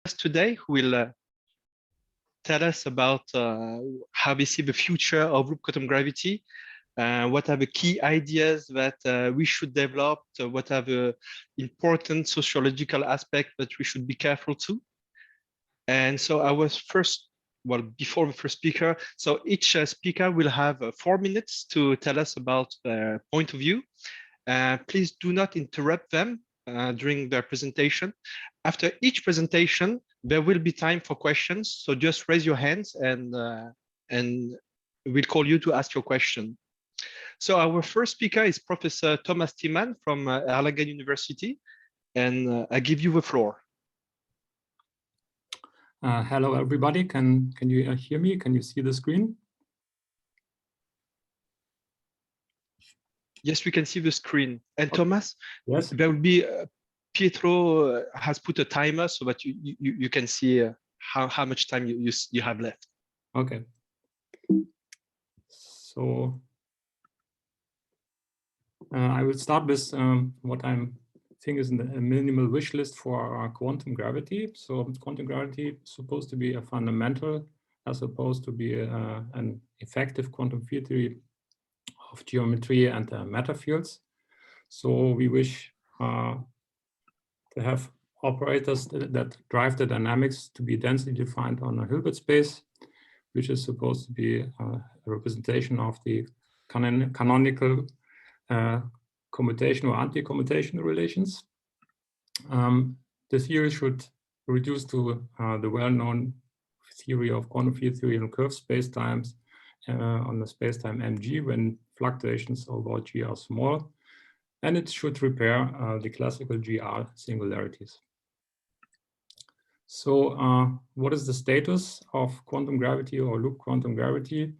today who will tell us about how we see the future of loop quantum gravity, what are the key ideas that we should develop, what are the important sociological aspects that we should be careful to. And so I was before the first speaker, so each speaker will have 4 minutes to tell us about their point of view. Please do not interrupt them during their presentation. After each presentation, there will be time for questions. So just raise your hands and we'll call you to ask your question. So our first speaker is Professor Thomas Thiemann from Erlangen University, and I give you the floor. Hello, everybody. Can you hear me? Can you see the screen? Yes, we can see the screen. And okay. Thomas, yes, there will be Pietro has put a timer so that you can see how much time you have left. Okay. So I will start with what I think is a minimal wish list for quantum gravity. So quantum gravity is supposed to be a fundamental, as opposed to be an effective quantum field theory of geometry and matter fields. So we wish to have operators that drive the dynamics to be densely defined on a Hilbert space, which is supposed to be a representation of the canonical commutation or anti-commutation relations. The theory should reduce to the well-known theory of quantum field theory in curved spacetimes on the spacetime mg when fluctuations over g are small, and it should repair the classical GR singularities. So what is the status of quantum gravity or loop quantum gravity?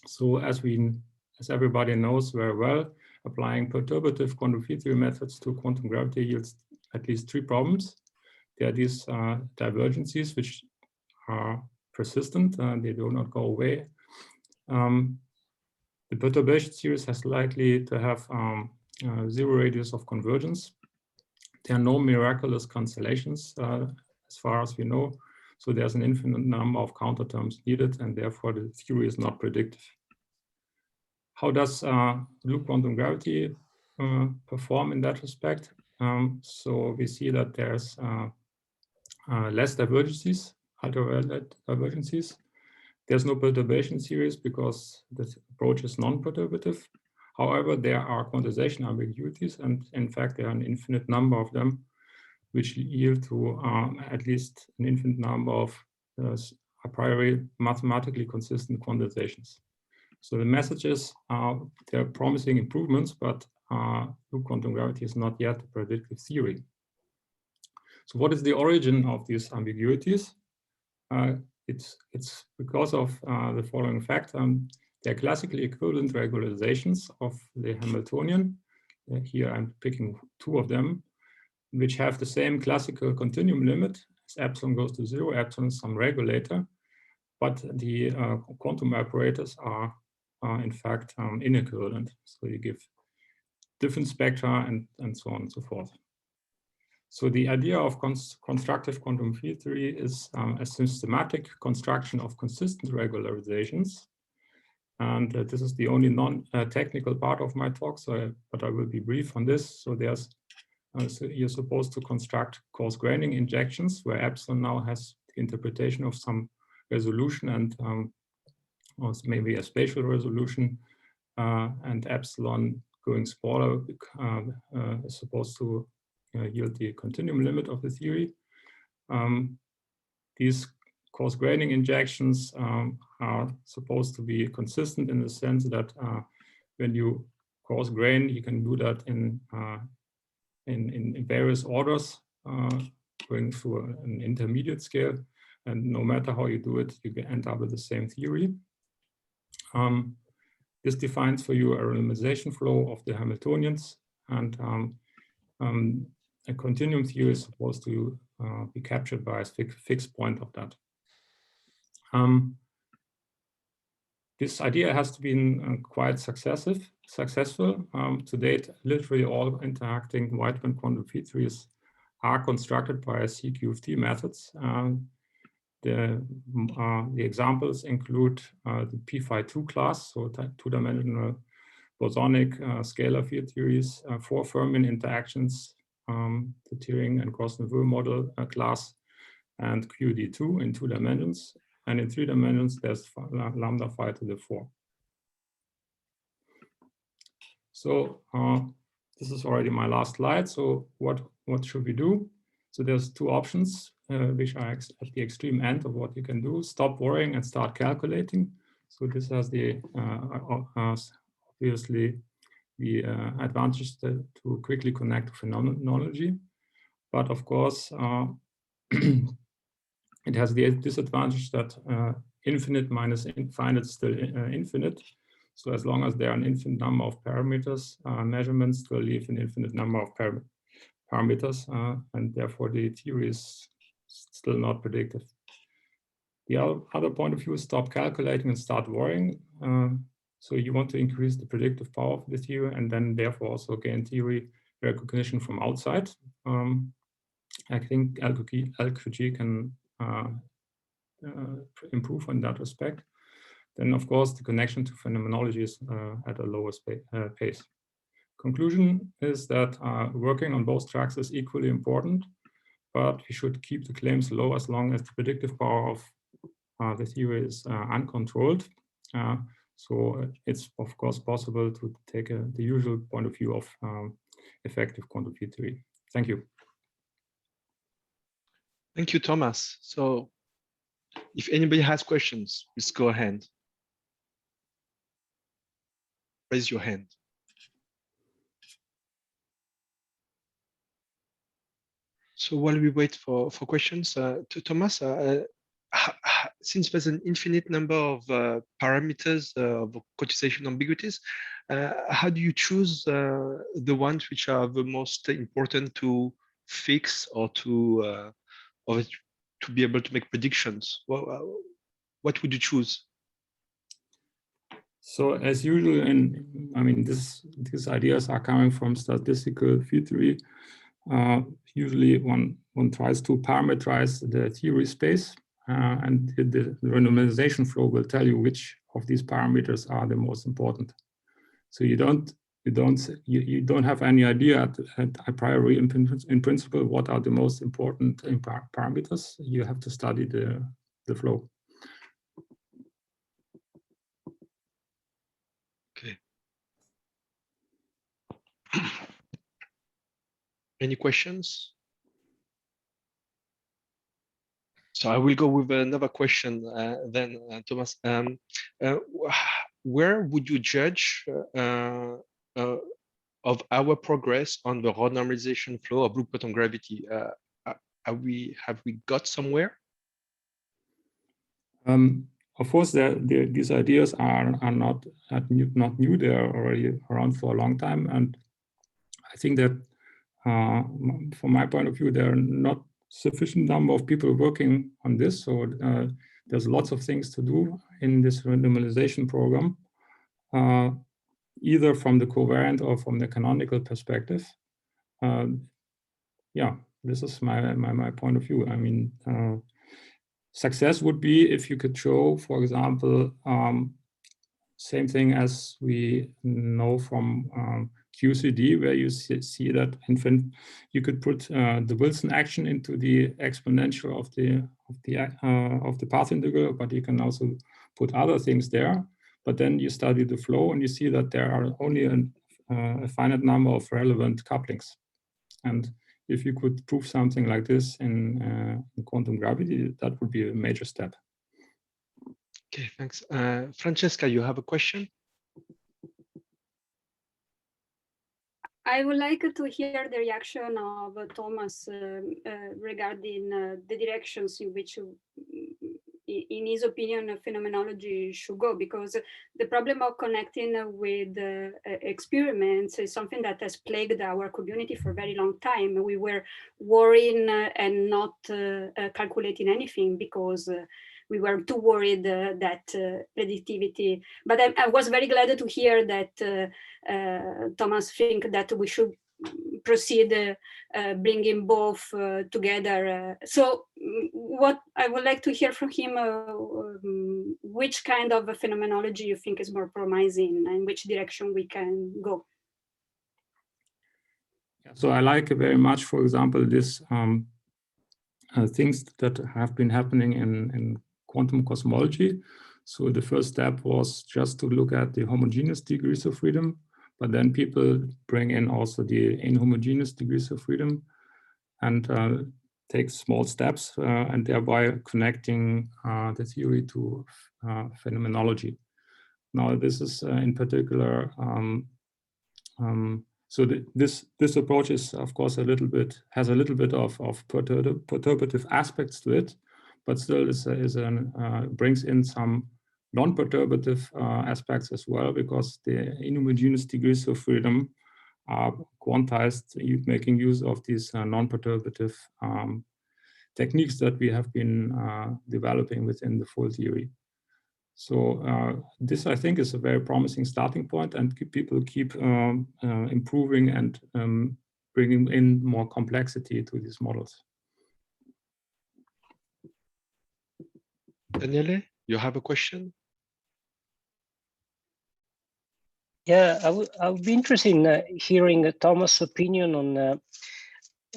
So as everybody knows very well, applying perturbative quantum field theory methods to quantum gravity yields at least 3 problems. There are these divergences which are persistent, they do not go away. The perturbation series has likely to have 0 radius of convergence. There are no miraculous cancellations as far as we know. So there's an infinite number of counter terms needed, and therefore the theory is not predictive. How does loop quantum gravity perform in that respect? So we see that there's less divergences, ultraviolet divergences. There's no perturbation series because the approach is non-perturbative. However, there are quantization ambiguities, and in fact, there are an infinite number of them, which yield to at least an infinite number of a priori mathematically consistent quantizations. So the message is there are promising improvements, but loop quantum gravity is not yet a predictive theory. So what is the origin of these ambiguities? It's because of the following fact. They're classically equivalent regularizations of the Hamiltonian. Here I'm picking 2 of them, which have the same classical continuum limit as epsilon goes to 0, epsilon is some regulator, but the quantum operators are in fact inequivalent. So you give different spectra and so on and so forth. So the idea of constructive quantum field theory is a systematic construction of consistent regularizations. And this is the only non-technical part of my talk, but I will be brief on this. So so you're supposed to construct coarse graining injections where epsilon now has the interpretation of some resolution and or maybe a spatial resolution, and epsilon going smaller is supposed to yield the continuum limit of the theory. These coarse graining injections are supposed to be consistent in the sense that when you coarse grain, you can do that in various orders, going through an intermediate scale, and no matter how you do it, you can end up with the same theory. This defines for you a renormalization flow of the Hamiltonians, and a continuum theory is supposed to be captured by a fixed point of that. This idea has been quite successful. To date, literally all interacting wideband quantum field theories are constructed by CQFT methods. The examples include the P-phi2 class, so two-dimensional bosonic scalar field theories, 4 fermion interactions, the Turing and Cross-Neveu model class, and QD2 in 2 dimensions. And in 3 dimensions, there's lambda phi to the 4. So this is already my last slide. So what should we do? So there's 2 options, which are at the extreme end of what you can do. Stop worrying and start calculating. So this has the obviously the advantage to quickly connect to phenomenology. But of course, it has the disadvantage that infinite minus infinite is still infinite. So as long as there are an infinite number of parameters, measurements will leave an infinite number of parameters, and therefore the theory is still not predictive. The other point of view is stop calculating and start worrying. So you want to increase the predictive power of the theory and then therefore also gain theory recognition from outside. I think LQG can improve in that respect. Then of course the connection to phenomenology is at a lower pace. Conclusion is that working on both tracks is equally important, but we should keep the claims low as long as the predictive power of the theory is uncontrolled. So it's of course possible to take the usual point of view of effective quantum field theory. Thank you. Thank you, Thomas. So if anybody has questions, please go ahead. Raise your hand. So while we wait for questions, to Thomas, since there's an infinite number of parameters of quantization ambiguities, how do you choose the ones which are the most important to fix or to be able to make predictions? What would you choose? So as usual, these ideas are coming from statistical field theory. Usually one tries to parameterize the theory space, and the renormalization flow will tell you which of these parameters are the most important. So you don't have any idea at a priori in principle what are the most important parameters. You have to study the flow. Okay. Any questions? So I will go with another question then, Thomas. Where would you judge of our progress on the renormalization flow of loop quantum gravity? Have we got somewhere? Of course, these ideas are not new. They are already around for a long time, and I think that from my point of view, there are not sufficient number of people working on this. So there's lots of things to do in this renormalization program, either from the covariant or from the canonical perspective. Yeah, this is my point of view. I mean, success would be if you could show, for example, same thing as we know from QCD, where you see that you could put the Wilson action into the exponential of the path integral, but you can also put other things there. But then you study the flow and you see that there are only a finite number of relevant couplings. And if you could prove something like this in quantum gravity, that would be a major step. Okay, thanks. Francesca, you have a question? I would like to hear the reaction of Thomas regarding the directions in which, in his opinion, phenomenology should go, because the problem of connecting with experiments is something that has plagued our community for a very long time. We were worrying and not calculating anything because we were too worried that predictivity, but I was very glad to hear that Thomas think that we should proceed bringing both together. So what I would like to hear from him, which kind of a phenomenology you think is more promising and which direction we can go. So I like very much, for example, this things that have been happening in quantum cosmology. So the first step was just to look at the homogeneous degrees of freedom, but then people bring in also the inhomogeneous degrees of freedom and take small steps and thereby connecting the theory to phenomenology. Now, this is in particular, so this approach is, of course, has a little bit of perturbative aspects to it, but still brings in some non-perturbative aspects as well, because the inhomogeneous degrees of freedom are quantized, making use of these non-perturbative techniques that we have been developing within the full theory. So this, I think, is a very promising starting point, and people keep improving and bringing in more complexity to these models. Daniele, you have a question? Yeah, I would be interested in hearing Thomas' opinion on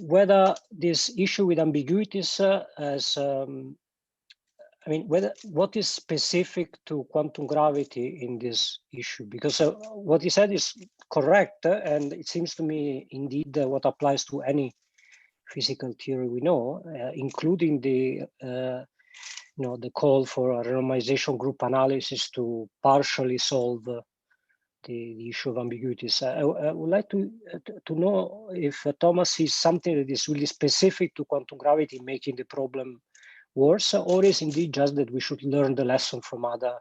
whether this issue with ambiguities what is specific to quantum gravity in this issue? Because what he said is correct, and it seems to me indeed what applies to any physical theory we know, including the the call for a renormalization group analysis to partially solve the issue of ambiguities. I would like to know if Thomas sees something that is really specific to quantum gravity making the problem worse, or is indeed just that we should learn the lesson from other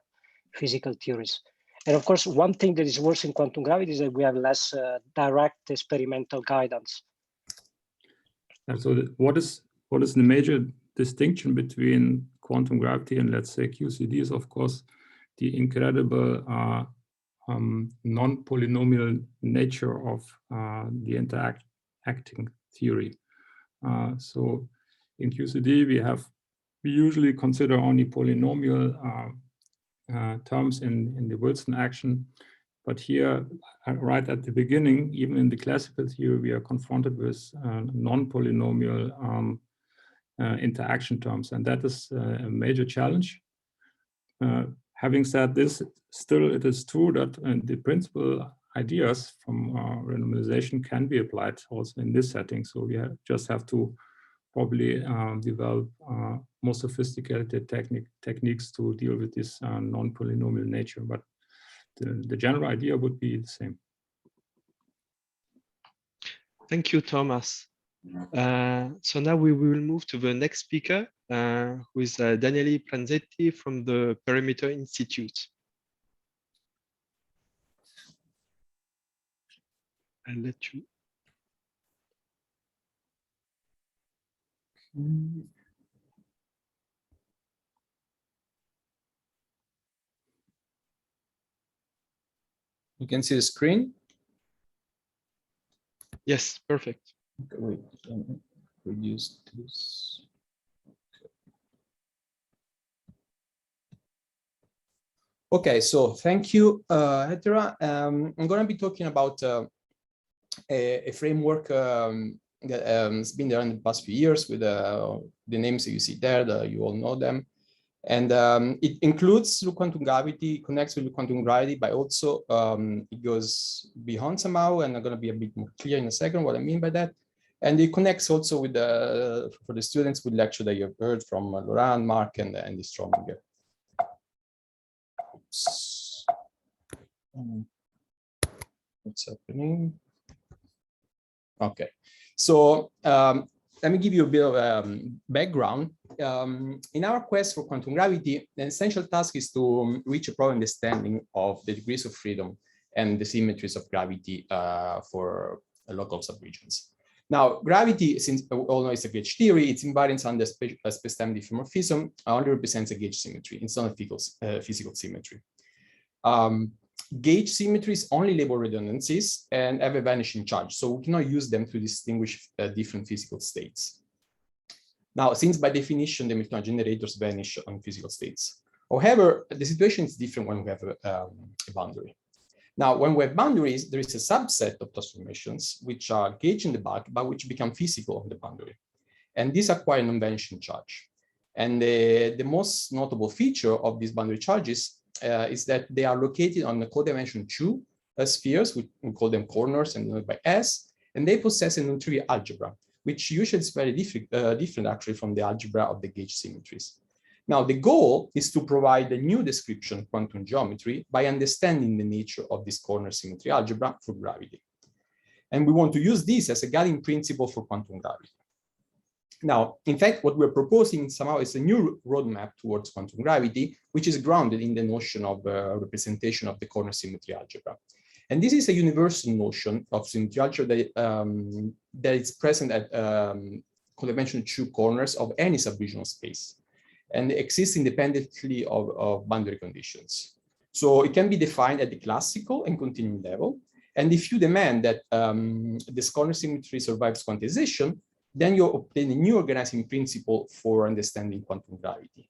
physical theories. And of course, one thing that is worse in quantum gravity is that we have less direct experimental guidance. And so what is the major distinction between quantum gravity and, let's say, QCD is, of course, the incredible non-polynomial nature of the interacting theory. So in QCD, we usually consider only polynomial terms in the Wilson action. But here, right at the beginning, even in the classical theory, we are confronted with non-polynomial interaction terms. And that is a major challenge. Having said this, still it is true that the principal ideas from renormalization can be applied also in this setting. So we just have to probably develop more sophisticated techniques to deal with this non-polynomial nature, but the general idea would be the same. Thank you, Thomas. So now we will move to the next speaker, who is Daniele Pranzetti from the Perimeter Institute. I'll let you. You can see the screen? Yes, perfect. Okay, wait, let me reduce this. Okay, so thank you, Hetera. I'm going to be talking about a framework that has been there in the past few years with the names that you see there, you all know them. And it includes quantum gravity, connects with quantum gravity, but also it goes beyond somehow, and I'm going to be a bit more clear in a second what I mean by that. And it connects also with for the students with lecture that you've heard from Laurent, Marc, and Andy Strominger. Oops. What's happening? Okay, so let me give you a bit of background. In our quest for quantum gravity, the essential task is to reach a proper understanding of the degrees of freedom and the symmetries of gravity for local subregions. Now, gravity, since we all know it's a gauge theory, its invariance under space-time diffeomorphism only represents a gauge symmetry. It's not a physical symmetry. gauge symmetries only label redundancies and have a vanishing charge, so we cannot use them to distinguish different physical states. Now, since by definition the Hamiltonian generators vanish on physical states. However, the situation is different when we have a boundary. Now, when we have boundaries, there is a subset of transformations which are gauged in the bulk, but which become physical on the boundary. And these acquire non-vanishing charge. And the most notable feature of these boundary charges is that they are located on the codimension 2 spheres, we call them corners and denoted by S, and they possess a non-trivial algebra, which usually is very different actually from the algebra of the gauge symmetries. Now, the goal is to provide a new description of quantum geometry by understanding the nature of this corner symmetry algebra for gravity. And we want to use this as a guiding principle for quantum gravity. Now, in fact, what we're proposing somehow is a new roadmap towards quantum gravity, which is grounded in the notion of representation of the corner symmetry algebra. And this is a universal notion of symmetry algebra that is present at codimension 2 corners of any subregional space and exists independently of boundary conditions. So it can be defined at the classical and continuum level. And if you demand that this corner symmetry survives quantization, then you obtain a new organizing principle for understanding quantum gravity.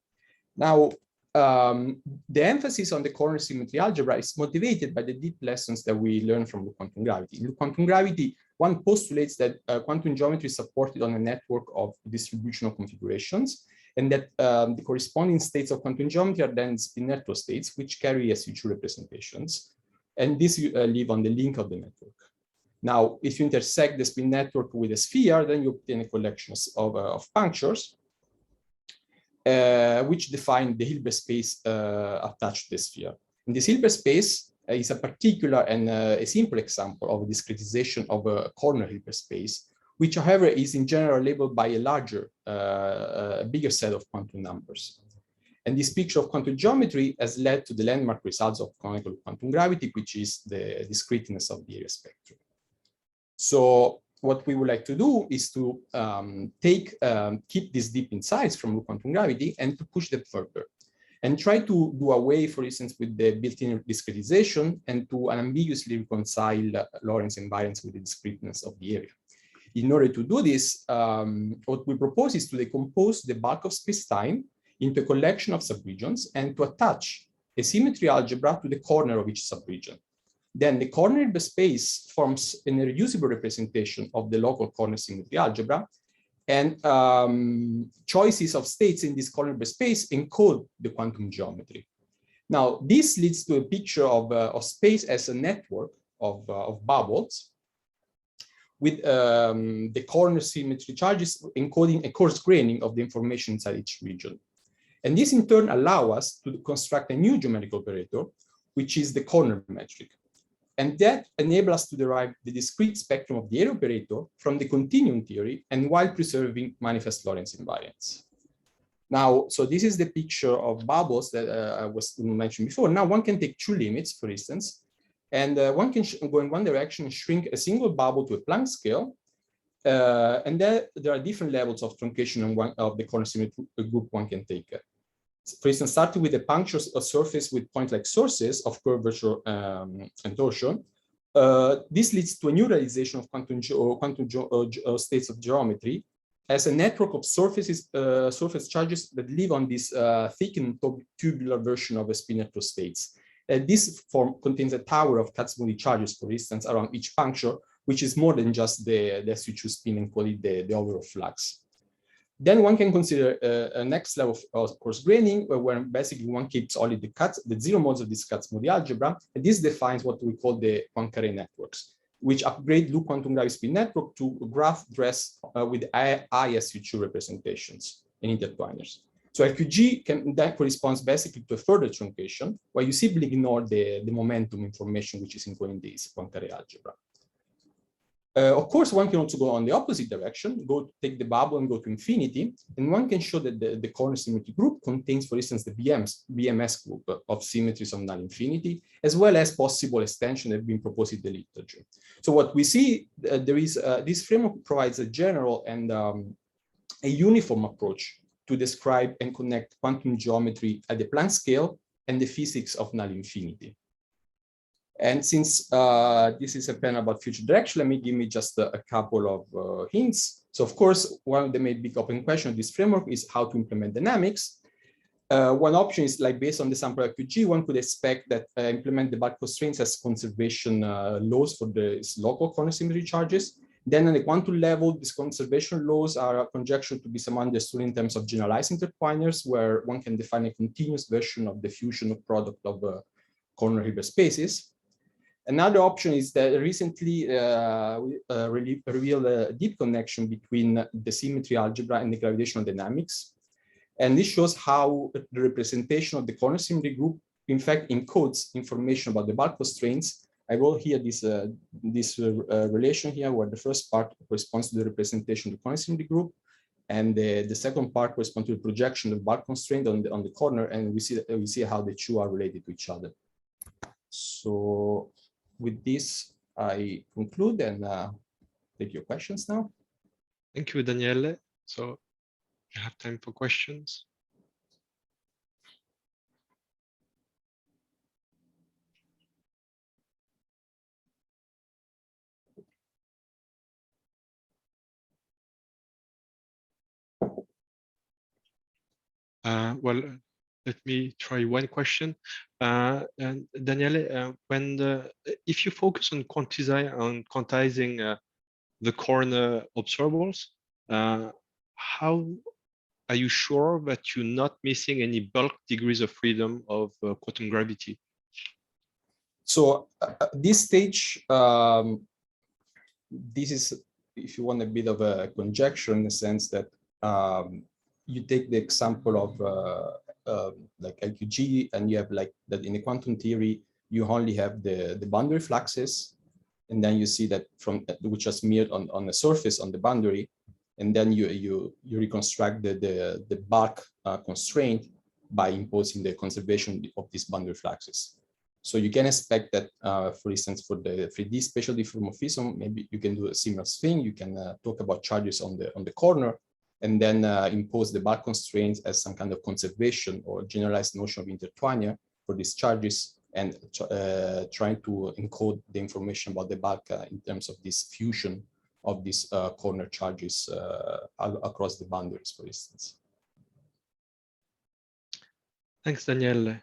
Now, the emphasis on the corner symmetry algebra is motivated by the deep lessons that we learned from quantum gravity. In quantum gravity, one postulates that quantum geometry is supported on a network of distributional configurations, and that the corresponding states of quantum geometry are then spin network states, which carry SU2 representations. And these live on the link of the network. Now, if you intersect the spin network with a sphere, then you obtain a collection of punctures, which define the Hilbert space attached to the sphere. And this Hilbert space is a particular and a simple example of a discretization of a corner Hilbert space, which, however, is in general labeled by a larger, bigger set of quantum numbers. And this picture of quantum geometry has led to the landmark results of canonical quantum gravity, which is the discreteness of the area spectrum. So what we would like to do is to keep these deep insights from quantum gravity and to push them further and try to do away, for instance, with the built-in discretization and to unambiguously reconcile Lorentz invariance with the discreteness of the area. In order to do this, what we propose is to decompose the bulk of space-time into a collection of subregions and to attach a symmetry algebra to the corner of each subregion. Then the corner Hilbert space forms an irreducible representation of the local corner symmetry algebra, and choices of states in this corner Hilbert space encode the quantum geometry. Now, this leads to a picture of space as a network of bubbles with the corner symmetry charges encoding a coarse graining of the information inside each region. And this in turn allows us to construct a new geometric operator, which is the corner metric. And that enables us to derive the discrete spectrum of the area operator from the continuum theory and while preserving manifest Lorentz invariance. Now, so this is the picture of bubbles that I was mentioned before. Now one can take two limits, for instance, and one can go in one direction and shrink a single bubble to a Planck scale. And then there are different levels of truncation of the corner symmetry group one can take. For instance, starting with a puncture surface with point-like sources of curvature and torsion, this leads to a new realization of quantum states of geometry as a network of surface charges that live on this thickened tubular version of a spin network states. This form contains a tower of Kac-Moody charges, for instance, around each puncture, which is more than just the SU2 spin and call it the overall flux. Then one can consider a next level of coarse graining, where basically one keeps only the zero modes of this Kac-Moody algebra, and this defines what we call the Poincare networks, which upgrade loop quantum gravity spin network to a graph dressed with ISU2 representations and intertwiners. So LQG that corresponds basically to a further truncation, where you simply ignore the momentum information which is encoding this Poincare algebra. Of course, one can also go on the opposite direction, take the bubble and go to infinity, and one can show that the corner symmetry group contains, for instance, the BMS group of symmetries of null infinity, as well as possible extension that have been proposed in the literature. So what we see, there is this framework provides a general and a uniform approach to describe and connect quantum geometry at the Planck scale and the physics of null infinity. And since this is a panel about future direction, let me give me just a couple of hints. So of course, one of the main big open question of this framework is how to implement dynamics. One option is like based on the sample LQG, one could expect that implement the bulk constraints as conservation laws for the local corner symmetry charges. Then on the quantum level, these conservation laws are conjectured to be some understood in terms of generalized intertwiners, where one can define a continuous version of the fusion of product of corner hyperspaces. Another option is that recently revealed a deep connection between the symmetry algebra and the gravitational dynamics. And this shows how the representation of the corner symmetry group, in fact, encodes information about the bulk constraints. I wrote here this relation here, where the first part corresponds to the representation of the corner symmetry group, and the second part corresponds to the projection of bulk constraint on the corner, and we see how the two are related to each other. So with this, I conclude and take your questions now. Thank you, Daniele. So you have time for questions. Well, let me try one question. And Daniele, if you focus on quantizing the corner observables, how are you sure that you're not missing any bulk degrees of freedom of quantum gravity? So at this stage, this is, if you want, a bit of a conjecture in the sense that you take the example of like LQG, and you have like that in the quantum theory, you only have the boundary fluxes, and then you see that from which are smeared on the surface on the boundary, and then you reconstruct the bulk constraint by imposing the conservation of these boundary fluxes. So you can expect that, for instance, for the 3D spatial diffeomorphism, maybe you can do a similar thing. You can talk about charges on the corner, and then impose the bulk constraints as some kind of conservation or generalized notion of intertwiner for these charges, and trying to encode the information about the bulk in terms of this fusion of these corner charges across the boundaries, for instance. Thanks, Danielle.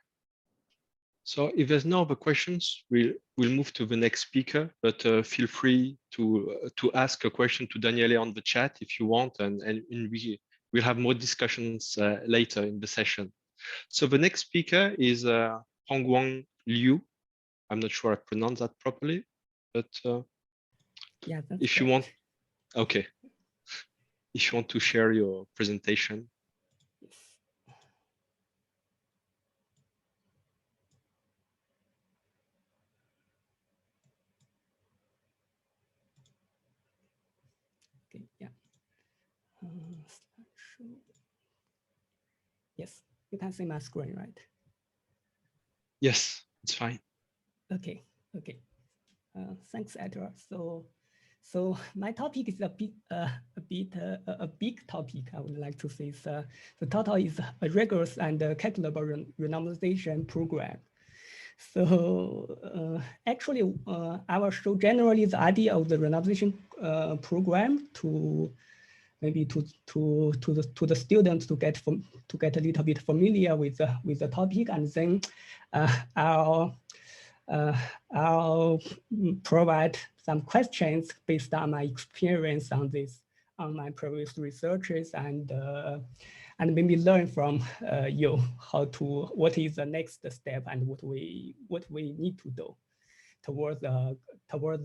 So if there's no other questions, we'll move to the next speaker, but feel free to ask a question to Daniele on the chat if you want, and we'll have more discussions later in the session. So the next speaker is Hongguang Liu. I'm not sure I pronounced that properly, but yeah, if you want, okay. If you want to share your presentation. Yes. Okay, yeah. Yes, you can see my screen, right? Yes, it's fine. Okay, okay. Thanks, Edward. So my topic is a big topic. I would like to say the title is a rigorous and calculable renormalization program. So actually, I will show generally the idea of the renormalization program to maybe to the students to get a little bit familiar with the topic, and then I'll provide some questions based on my experience on this, on my previous researches, and maybe learn from you what is the next step and what we need to do towards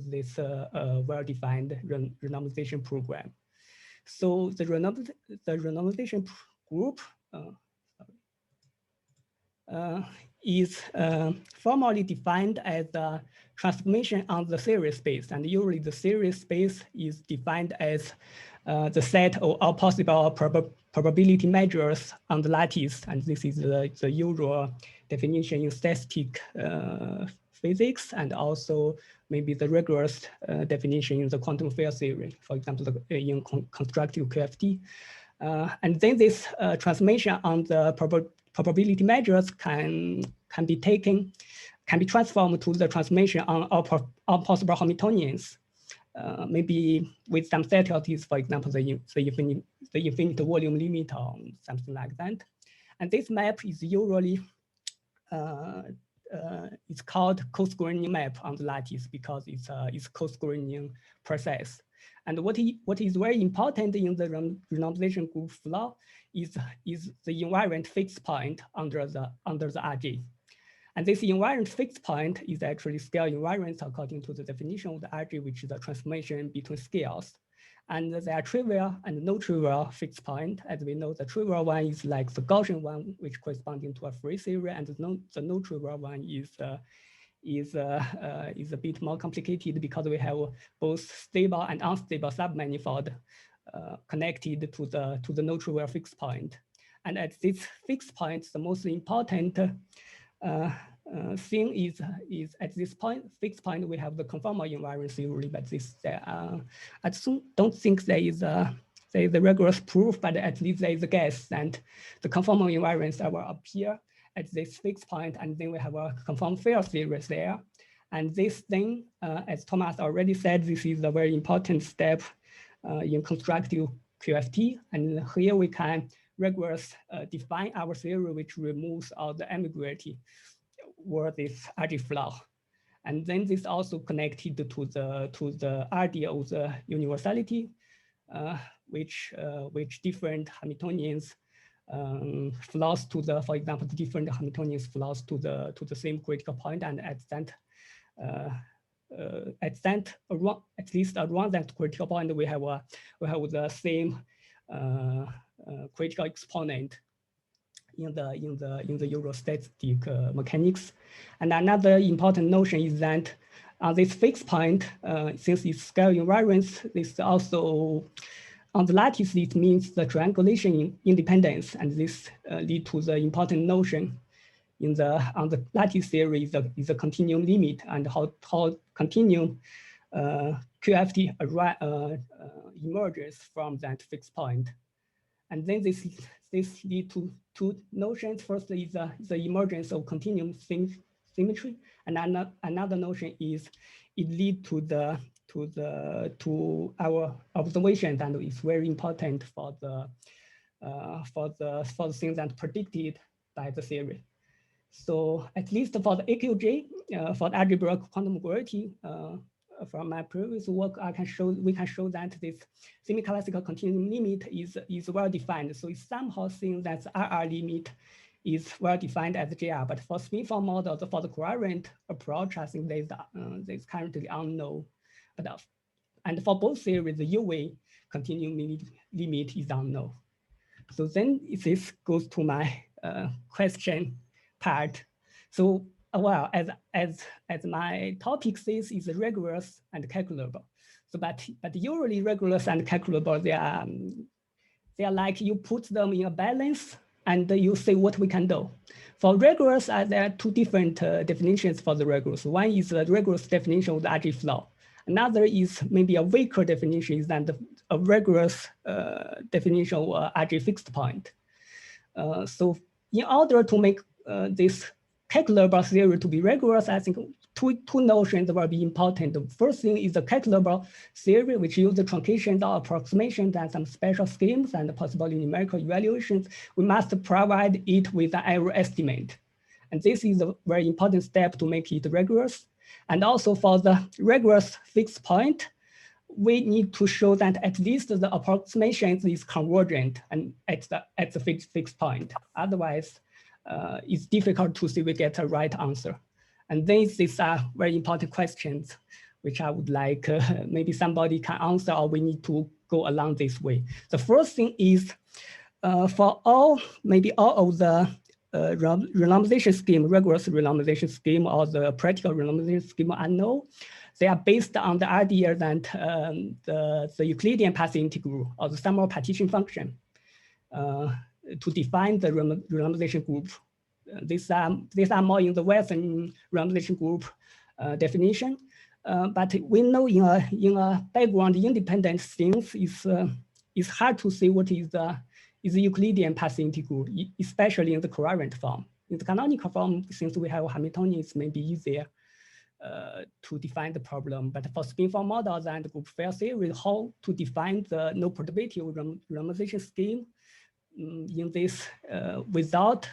this well-defined renormalization program. So the renormalization group is formally defined as a transformation on the series space, and usually the series space is defined as the set of all possible probability measures on the lattice, and this is the usual definition in statistic physics, and also maybe the rigorous definition in the quantum field theory, for example, in constructive QFT. And then this transformation on the probability measures can be taken can be transformed to the transformation on all possible Hamiltonians, maybe with some subtleties, for example, the infinite volume limit or something like that. And this map is usually it's called co-screening map on the lattice because it's co-screening process. And what is very important in the renormalization group flow is the invariant fixed point under the RG. And this invariant fixed point is actually scale invariance according to the definition of the RG, which is the transformation between scales. And there are trivial and no trivial fixed point. As we know, the trivial one is like the Gaussian one, which corresponding to a free series, and the no trivial one is a bit more complicated because we have both stable and unstable submanifold connected to the no trivial fixed point. And at this fixed point, the most important thing is at this fixed point, we have the conformal invariance theory, but I don't think there is a rigorous proof, but at least there is a guess that the conformal invariance will appear at this fixed point, and then we have a conformal field series there. And this thing, as Thomas already said, this is a very important step in constructive QFT. And here we can rigorous define our theory, which removes all the ambiguity were this RG flow. And then this also connected to the idea of the universality, which different Hamiltonians flows to the, for example, the different Hamiltonians flows to the same critical point, and at least around that critical point, we have the same critical exponent in the Eurostatic mechanics. And another important notion is that on this fixed point, since it's scale invariance, this also on the lattice, it means the triangulation independence, and this lead to the important notion on the lattice theory is a continuum limit, and how continuum QFT emerges from that fixed point. And then this lead to two notions. First is the emergence of continuum symmetry, and another notion is it lead to our observations, and it's very important for the things that predicted by the theory. So at least for the AQG, for the algebraic quantum gravity, from my previous work, we can show that this semi-classical continuum limit is well defined. So it's somehow seen that the RR limit is well defined as JR. But for spin-form models, for the covariant approach, I think there's currently unknown. And for both theories, the UV continuum limit is unknown. So then this goes to my question part. So well, as my topic says, is rigorous and calculable. So, but usually rigorous and calculable, they are like you put them in a balance and you say what we can do. For rigorous, there are two different definitions for the rigorous. One is the rigorous definition of the RG flow. Another is maybe a weaker definition than a rigorous definition of RG fixed point. So in order to make this calculable theory to be rigorous, I think two notions will be important. The first thing is the calculable theory, which uses truncations or approximations and some special schemes and possible numerical evaluations. We must provide it with an error estimate. And this is a very important step to make it rigorous. And also for the rigorous fixed point, we need to show that at least the approximation is convergent and at the fixed point. Otherwise, it's difficult to see we get a right answer. And these are very important questions, which I would like maybe somebody can answer, or we need to go along this way. The first thing is for maybe all of the renormalization scheme, rigorous renormalization scheme, or the practical renormalization scheme I know, they are based on the idea that the Euclidean path integral or the sum of partition function to define the renormalization group. These are more in the Western renormalization group definition. But we know in a background independent things, it's hard to say what is the Euclidean path integral, especially in the covariant form. in the canonical form, since we have Hamiltonian, it's maybe easier to define the problem. But for spin-form models and group field theory, how to define the no perturbative renormalization scheme in this without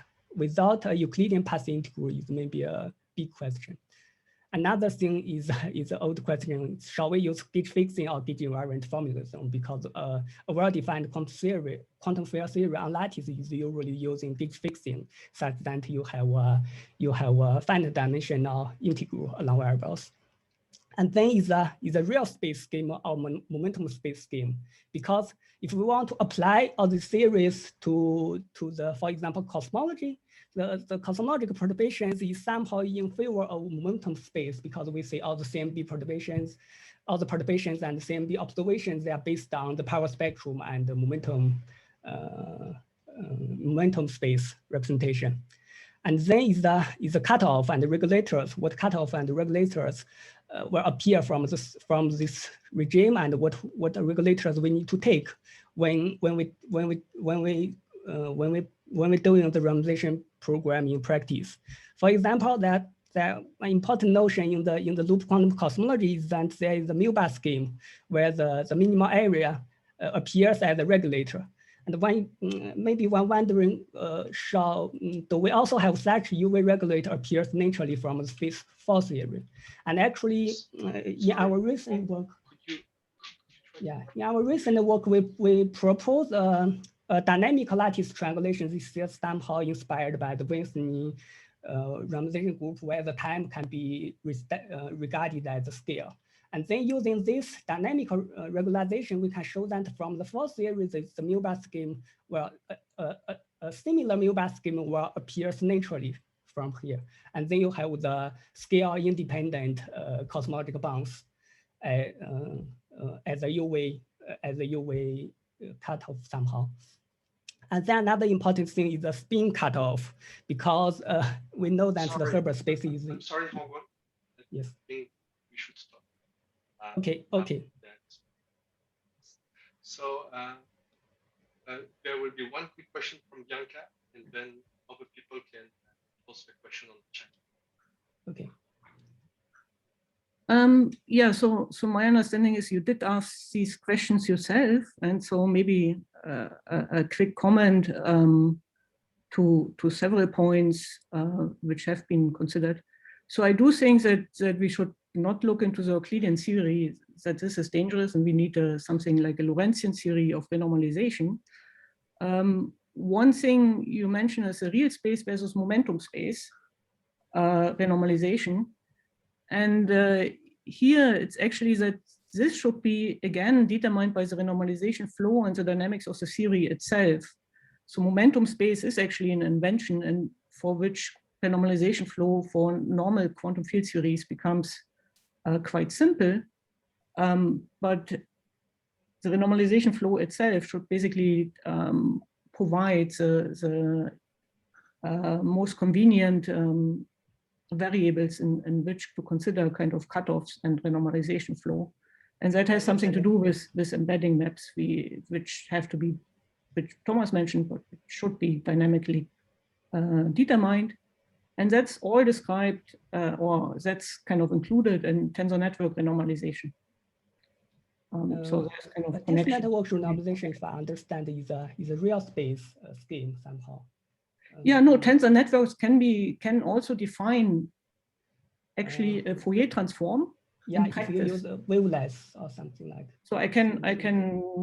a Euclidean path integral is maybe a big question. Another thing is the old question: shall we use gauge fixing or gauge invariant formalism? Because a well-defined quantum field theory on lattice is usually using gauge fixing, such that you have a finite dimensional integral along variables. And then is a real space scheme or momentum space scheme. Because if we want to apply all these theories to the, for example, cosmology, the cosmological perturbations is somehow in favor of momentum space, because we say all the CMB perturbations, all the perturbations and CMB observations, they are based on the power spectrum and the momentum space representation. And then is the cutoff and the regulators. What cutoff and the regulators will appear from this regime, and what regulators we need to take when we're doing the renormalization program in practice. For example, that an important notion in the loop quantum cosmology is that there is a mu-bar scheme where the minimal area appears as a regulator. And maybe one wondering, do we also have such UV regulator appears naturally from the space force theory? And actually, in our recent work, we propose a dynamic lattice triangulation. This is somehow inspired by the Wilson renormalization group, where the time can be regarded as a scale. And then using this dynamic regularization, we can show that from the force theory, the mu-bar scheme, well, a similar mu-bar scheme will appears naturally from here. And then you have the scale independent cosmological bounds as a UV cutoff somehow. And then another important thing is the spin cutoff, because we know that the Hilbert space is. I'm sorry, Hongguang. Yes. I think we should stop. Okay. So there will be one quick question from Bianca, and then other people can post a question on the chat. Okay. Yeah, so my understanding is you did ask these questions yourself, and so maybe a quick comment to several points which have been considered. So I do think that we should not look into the Euclidean theory, that this is dangerous and we need something like a Lorentzian theory of renormalization. One thing you mentioned is a real space versus momentum space renormalization. And here it's actually that this should be, again, determined by the renormalization flow and the dynamics of the theory itself. So momentum space is actually an invention, and for which renormalization flow for normal quantum field theories becomes quite simple. But the renormalization flow itself should basically provide the most convenient variables in which to consider kind of cutoffs and renormalization flow. And that has something to do with this embedding maps which have to be, which Thomas mentioned, but it should be dynamically determined. And that's all described, or that's kind of included in tensor network renormalization. So there's kind of tensor network renormalization, if I understand, is a real space scheme somehow. Yeah, no, tensor networks can also define actually a Fourier transform. Yeah, if you use wavelets or something like. So I can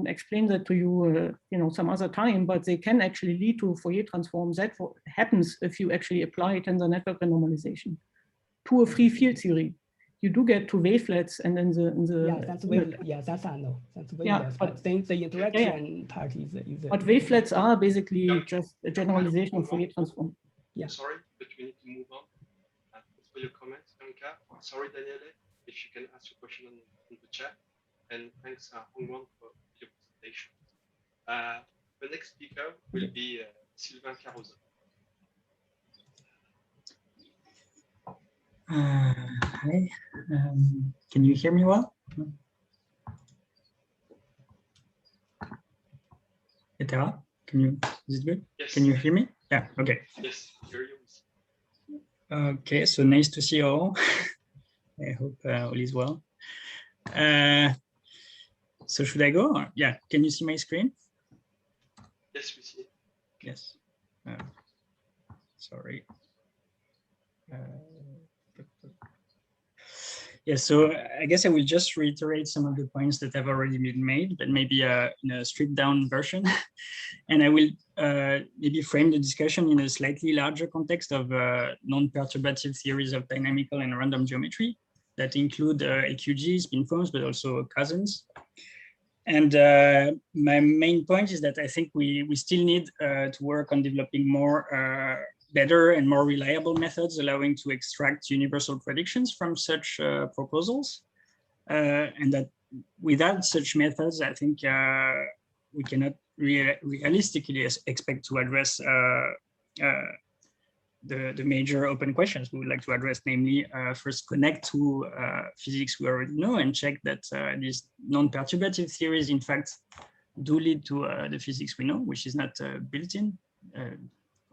explain that to you, some other time. But they can actually lead to Fourier transforms. That happens if you actually apply tensor network renormalization to a free field theory. You do get to wavelets, and then that's wavelet. Yeah, that's I know. That's wavelets. Yeah, but then the interaction part is. But wavelets are basically just a generalization of Fourier transform. Yeah. Sorry, but we need to move on. Thanks for your comments, Bianca. Sorry, Danielle, if you can ask your question in the chat. And thanks, Hongguang, for your presentation. The next speaker will be Sylvain Carrozza. Hi, can you hear me well? Is it good? Yes. Can you hear me? Yeah, okay. Yes, hear you. Okay, so nice to see you all. I hope all is well. So should I go? Or, yeah, can you see my screen? Yes, we see. Yes. Sorry. Yeah, so I guess I will just reiterate some of the points that have already been made, but maybe in a stripped down version. And I will maybe frame the discussion in a slightly larger context of non-perturbative theories of dynamical and random geometry that include LQG, spin forms, but also cousins. And my main point is that I think we still need to work on developing more better and more reliable methods allowing to extract universal predictions from such proposals. And that without such methods, I think we cannot realistically expect to address the major open questions we would like to address, namely first connect to physics we already know and check that these non-perturbative theories in fact do lead to the physics we know, which is not built in,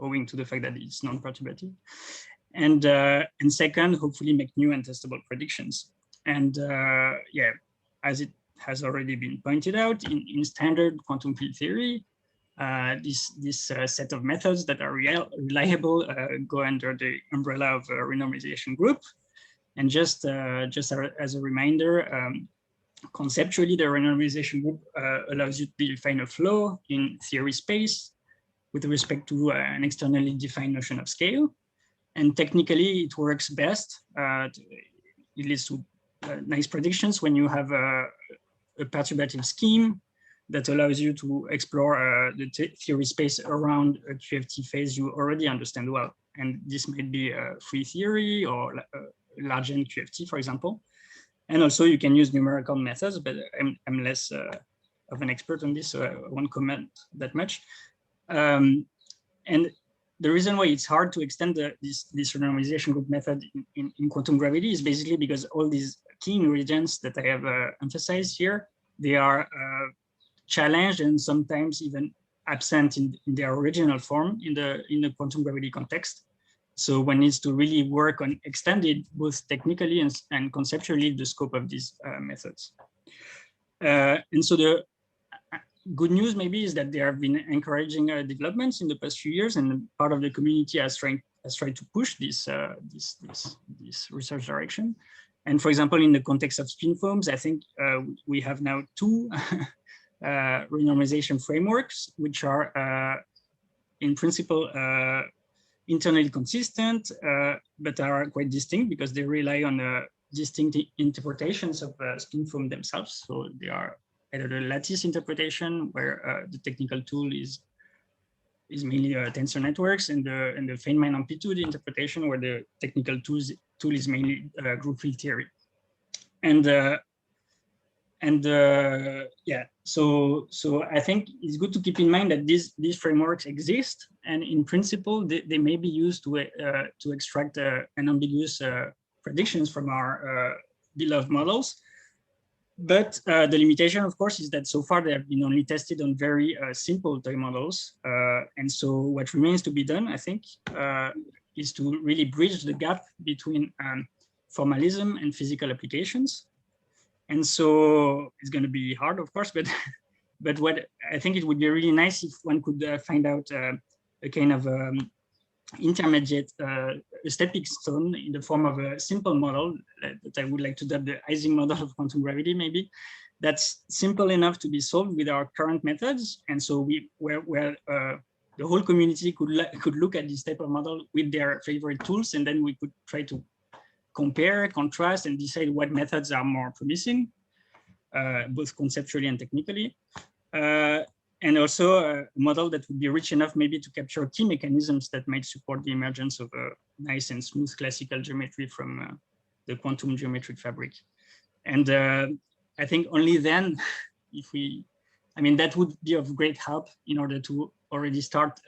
owing to the fact that it's non-perturbative. And second, hopefully make new and testable predictions. And yeah, as it has already been pointed out, in standard quantum field theory, this set of methods that are reliable go under the umbrella of a renormalization group. And just as a reminder, conceptually, the renormalization group allows you to define a flow in theory space with respect to an externally defined notion of scale. And technically, it works best. It leads to nice predictions when you have a perturbative scheme that allows you to explore the theory space around a QFT phase you already understand well. And this might be a free theory or a large N QFT, for example. And also you can use numerical methods, but I'm less of an expert on this, so I won't comment that much. And the reason why it's hard to extend this renormalization group method in quantum gravity is basically because all these key ingredients that I have emphasized here, they are challenged and sometimes even absent in their original form in the quantum gravity context. So one needs to really work on extending both technically and conceptually the scope of these methods. And so the good news maybe is that there have been encouraging developments in the past few years, and part of the community has tried to push this research direction. And for example, in the context of spin forms, I think we have now two renormalization frameworks, which are in principle internally consistent, but are quite distinct because they rely on distinct interpretations of spin form themselves. So they are either the lattice interpretation, where the technical tool is mainly tensor networks, and the Feynman amplitude interpretation, where the technical tool is mainly group field theory. And yeah, so I think it's good to keep in mind that these frameworks exist, and in principle they may be used to extract unambiguous predictions from our beloved models. But the limitation, of course, is that so far they have been only tested on very simple toy models, and so what remains to be done, I think, is to really bridge the gap between formalism and physical applications. And so it's going to be hard, of course, but what I think it would be really nice if one could find out a kind of intermediate stepping stone in the form of a simple model that I would like to dub the Ising model of quantum gravity, maybe, that's simple enough to be solved with our current methods. And so where the whole community could look at this type of model with their favorite tools, and then we could try to compare, contrast, and decide what methods are more promising, both conceptually and technically. And also a model that would be rich enough maybe to capture key mechanisms that might support the emergence of a nice and smooth classical geometry from the quantum geometric fabric. And I think only then, that would be of great help in order to already start,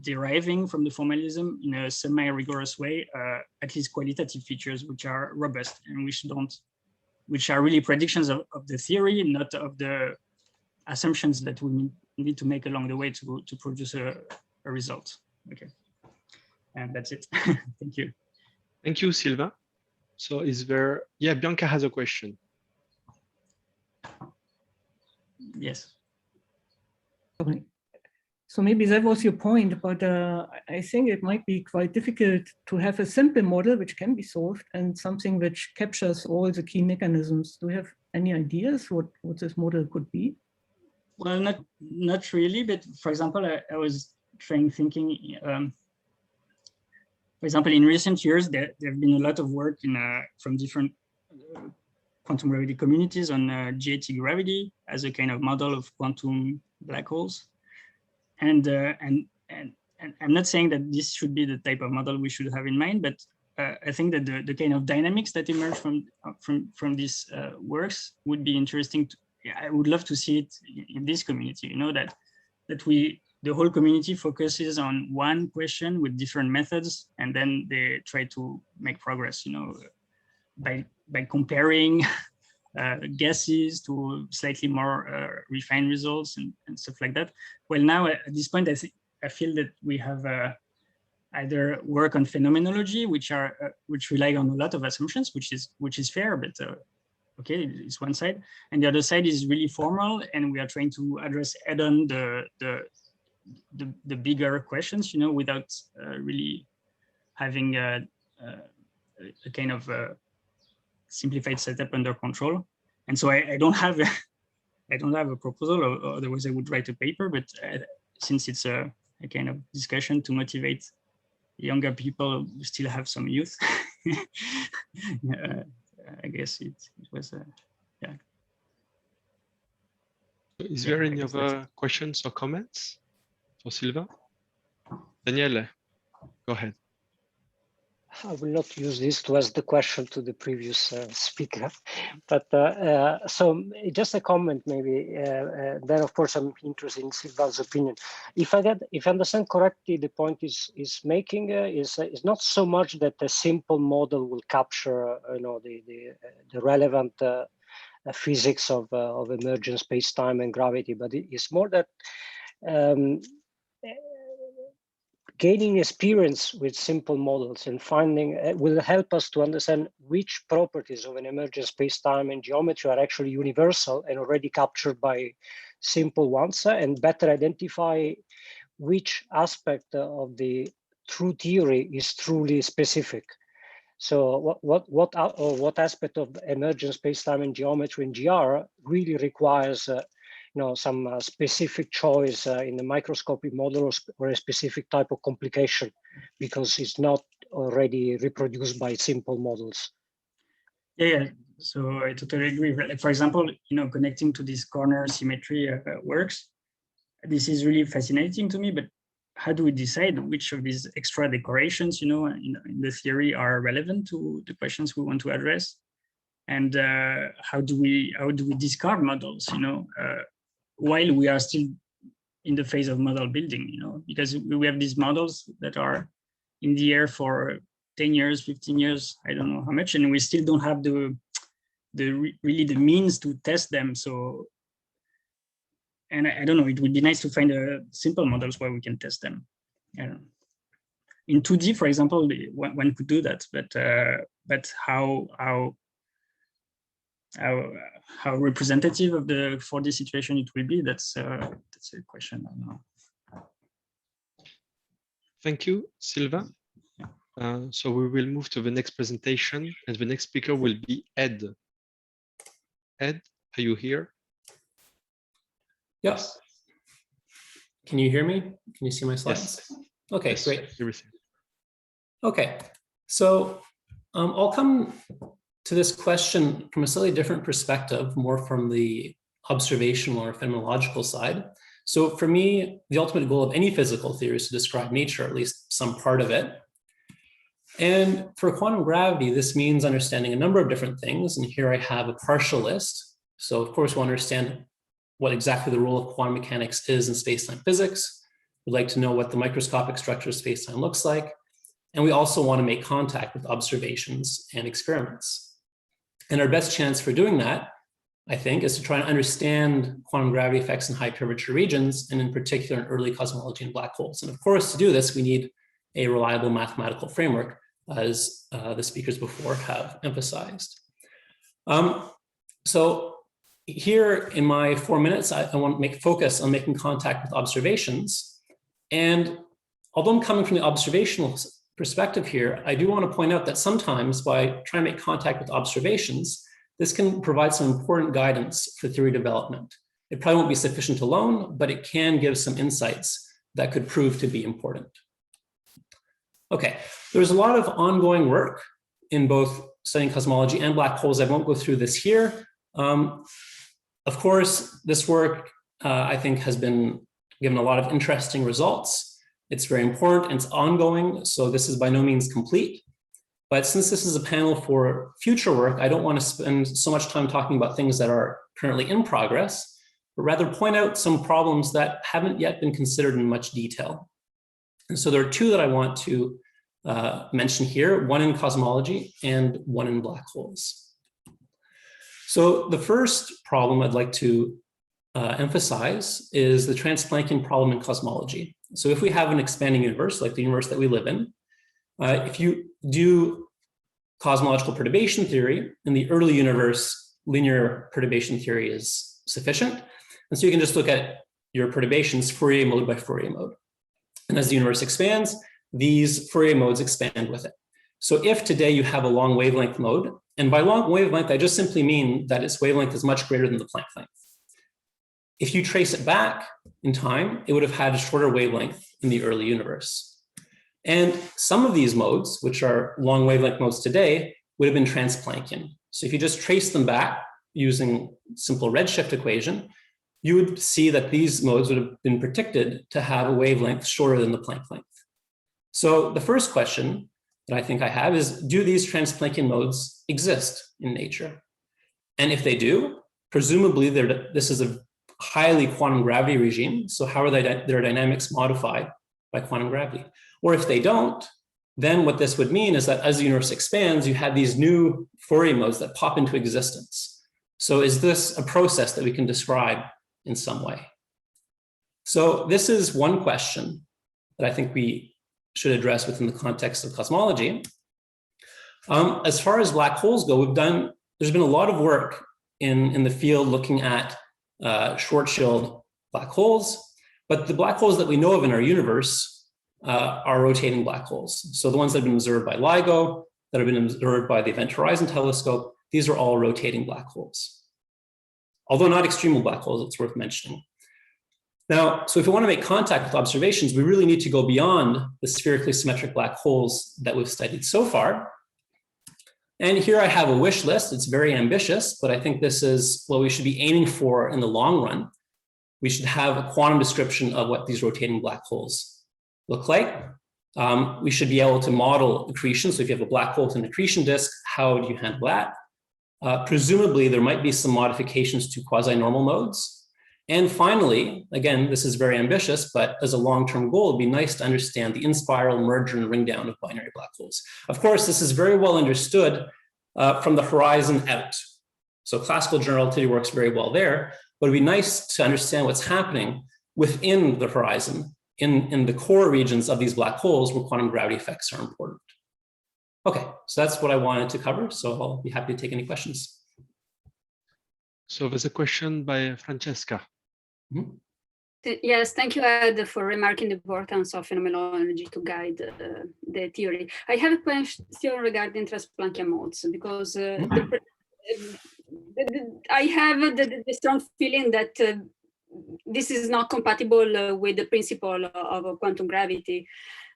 deriving from the formalism in a semi-rigorous way, at least qualitative features which are robust and which are really predictions of the theory, not of the assumptions that we need to make along the way to produce a result. Okay. And that's it. Thank you. Thank you, Silva. So is there, yeah, Bianca has a question. Yes. Okay. So maybe that was your point, but I think it might be quite difficult to have a simple model which can be solved and something which captures all the key mechanisms. Do you have any ideas what this model could be? Well, not really, but for example, I was thinking, for example, in recent years, there have been a lot of work from different quantum gravity communities on GAT gravity as a kind of model of quantum black holes. And I'm not saying that this should be the type of model we should have in mind, but I think that the kind of dynamics that emerge from these works would be interesting. I would love to see it in this community. You know, that the whole community focuses on one question with different methods, and then they try to make progress. You know, by comparing guesses to slightly more refined results and stuff like that. Well, now at this point, I feel that we have either work on phenomenology, which rely on a lot of assumptions, which is fair, but okay, it's one side, and the other side is really formal, and we are trying to address head-on the bigger questions, you know, without really having a kind of simplified setup under control. And so I don't have a proposal, or otherwise I would write a paper. But since it's a kind of discussion to motivate younger people who still have some youth, I guess it was yeah. Is there any other questions or comments for Silva? Danielle, go ahead. I will not use this to ask the question to the previous speaker, but so just a comment maybe. Then of course I'm interested in Silva's opinion. If I understand correctly, the point is making is not so much that a simple model will capture the relevant physics of emergent space-time and gravity, but it's more that gaining experience with simple models and finding will help us to understand which properties of an emergent space-time and geometry are actually universal and already captured by simple ones, and better identify which aspect of the true theory is truly specific. So what aspect of emergent space-time and geometry and GR really requires some specific choice in the microscopic model or a specific type of complication, because it's not already reproduced by simple models. Yeah, so I totally agree. Like, for example, connecting to this corner symmetry works, this is really fascinating to me, but how do we decide which of these extra decorations, in the theory are relevant to the questions we want to address? And how do we discard models, while we are still in the phase of model building, because we have these models that are in the air for 10 years, 15 years, I don't know how much, and we still don't have really the means to test them. So, and I don't know, it would be nice to find simple models where we can test them. In 2D, for example, one could do that, but how representative of the 4D situation it will be, that's a question. I don't know. Thank you, Silva. So we will move to the next presentation, and the next speaker will be Ed. Ed, are you here? Yes. Can you hear me? Can you see my slides? Yes. Okay, yes, great. Everything. Okay, so I'll come to this question from a slightly different perspective, more from the observational or phenomenological side. So for me, the ultimate goal of any physical theory is to describe nature, at least some part of it. And for quantum gravity, this means understanding a number of different things. And here I have a partial list. So of course, we'll understand what exactly the role of quantum mechanics is in space-time physics. We'd like to know what the microscopic structure of space-time looks like. And we also want to make contact with observations and experiments. And our best chance for doing that, I think, is to try and understand quantum gravity effects in high curvature regions, and in particular in early cosmology and black holes. And of course, to do this, we need a reliable mathematical framework, as the speakers before have emphasized. So here in my 4 minutes, I want to focus on making contact with observations. And although I'm coming from the observational perspective here, I do want to point out that sometimes by trying to make contact with observations, this can provide some important guidance for theory development. It probably won't be sufficient alone, but it can give some insights that could prove to be important. Okay, there's a lot of ongoing work in both studying cosmology and black holes. I won't go through this here. Of course, this work, I think, has been given a lot of interesting results. It's very important and it's ongoing, so this is by no means complete. But since this is a panel for future work, I don't want to spend so much time talking about things that are currently in progress, but rather point out some problems that haven't yet been considered in much detail. And so there are two that I want to mention here, one in cosmology and one in black holes. So the first problem I'd like to emphasize is the Trans-Planckian problem in cosmology. So if we have an expanding universe, like the universe that we live in, if you do cosmological perturbation theory, in the early universe, linear perturbation theory is sufficient. And so you can just look at your perturbations Fourier mode by Fourier mode. And as the universe expands, these Fourier modes expand with it. So if today you have a long wavelength mode, and by long wavelength, I just simply mean that its wavelength is much greater than the Planck length. If you trace it back in time, it would have had a shorter wavelength in the early universe. And some of these modes, which are long wavelength modes today, would have been Trans-Planckian. So if you just trace them back using simple redshift equation, you would see that these modes would have been predicted to have a wavelength shorter than the Planck length. So the first question that I think I have is, do these Trans-Planckian modes exist in nature? And if they do, presumably this is a highly quantum gravity regime. So how are their dynamics modified by quantum gravity? Or if they don't, then what this would mean is that as the universe expands, you have these new Fourier modes that pop into existence. So is this a process that we can describe in some way? So this is one question that I think we should address within the context of cosmology. As far as black holes go, there's been a lot of work in the field looking at Schwarzschild black holes, but the black holes that we know of in our universe are rotating black holes. So the ones that have been observed by LIGO, that have been observed by the Event Horizon Telescope, these are all rotating black holes. Although not extremal black holes, it's worth mentioning. Now, so if we want to make contact with observations, we really need to go beyond the spherically symmetric black holes that we've studied so far. And here I have a wish list. It's very ambitious, but I think this is what we should be aiming for in the long run. We should have a quantum description of what these rotating black holes look like. We should be able to model accretion. So if you have a black hole with an accretion disk, how do you handle that? Presumably, there might be some modifications to quasi-normal modes. And finally, again, this is very ambitious, but as a long-term goal, it'd be nice to understand the in-spiral, merger, and ring down of binary black holes. Of course, this is very well understood from the horizon out. So classical general relativity works very well there, but it'd be nice to understand what's happening within the horizon in the core regions of these black holes where quantum gravity effects are important. Okay, so that's what I wanted to cover. So I'll be happy to take any questions. So there's a question by Francesca. Mm-hmm. Yes, thank you, Ed, for remarking the importance of phenomenology to guide the theory. I have a question regarding Trans-Planckian modes, because I have the strong feeling that this is not compatible with the principle of quantum gravity.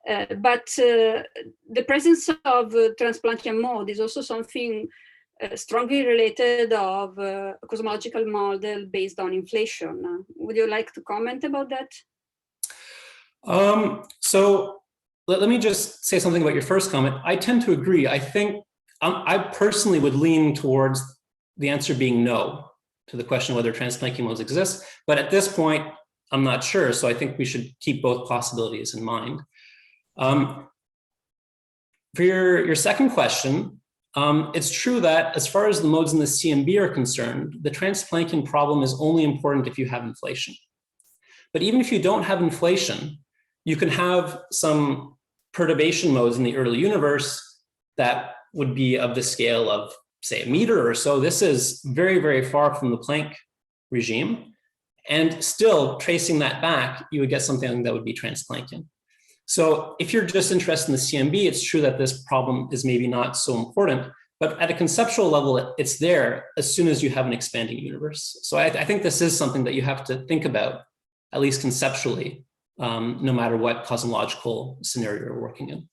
But the presence of Trans-Planckian mode is also something strongly related of a cosmological model based on inflation. Would you like to comment about that? So let me just say something about your first comment. I tend to agree. I think I personally would lean towards the answer being no to the question whether Trans-Planckian modes exist. But at this point, I'm not sure. So I think we should keep both possibilities in mind. For your second question, it's true that as far as the modes in the CMB are concerned, the Trans-Planckian problem is only important if you have inflation. But even if you don't have inflation, you can have some perturbation modes in the early universe that would be of the scale of, say, a meter or so. This is very, very far from the Planck regime. And still, tracing that back, you would get something that would be Trans-Planckian. So if you're just interested in the CMB, it's true that this problem is maybe not so important, but at a conceptual level, it's there as soon as you have an expanding universe. So I think this is something that you have to think about, at least conceptually, no matter what cosmological scenario you're working in.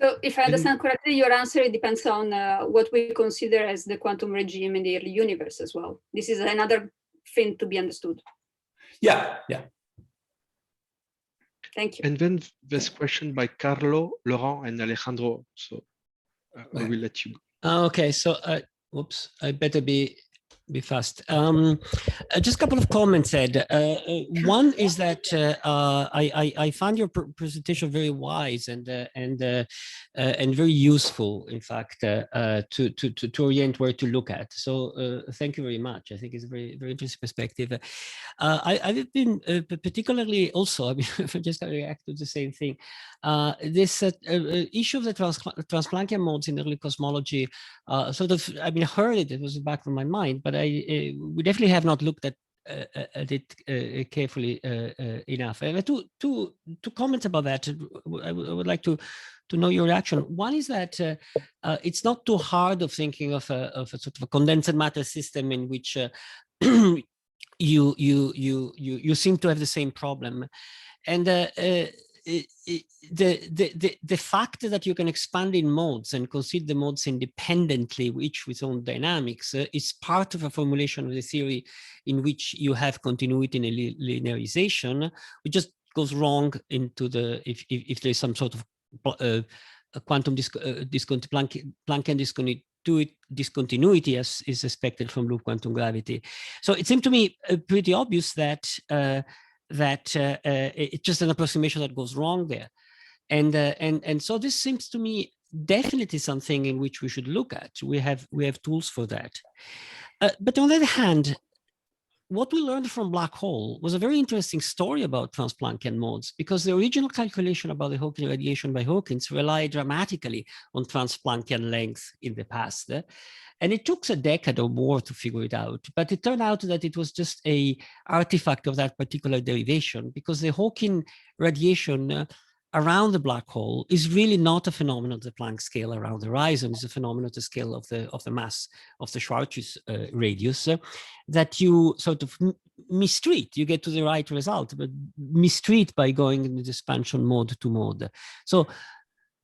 So if I understand correctly, your answer depends on what we consider as the quantum regime in the early universe as well. This is another thing to be understood. Yeah, yeah. Thank you. And then this question by Carlo, Laurent, and Alejandro. So I will let you go. Okay, so whoops, I better be fast. Just a couple of comments, Ed. One is that I found your presentation very wise and very useful, in fact, to orient where to look at. So thank you very much. I think it's a very, very interesting perspective. I've been particularly also, I mean, if I just react to the same thing, this issue of the Trans-Planckian modes in early cosmology, sort of, I mean, heard it was in the back of my mind, but we definitely have not looked at it carefully enough. And two comments about that. I would like to know your reaction. One is that it's not too hard of thinking of a sort of a condensed matter system in which you seem to have the same problem, and the fact that you can expand in modes and consider the modes independently, each with own dynamics, is part of a formulation of the theory in which you have continuity in a linearization, which just goes wrong into the if there's some sort of a quantum Planckian discontinuity as is expected from loop quantum gravity. So it seemed to me pretty obvious that it's just an approximation that goes wrong there, and so this seems to me definitely something in which we should look at. We have tools for that, but on the other hand, what we learned from black hole was a very interesting story about Trans-Planckian modes, because the original calculation about the Hawking radiation by Hawkins relied dramatically on Trans-Planckian length in the past. And it took a decade or more to figure it out, but it turned out that it was just an artifact of that particular derivation, because the Hawking radiation around the black hole is really not a phenomenon of the Planck scale around the horizon. It's a phenomenon of the scale of the mass of the Schwarzschild radius that you sort of mistreat. You get to the right result, but mistreat by going in the expansion mode to mode. So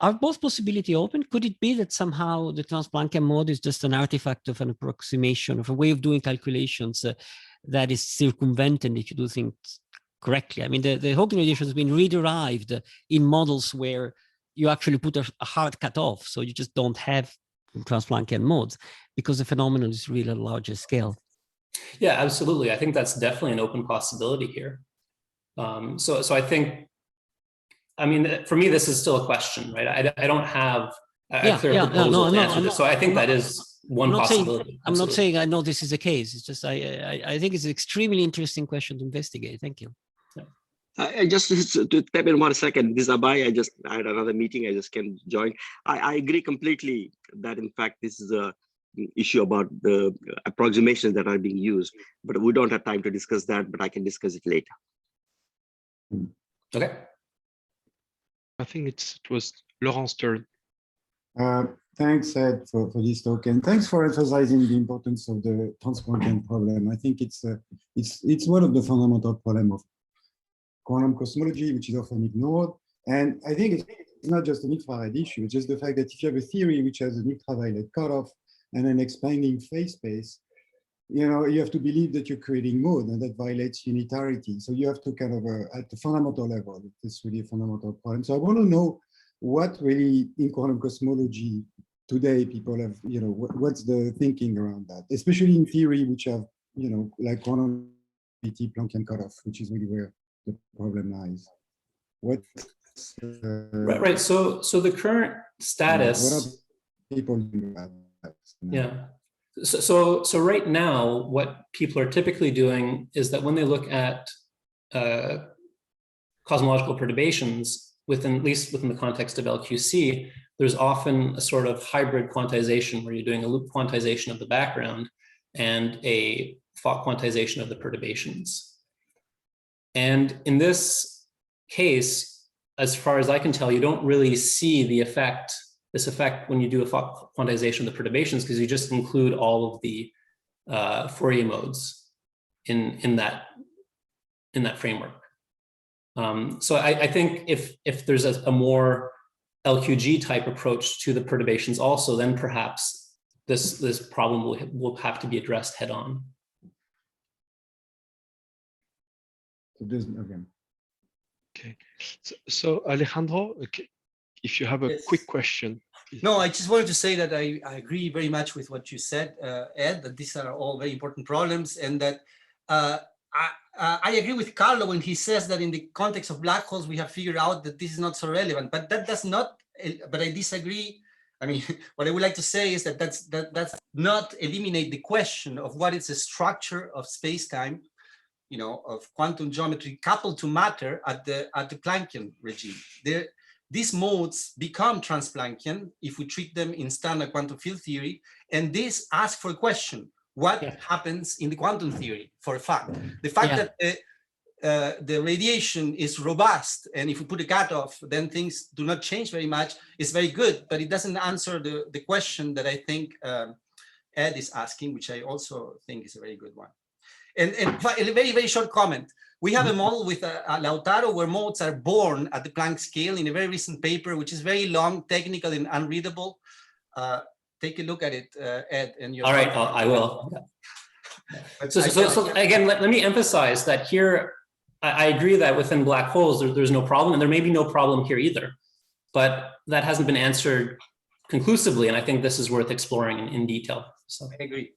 are both possibilities open? Could it be that somehow the Trans-Planckian mode is just an artifact of an approximation, of a way of doing calculations that is circumvented if you do things correctly? I mean, the Hawking radiation has been re-derived in models where you actually put a hard cutoff, so you just don't have Trans-Planckian modes because the phenomenon is really a larger scale. Yeah, absolutely. I think that's definitely an open possibility here. So I think, I mean, for me, this is still a question, right? I don't have a clear proposal to answer this. So I think that is one possibility. I'm not saying I know this is the case. It's just I think it's an extremely interesting question to investigate. Thank you. I just to step in 1 second. This is Abai. I had another meeting. I just can join. I agree completely that in fact this is a issue about the approximations that are being used, but we don't have time to discuss that. But I can discuss it later. Okay. I think it was Laurent's turn. Thanks, Ed, for this talk, and thanks for emphasizing the importance of the Trans-Planckian problem. I think it's one of the fundamental problems of quantum cosmology, which is often ignored. And I think it's not just an infrared issue, it's just the fact that if you have a theory which has an ultraviolet cutoff and an expanding phase space, you have to believe that you're creating mode, and that violates unitarity. So you have to kind of, at the fundamental level, it's really a fundamental problem. So I want to know what really in quantum cosmology today people have, what's the thinking around that, especially in theory, which have, like quantum Planckian cutoff, which is really where the problem lies. Right. So the current status. What are people doing about that? Yeah. So right now, what people are typically doing is that when they look at cosmological perturbations, at least within the context of LQC, there's often a sort of hybrid quantization where you're doing a loop quantization of the background and a thought quantization of the perturbations. And in this case, as far as I can tell, you don't really see the effect, this effect when you do a thought quantization of the perturbations, because you just include all of the Fourier modes in that framework. So I think if there's a more LQG type approach to the perturbations also, then perhaps this problem will have to be addressed head on. Okay. So Alejandro, if you have a quick question. No, I just wanted to say that I agree very much with what you said, Ed, that these are all very important problems, and that I agree with Carlo when he says that in the context of black holes, we have figured out that this is not so relevant, but that does not, but I disagree. I mean, what I would like to say is that that's not eliminate the question of what is the structure of space-time, you know, of quantum geometry coupled to matter at the Planckian regime. These modes become Trans-Planckian if we treat them in standard quantum field theory, and this asks for a question: what happens in the quantum theory? For a fact, the fact that the radiation is robust, and if we put a cutoff, then things do not change very much, is very good, but it doesn't answer the question that I think Ed is asking, which I also think is a very good one. And a very, very short comment. We have a model with Lautaro where modes are born at the Planck scale in a very recent paper, which is very long, technical, and unreadable. Take a look at it, Ed. And your all right, I will. So again, let me emphasize that here, I agree that within black holes, there's no problem, and there may be no problem here either. But that hasn't been answered conclusively, and I think this is worth exploring in detail. So I agree.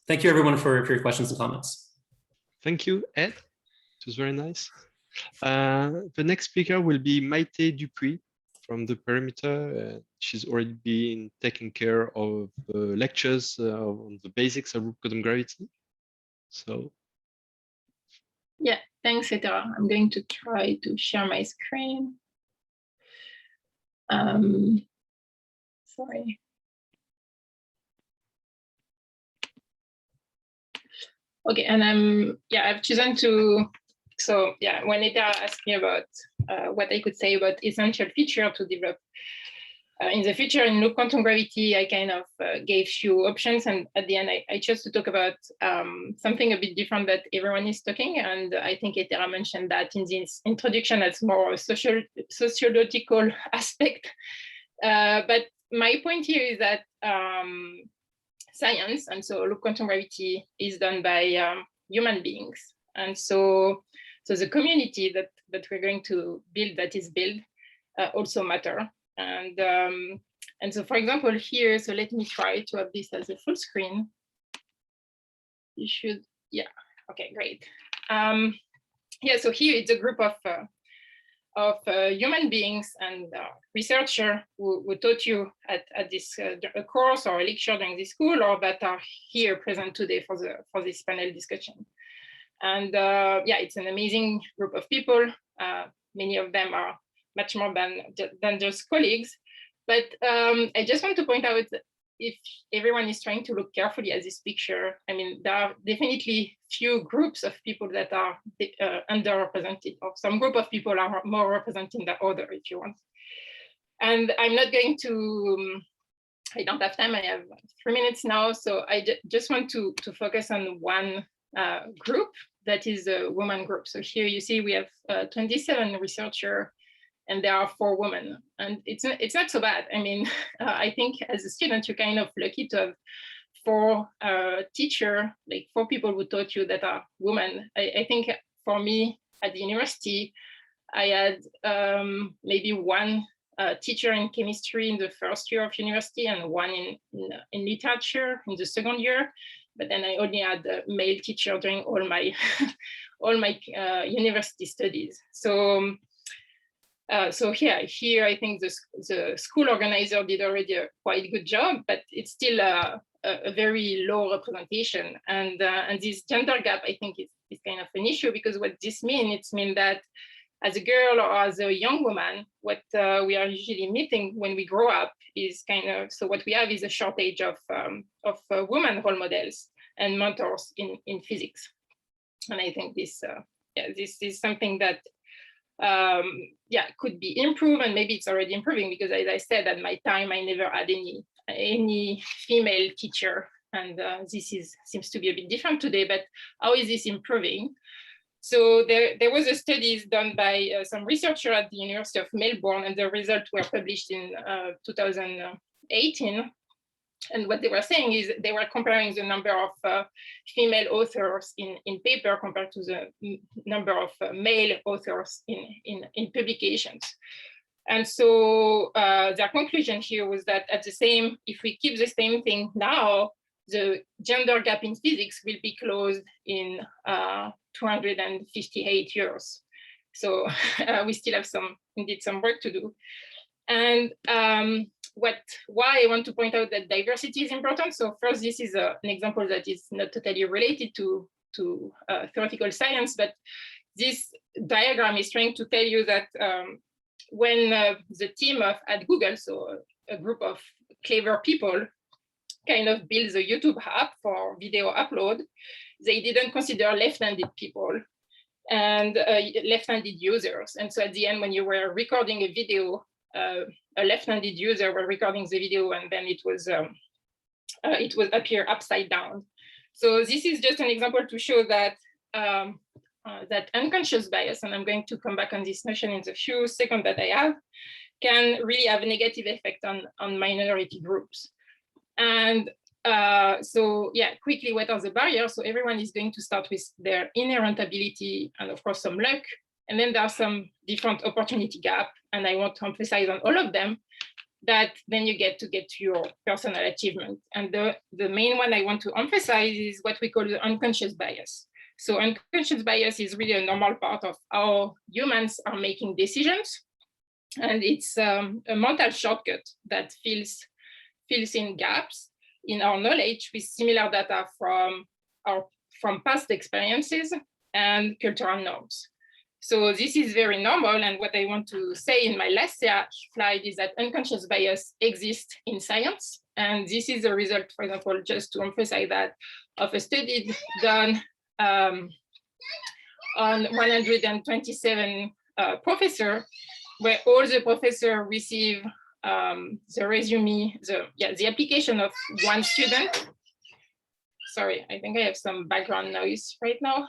Thank you, everyone, for your questions and comments. Thank you, Ed. It was very nice. The next speaker will be Maite Dupuis from the Perimeter. She's already been taking care of lectures on the basics of quantum gravity. So. Yeah, thanks, Etera. I'm going to try to share my screen. Sorry. Okay, and I've chosen to, so yeah, when Etera asked me about what I could say about essential feature to develop in the future in loop quantum gravity, I kind of gave few options, and at the end I chose to talk about something a bit different that everyone is talking, and I think Etera mentioned that in this introduction as more a sociological aspect. But my point here is that science, and so loop quantum gravity, is done by human beings, and so the community that we're going to build, that is built, also matter. And so, for example, here, so let me try to have this as a full screen. You should, yeah, okay, great. Yeah, so here it's a group of human beings and researchers who taught you at this a course or a lecture during this school, or that are here present today for this panel discussion. And yeah, it's an amazing group of people. Many of them are much more than just colleagues. But I just want to point out that if everyone is trying to look carefully at this picture, I mean, there are definitely few groups of people that are underrepresented, or some group of people are more represented than other, if you want. And I'm not going to, I don't have time, I have 3 minutes now, so I just want to focus on one group, that is a woman group. So here you see we have 27 researchers, and there are 4 women, and it's not so bad. I mean, I think as a student, you're kind of lucky to have 4 teachers, like 4 people who taught you that are women. I think for me at the university, I had maybe 1 teacher in chemistry in the first year of university, and 1 in literature in the second year. But then I only had a male teacher during all my all my university studies. So. So here I think the school organizer did already a quite good job, but it's still a very low representation. And this gender gap, I think, is kind of an issue, because what this means, it means that as a girl or as a young woman, what we are usually meeting when we grow up is kind of, so what we have is a shortage of women role models and mentors in physics. And I think this, this is something that could be improved, and maybe it's already improving, because as I said, at my time, I never had any female teacher, and this seems to be a bit different today, but how is this improving? So there was a study done by some researcher at the University of Melbourne, and the results were published in 2018. And what they were saying is they were comparing the number of female authors in paper compared to the number of male authors in publications. And so their conclusion here was that if we keep the same thing now, the gender gap in physics will be closed in 258 years. So we still have indeed some work to do. And why I want to point out that diversity is important. So first, this is an example that is not totally related to theoretical science, but this diagram is trying to tell you that when the team at Google, so a group of clever people, kind of builds a YouTube app for video upload, they didn't consider left-handed people and left-handed users. And so at the end, when you were recording a video, a left-handed user were recording the video, and then it was appear upside down. So this is just an example to show that that unconscious bias, and I'm going to come back on this notion in the few seconds that I have, can really have a negative effect on minority groups. And so yeah, quickly, what are the barriers? So everyone is going to start with their inherent ability and of course some luck. And then there are some different opportunity gap, and I want to emphasize on all of them, that then you get to your personal achievement. And the main one I want to emphasize is what we call the unconscious bias. So unconscious bias is really a normal part of how humans are making decisions. And it's a mental shortcut that fills in gaps in our knowledge with similar data from past experiences and cultural norms. So this is very normal, and what I want to say in my last slide is that unconscious bias exists in science, and this is a result, for example, just to emphasize that, of a study done on 127 professors, where all the professors receive the resume, the application of one student. Sorry, I think I have some background noise right now.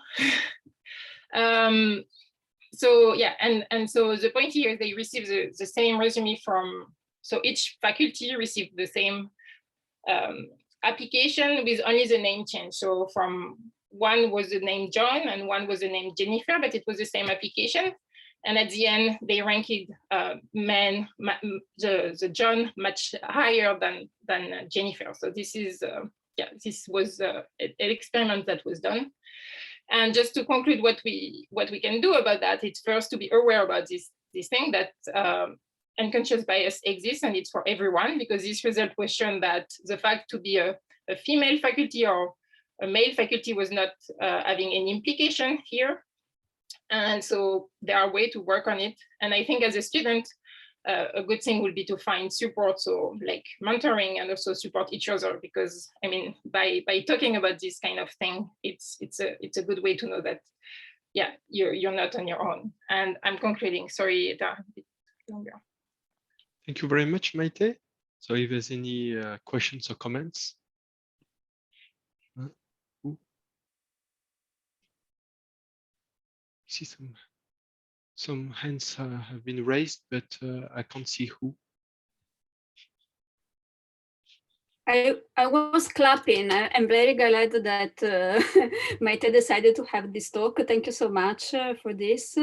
So yeah, and so the point here is they receive the same resume from, so each faculty received the same application with only the name change. So from one was the name John and one was the name Jennifer, but it was the same application. And at the end, they ranked the John much higher than Jennifer. So this is, this was an experiment that was done. And just to conclude what we can do about that, it's first to be aware about this thing that unconscious bias exists, and it's for everyone, because this result was shown that the fact to be a female faculty or a male faculty was not having any implication here. And so there are ways to work on it. And I think as a student, a good thing would be to find support, so like mentoring, and also support each other, because I mean, by talking about this kind of thing, it's a good way to know that, yeah, you're not on your own. And I'm concluding. Sorry, it's a bit longer. Thank you very much, Maite. So if there's any questions or comments. I see some hands have been raised, but I can't see who. I was clapping. I'm very glad that Maite decided to have this talk. Thank you so much for this.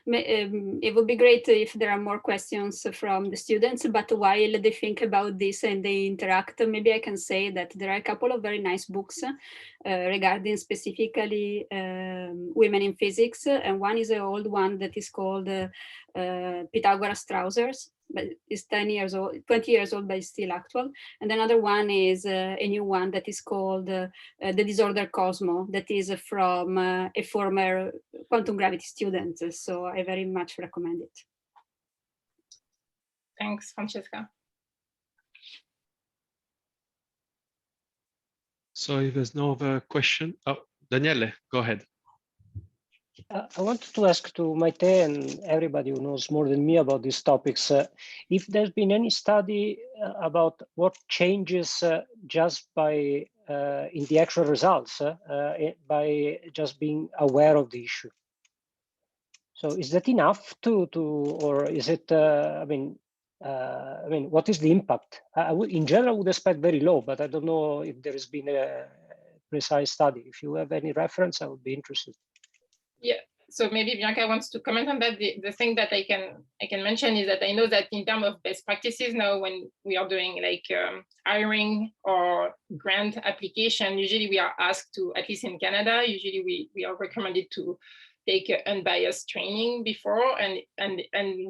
It would be great if there are more questions from the students, but while they think about this and they interact, maybe I can say that there are a couple of very nice books regarding specifically women in physics. And one is an old one that is called Pythagoras Trousers. but it's 10 years old, 20 years old, but it's still actual. And another one is a new one that is called the disorder Cosmo, that is from a former quantum gravity student. So I very much recommend it. Thanks, Francesca. So if there's no other question, oh, Daniele, go ahead. I wanted to ask to Maite and everybody who knows more than me about these topics, if there's been any study about what changes just by in the actual results by just being aware of the issue. So is that enough to or is it? I mean, what is the impact? In general, I would expect very low, but I don't know if there has been a precise study. If you have any reference, I would be interested. Yeah, so maybe Bianca wants to comment on that. The thing that I can mention is that I know that in terms of best practices now, when we are doing like hiring or grant application, usually we are asked to, at least in Canada, usually we are recommended to take unbiased training before and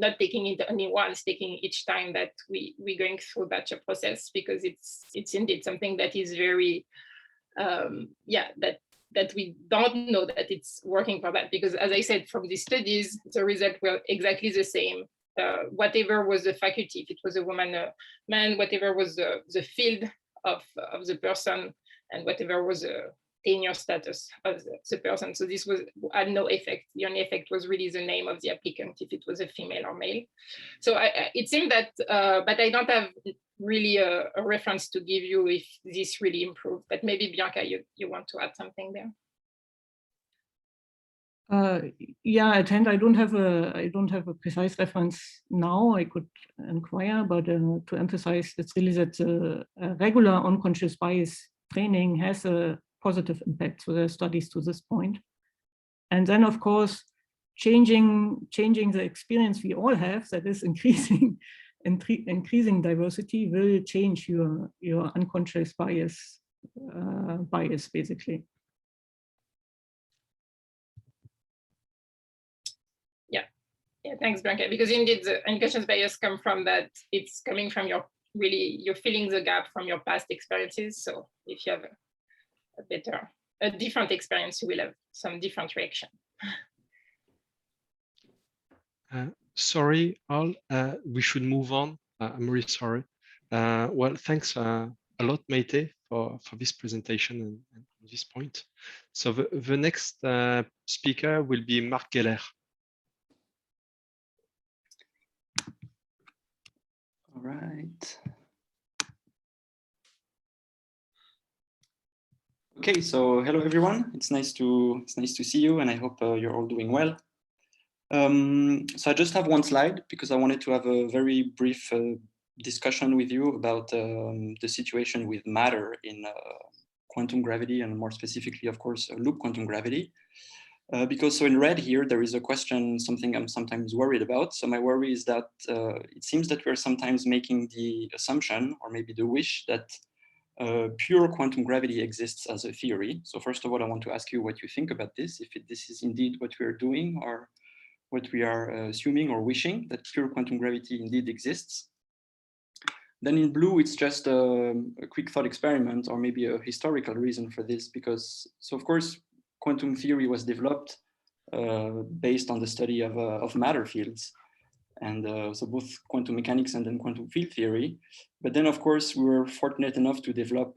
not taking it only once, taking each time that we're going through such a process, because it's indeed something that is very that we don't know that it's working for that, because as I said, from the studies, the results were exactly the same. Whatever was the faculty, if it was a woman, a man, whatever was the field of the person, and whatever was the tenure status of the person. So this had no effect. The only effect was really the name of the applicant, if it was a female or male. So it seemed that, but I don't have really a reference to give you if this really improved. But maybe Bianca, you want to add something there? Yeah, at hand, I don't have a precise reference now. I could inquire, but to emphasize, it's really that regular unconscious bias training has a positive impact. So there are studies to this point. And then, of course, changing the experience we all have, that is increasing diversity, will change your unconscious bias basically. Yeah, thanks, Bianca. Because indeed, the unconscious bias come from that. It's coming from you're filling the gap from your past experiences. So if you have a different experience, you will have some different reaction. Sorry, all. We should move on. I'm really sorry. Well, thanks a lot, Maite, for this presentation and this point. So the next speaker will be Marc Geiller. All right. Okay, so hello everyone. It's nice to see you, and I hope you're all doing well. So I just have one slide because I wanted to have a very brief discussion with you about the situation with matter in quantum gravity, and more specifically, of course, loop quantum gravity. Because so in red here, there is a question, something I'm sometimes worried about. So my worry is that it seems that we're sometimes making the assumption, or maybe the wish, that pure quantum gravity exists as a theory. So first of all, I want to ask you what you think about this, if this is indeed what we're doing, or what we are assuming or wishing, that pure quantum gravity indeed exists. Then in blue, it's just a quick thought experiment, or maybe a historical reason for this, because, so of course, quantum theory was developed based on the study of matter fields. And so both quantum mechanics and then quantum field theory. But then, of course, we were fortunate enough to develop,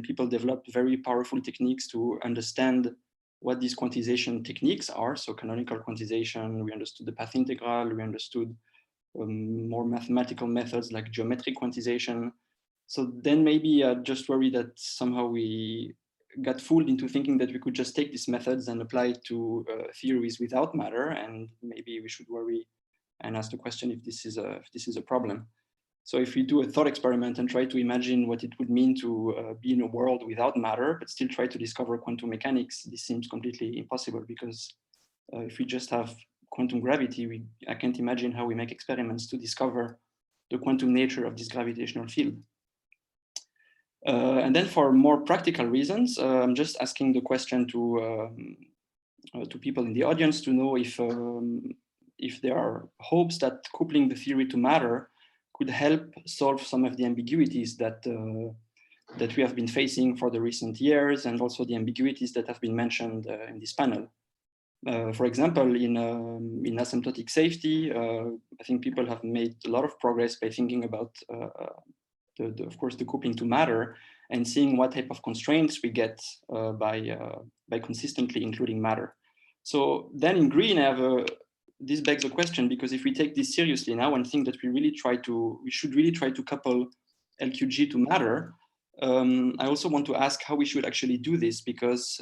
people developed very powerful techniques to understand what these quantization techniques are. So canonical quantization, we understood the path integral, we understood more mathematical methods like geometric quantization. So then maybe I just worry that somehow we got fooled into thinking that we could just take these methods and apply it to theories without matter. And maybe we should worry and ask the question if this is a problem. So if we do a thought experiment and try to imagine what it would mean to be in a world without matter, but still try to discover quantum mechanics, this seems completely impossible, because if we just have quantum gravity, I can't imagine how we make experiments to discover the quantum nature of this gravitational field. And then for more practical reasons, I'm just asking the question to people in the audience to know if there are hopes that coupling the theory to matter could help solve some of the ambiguities that that we have been facing for the recent years, and also the ambiguities that have been mentioned in this panel. For example, in asymptotic safety, I think people have made a lot of progress by thinking about, of course, the coupling to matter, and seeing what type of constraints we get by consistently including matter. So then in green, I have this begs a question, because if we take this seriously now and think that we should really try to couple LQG to matter, I also want to ask how we should actually do this, because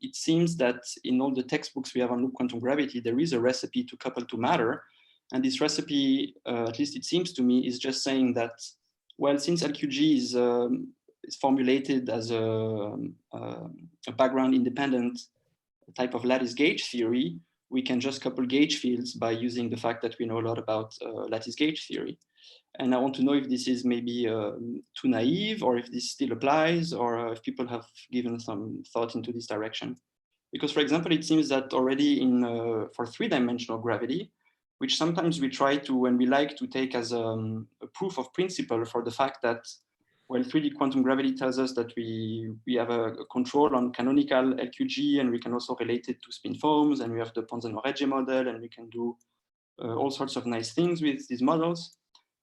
it seems that in all the textbooks we have on loop quantum gravity, there is a recipe to couple to matter. And this recipe, at least it seems to me, is just saying that, well, since LQG is formulated as a background independent type of lattice gauge theory, we can just couple gauge fields by using the fact that we know a lot about lattice gauge theory. And I want to know if this is maybe too naive, or if this still applies, or if people have given some thought into this direction. Because, for example, it seems that already for three-dimensional gravity, which sometimes we try to, and we like to take as a proof of principle for the fact that, well, 3D quantum gravity tells us that we have a control on canonical LQG, and we can also relate it to spin foams, and we have the Ponzano-Regge model, and we can do all sorts of nice things with these models.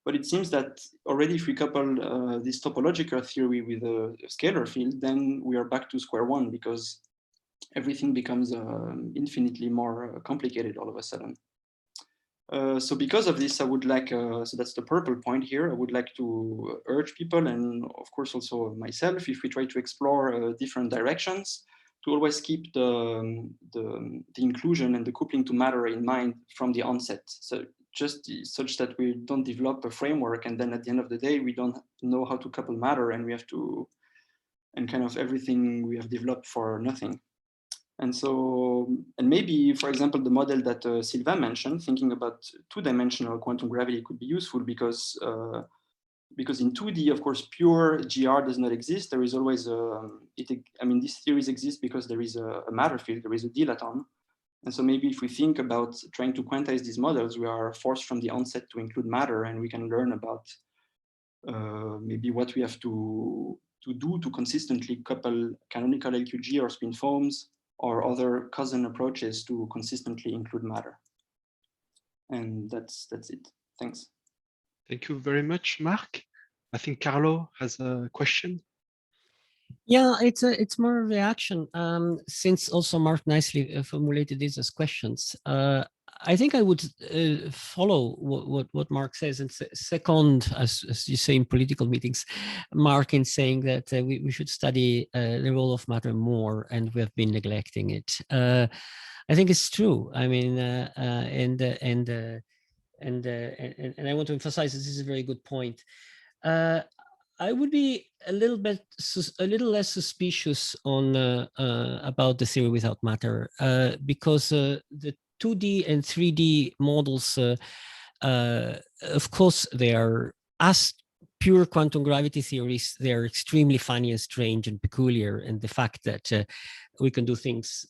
But it seems that already if we couple this topological theory with a scalar field, then we are back to square one, because everything becomes infinitely more complicated all of a sudden. So because of this, I would like, so that's the purple point here, I would like to urge people, and of course also myself, if we try to explore different directions, to always keep the inclusion and the coupling to matter in mind from the onset. So just such that we don't develop a framework, and then at the end of the day, we don't know how to couple matter, and we have to, and kind of everything we have developed for nothing. And so, and maybe, for example, the model that Sylvain mentioned, thinking about two-dimensional quantum gravity could be useful, because in 2D, of course, pure GR does not exist. There is always I mean, these theories exist because there is a matter field, there is a dilaton. And so maybe if we think about trying to quantize these models, we are forced from the onset to include matter, and we can learn about maybe what we have to do to consistently couple canonical LQG or spin foams or other cousin approaches to consistently include matter. And that's it. Thanks. Thank you very much, Marc. I think Carlo has a question. Yeah, it's more a reaction. Since also Marc nicely formulated these as questions, I think I would follow what Marc says, and second, as you say in political meetings, Marc in saying that we should study the role of matter more, and we have been neglecting it. I think it's true. I mean, and I want to emphasize that this is a very good point. I would be a little less suspicious on about the theory without matter, because the 2D and 3D models, of course, they are, as pure quantum gravity theories, they are extremely funny and strange and peculiar. And the fact that we can do things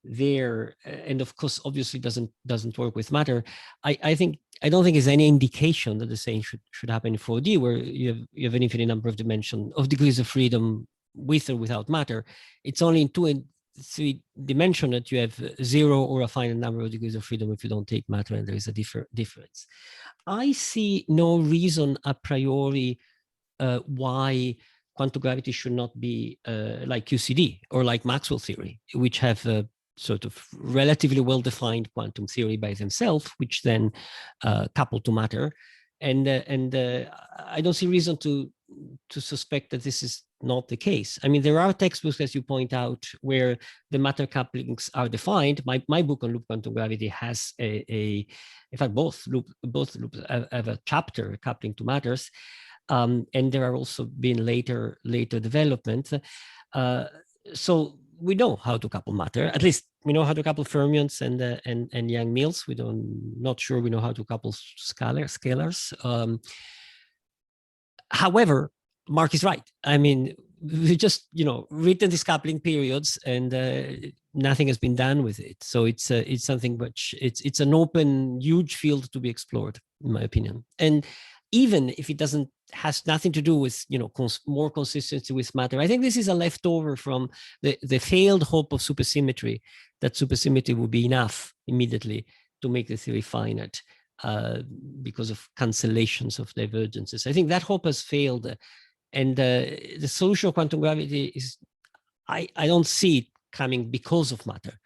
there, and of course, obviously doesn't work with matter. I don't think there's any indication that the same should happen in 4D, where you have an infinite number of degrees of freedom with or without matter. It's only in 2 and 3 dimension that you have 0 or a finite number of degrees of freedom if you don't take matter, and there is a difference. I see no reason a priori why quantum gravity should not be like QCD or like Maxwell theory, which have sort of relatively well-defined quantum theory by themselves, which then couple to matter. And I don't see reason to suspect that this is not the case. I mean, there are textbooks, as you point out, where the matter couplings are defined. My book on loop quantum gravity has in fact, both loops have a chapter coupling to matters. And there are also been later developments. So we know how to couple matter. At least we know how to couple fermions and Yang-Mills. Not sure we know how to couple scalars. However, Marc is right. I mean, we just written these coupling periods, and nothing has been done with it. So it's something which it's an open, huge field to be explored, in my opinion. And even if it has nothing to do with, you know, more consistency with matter, I think this is a leftover from the failed hope of supersymmetry, that supersymmetry would be enough immediately to make the theory finite because of cancellations of divergences. I think that hope has failed, and the solution of quantum gravity is, I don't see it coming because of matter,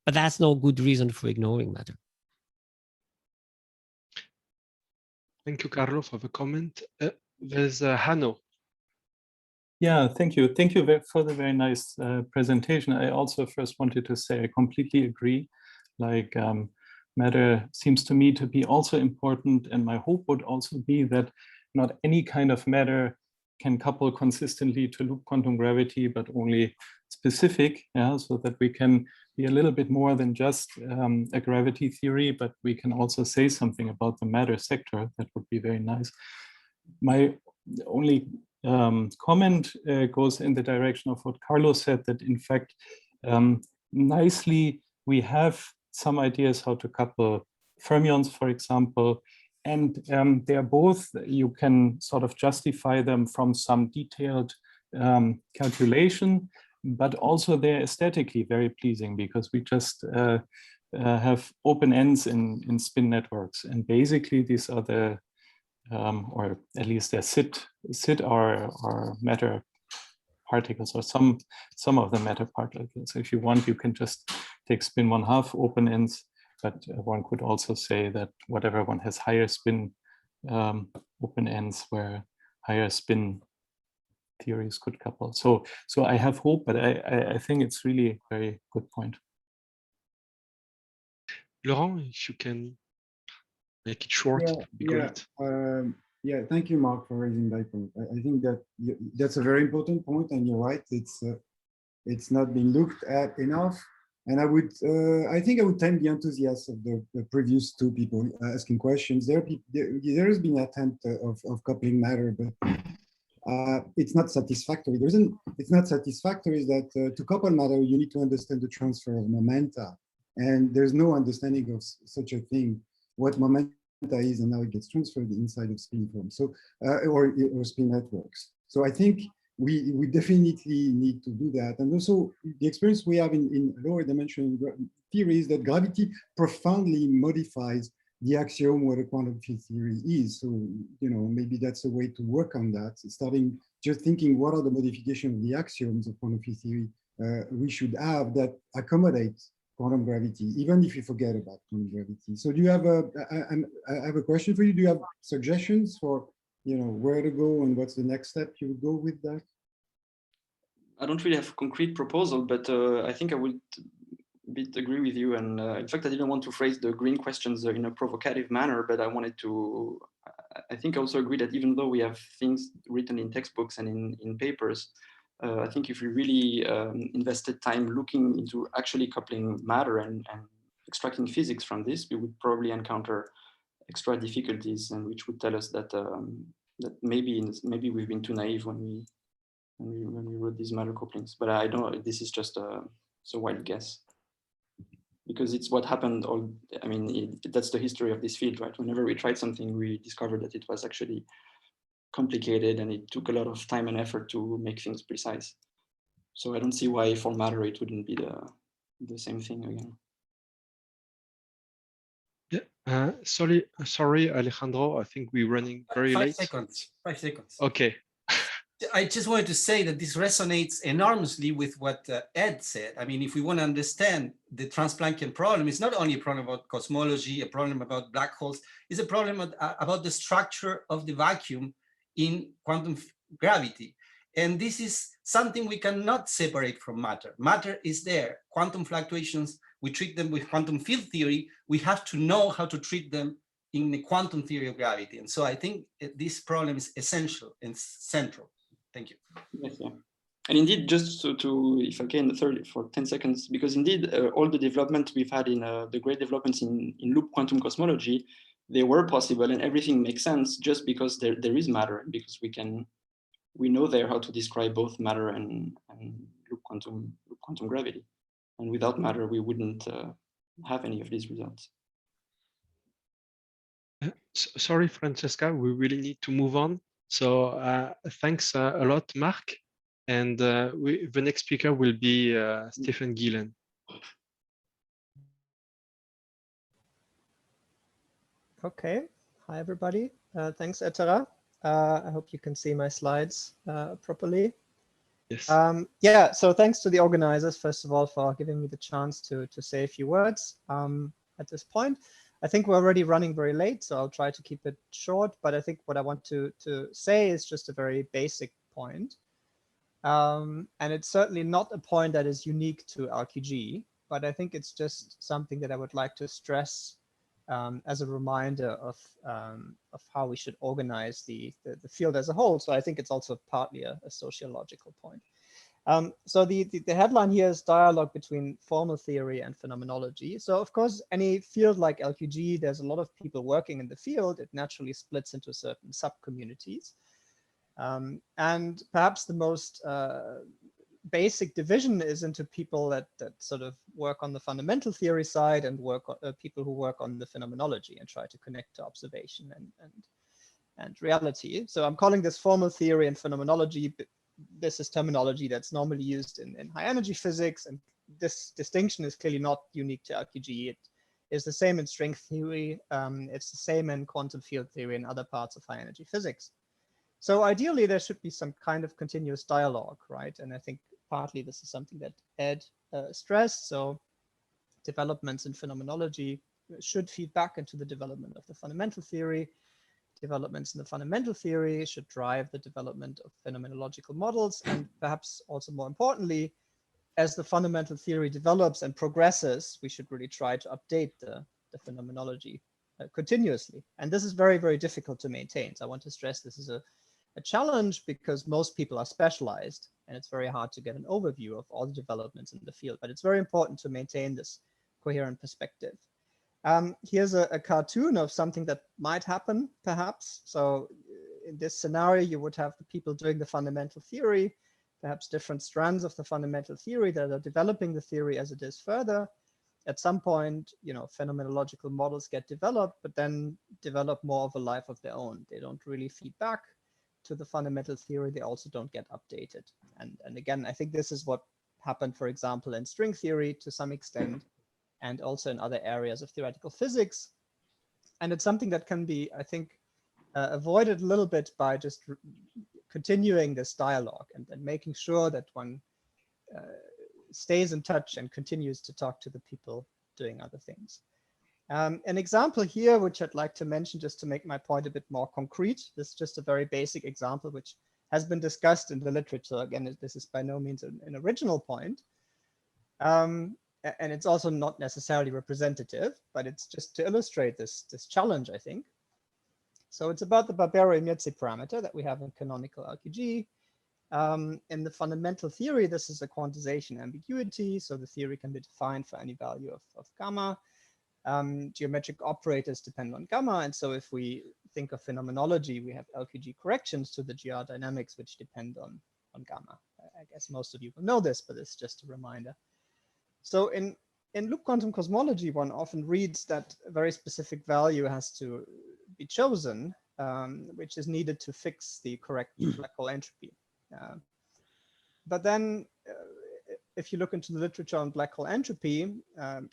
but that's no good reason for ignoring matter. Thank you, Carlo, for the comment. There's Hanno. Yeah, thank you. Thank you for the very nice presentation. I also first wanted to say I completely agree. Like matter seems to me to be also important, and my hope would also be that not any kind of matter can couple consistently to loop quantum gravity, but only specific, yeah, so that we can be a little bit more than just a gravity theory, but we can also say something about the matter sector. That would be very nice. My only comment goes in the direction of what Carlo said, that in fact, nicely, we have some ideas how to couple fermions, for example, and they're both, you can sort of justify them from some detailed calculation, but also they're aesthetically very pleasing because we just have open ends in spin networks. And basically these are the, or at least they're sit are matter particles, or some of the matter particles. So if you want, you can just take spin 1/2 open ends, but one could also say that whatever one has higher spin open ends where higher spin theories could couple. So I have hope, but I think it's really a very good point. Laurent, if you can make it short, Yeah, it'd be great. Yeah, thank you, Marc, for raising that point. I think that that's a very important point, and you're right. It's not been looked at enough. And I think I would tend the enthusiasm of the previous two people asking questions. There has been an attempt of coupling matter, but it's not satisfactory. It's not satisfactory that to couple matter, you need to understand the transfer of momenta. And there's no understanding of such a thing, what momenta is and how it gets transferred inside of spin form, so or spin networks. So I think we definitely need to do that. And also the experience we have in lower dimensional theory is that gravity profoundly modifies the axiom what a quantum field theory is. So, you know, maybe that's a way to work on that. Starting just thinking what are the modifications of the axioms of quantum field theory we should have that accommodate quantum gravity, even if you forget about quantum gravity. So do you have I have a question for you. Do you have suggestions for, you know, where to go and what's the next step you would go with that? I don't really have a concrete proposal, but I think I would agree with you. And in fact, I didn't want to phrase the green questions in a provocative manner, but I wanted to, I think I also agree that even though we have things written in textbooks and in papers, I think if we really invested time looking into actually coupling matter and extracting physics from this, we would probably encounter extra difficulties, and which would tell us that that maybe we've been too naive when we wrote these matter couplings. But I don't know, this is just a wild guess, because it's what happened. I mean, that's the history of this field, right? Whenever we tried something, we discovered that it was actually complicated and it took a lot of time and effort to make things precise. So I don't see why for matter it wouldn't be the same thing again. Yeah, sorry, Alejandro. I think we're running very late. 5 seconds. Okay. I just wanted to say that this resonates enormously with what Ed said. I mean, if we want to understand the Trans-Planckian problem, it's not only a problem about cosmology, a problem about black holes, it's a problem about the structure of the vacuum in quantum gravity. And this is something we cannot separate from matter. Matter is there. Quantum fluctuations, we treat them with quantum field theory. We have to know how to treat them in the quantum theory of gravity. And so I think this problem is essential and central. Thank you. Yes, yeah. And indeed, just to if I can, for 10 seconds, because indeed, all the development we've had in the great developments in loop quantum cosmology, they were possible and everything makes sense just because there is matter, because we know there how to describe both matter and loop quantum gravity. And without matter, we wouldn't have any of these results. Sorry, Francesca, we really need to move on. So thanks a lot, Marc. And the next speaker will be Steffen Gielen. Okay, hi everybody. Thanks, Etera. I hope you can see my slides properly. Yes. Yeah, so thanks to the organizers, first of all, for giving me the chance to say a few words at this point. I think we're already running very late, so I'll try to keep it short, but I think what I want to say is just a very basic point. And it's certainly not a point that is unique to LQG, but I think it's just something that I would like to stress as a reminder of how we should organize the field as a whole. So I think it's also partly a sociological point. So the headline here is dialogue between formal theory and phenomenology. So of course, any field like LQG, there's a lot of people working in the field. It naturally splits into certain sub-communities. And perhaps the most basic division is into people that sort of work on the fundamental theory side and people who work on the phenomenology and try to connect to observation and reality. So I'm calling this formal theory and phenomenology. This is terminology that's normally used in high energy physics, and this distinction is clearly not unique to LQG. It is the same in string theory. It's the same in quantum field theory and other parts of high energy physics. So ideally, there should be some kind of continuous dialogue, right? And I think partly this is something that Ed stressed. So developments in phenomenology should feed back into the development of the fundamental theory. Developments in the fundamental theory should drive the development of phenomenological models. And perhaps also more importantly, as the fundamental theory develops and progresses, we should really try to update the phenomenology continuously. And this is very, very difficult to maintain. So I want to stress this is a challenge because most people are specialized and it's very hard to get an overview of all the developments in the field, but it's very important to maintain this coherent perspective. Here's a cartoon of something that might happen, perhaps. So in this scenario, you would have the people doing the fundamental theory, perhaps different strands of the fundamental theory that are developing the theory as it is further. At some point, you know, phenomenological models get developed, but then develop more of a life of their own. They don't really feed back to the fundamental theory. They also don't get updated. And again, I think this is what happened, for example, in string theory to some extent, and also in other areas of theoretical physics. And it's something that can be, I think, avoided a little bit by just continuing this dialogue and making sure that one stays in touch and continues to talk to the people doing other things. An example here, which I'd like to mention just to make my point a bit more concrete. This is just a very basic example, which has been discussed in the literature. Again, this is by no means an original point. And it's also not necessarily representative, but it's just to illustrate this challenge, I think. So it's about the Barbero-Mirzi parameter that we have in canonical LQG. In the fundamental theory, this is a quantization ambiguity. So the theory can be defined for any value of gamma. Geometric operators depend on gamma. And so if we think of phenomenology, we have LQG corrections to the GR dynamics, which depend on gamma. I guess most of you will know this, but it's just a reminder. So in loop quantum cosmology, one often reads that a very specific value has to be chosen, which is needed to fix the correct black hole entropy. But then if you look into the literature on black hole entropy,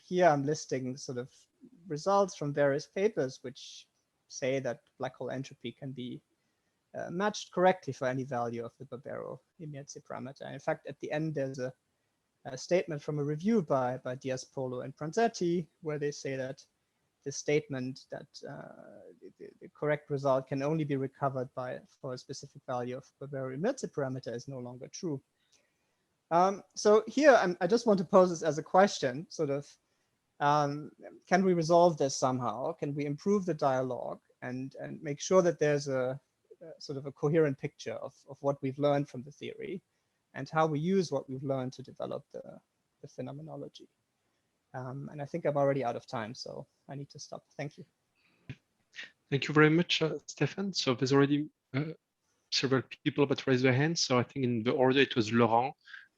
here I'm listing sort of results from various papers which say that black hole entropy can be matched correctly for any value of the Barbero-Mirzi parameter. In fact, at the end, there's a statement from a review by Diaz, Polo, and Pranzetti, where they say that the statement that the correct result can only be recovered for a specific value of Barbero-Mirzi parameter is no longer true. So here, I just want to pose this as a question, sort of, can we resolve this somehow? Can we improve the dialogue and make sure that there's a sort of a coherent picture of what we've learned from the theory and how we use what we've learned to develop the phenomenology? And I think I'm already out of time, so I need to stop. Thank you. Thank you very much, Steffen. So there's already several people that raised their hands. So I think in the order it was Laurent,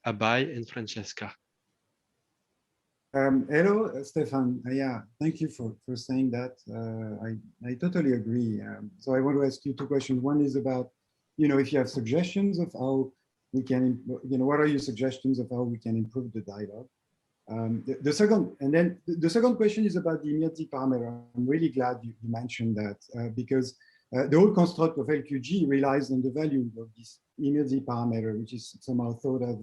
Abai, and Francesca. Hello, Steffen. Yeah, thank you for saying that. I totally agree. So I want to ask you two questions. One is about, if you have suggestions of how we can, what are your suggestions of how we can improve the dialogue? The second question is about the immediate parameter. I'm really glad you mentioned that because the whole construct of LQG relies on the value of this immediate parameter, which is somehow thought of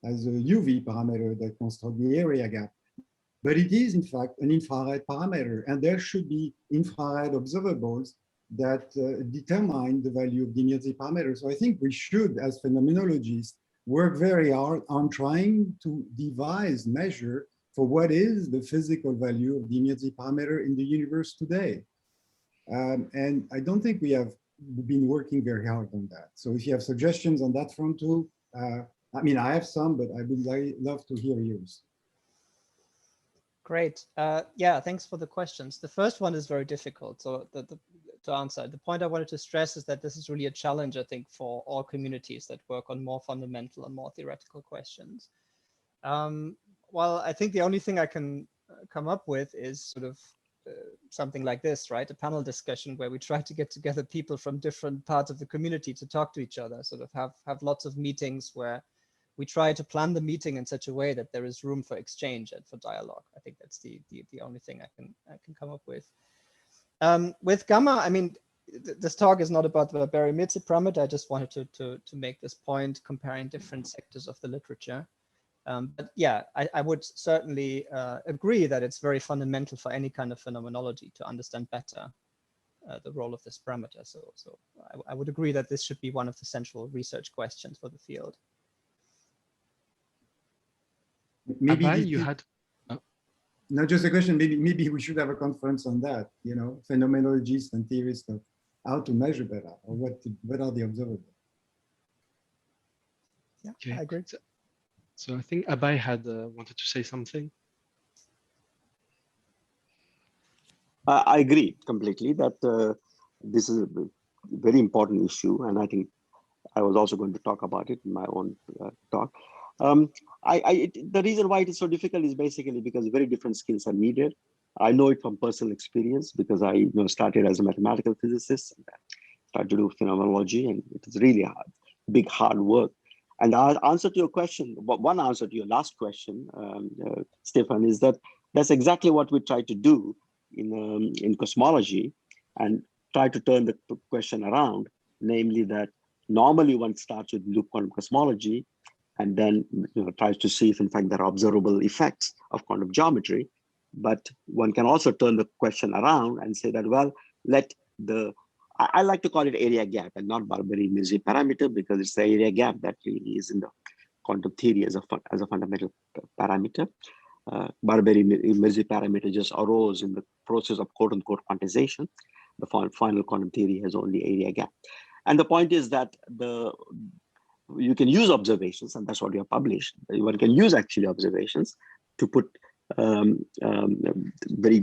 as a UV parameter that constructs the area gap. But it is, in fact, an infrared parameter, and there should be infrared observables that determine the value of the immediate parameter. So I think we should, as phenomenologists, work very hard on trying to devise measure for what is the physical value of the immediate parameter in the universe today. And I don't think we have been working very hard on that. So if you have suggestions on that front too, I mean, I have some, but I would love to hear yours. Great. Yeah, thanks for the questions. The first one is very difficult to answer. The point I wanted to stress is that this is really a challenge, I think, for all communities that work on more fundamental and more theoretical questions. Well, I think the only thing I can come up with is sort of something like this, right? A panel discussion where we try to get together people from different parts of the community to talk to each other, sort of have lots of meetings where we try to plan the meeting in such a way that there is room for exchange and for dialogue. I think that's the only thing I can come up with. With gamma, I mean, this talk is not about the barometric parameter. I just wanted to make this point comparing different sectors of the literature. But yeah, I would certainly agree that it's very fundamental for any kind of phenomenology to understand better the role of this parameter. So I would agree that this should be one of the central research questions for the field. Maybe you had not just a question. Maybe we should have a conference on that. Phenomenologists and theorists of how to measure better, or what are the observables. Yeah, okay. I agree. So I think Abai had wanted to say something. I agree completely that this is a very important issue, and I think I was also going to talk about it in my own talk. The reason why it is so difficult is basically because very different skills are needed. I know it from personal experience because I started as a mathematical physicist and started to do phenomenology, and it is really hard work. And our answer to your question, one answer to your last question, Stefan, is that that's exactly what we try to do in cosmology, and try to turn the question around, namely that normally one starts with loop quantum cosmology and then tries to see if in fact there are observable effects of quantum geometry. But one can also turn the question around and say that, well, I like to call it area gap and not Barberi-Mirzi parameter, because it's the area gap that really is in the quantum theory as a fundamental parameter. Barberi-Mirzi parameter just arose in the process of quote-unquote quantization. The final quantum theory has only area gap. And the point is that you can use observations, and that's what you have published. One can use actually observations to put very,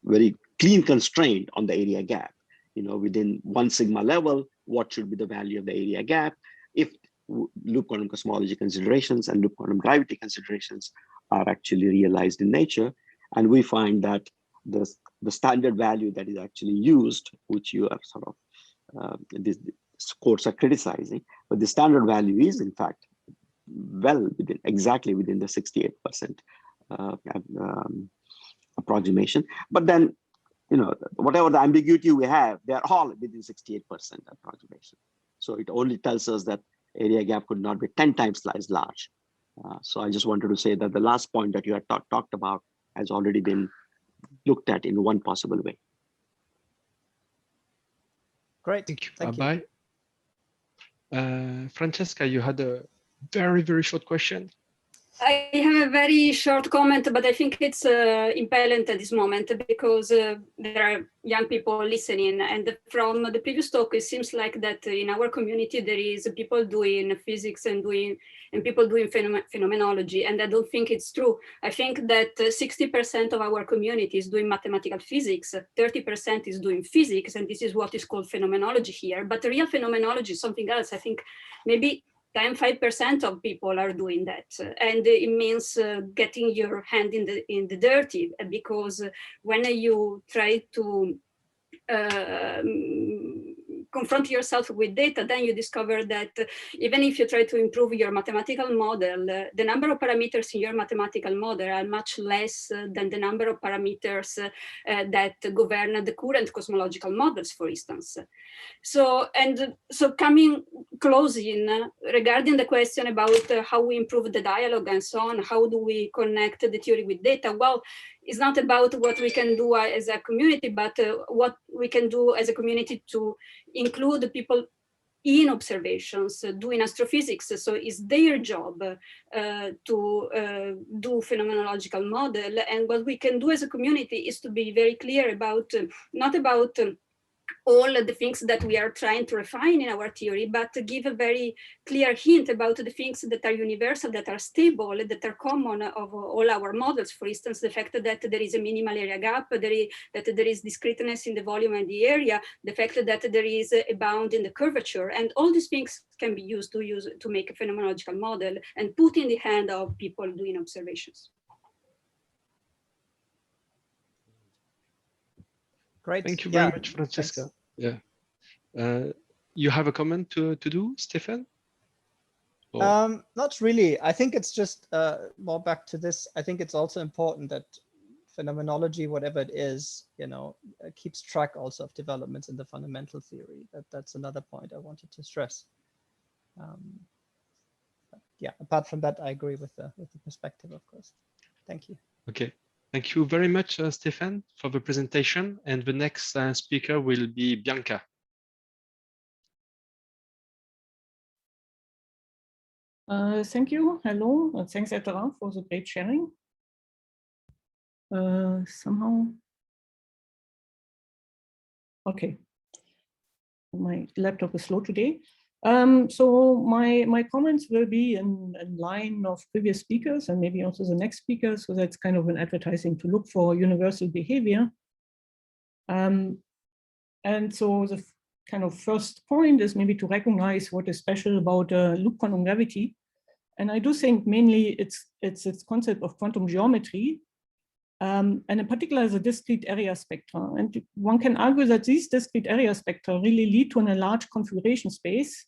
very clean constraint on the area gap. Within 1 sigma level, what should be the value of the area gap if loop quantum cosmology considerations and loop quantum gravity considerations are actually realized in nature. And we find that the standard value that is actually used, which you are sort of, these courts are criticizing, but the standard value is in fact exactly within the 68% approximation. But then, whatever the ambiguity we have, they're all within 68% approximation. So it only tells us that area gap could not be 10 times as large. So I just wanted to say that the last point that you had talked about has already been looked at in one possible way. Great. Thank you. Bye. Francesca, you had a very, very short question. I have a very short comment, but I think it's impellent at this moment because there are young people listening. And from the previous talk, it seems like that in our community, there is people doing physics and people doing phenomenology. And I don't think it's true. I think that 60% of our community is doing mathematical physics, 30% is doing physics, and this is what is called phenomenology here. But the real phenomenology is something else. I think maybe then 5% of people are doing that. And it means getting your hand in the dirty, because when you try to confront yourself with data, then you discover that even if you try to improve your mathematical model, the number of parameters in your mathematical model are much less than the number of parameters that govern the current cosmological models, for instance. So coming closing regarding the question about how we improve the dialogue and so on, how do we connect the theory with data? Well, it's not about what we can do as a community, but what we can do as a community to include the people in observations, doing astrophysics. So it's their job to do phenomenological model. And what we can do as a community is to be very clear about, not about all the things that we are trying to refine in our theory, but to give a very clear hint about the things that are universal, that are stable, that are common of all our models. For instance, the fact that there is a minimal area gap, that there is discreteness in the volume and the area, the fact that there is a bound in the curvature, and all these things can be used to make a phenomenological model and put in the hand of people doing observations. Great. Thank you very much, Francesca. Thanks. Yeah. You have a comment to do, Steffen? Or... Not really. I think it's just more back to this. I think it's also important that phenomenology, whatever it is, keeps track also of developments in the fundamental theory. That's another point I wanted to stress. Yeah, apart from that, I agree with the perspective, of course. Thank you. Okay. Thank you very much, Steffen, for the presentation. And the next speaker will be Bianca. Thank you. Hello. Thanks, Laurent, for the great sharing. Somehow. Okay. My laptop is slow today. So my comments will be in line of previous speakers and maybe also the next speaker. So that's kind of an advertising to look for universal behavior. And so the kind of first point is maybe to recognize what is special about loop quantum gravity. And I do think mainly it's its concept of quantum geometry, and in particular the discrete area spectra. And one can argue that these discrete area spectra really lead to an enlarged configuration space,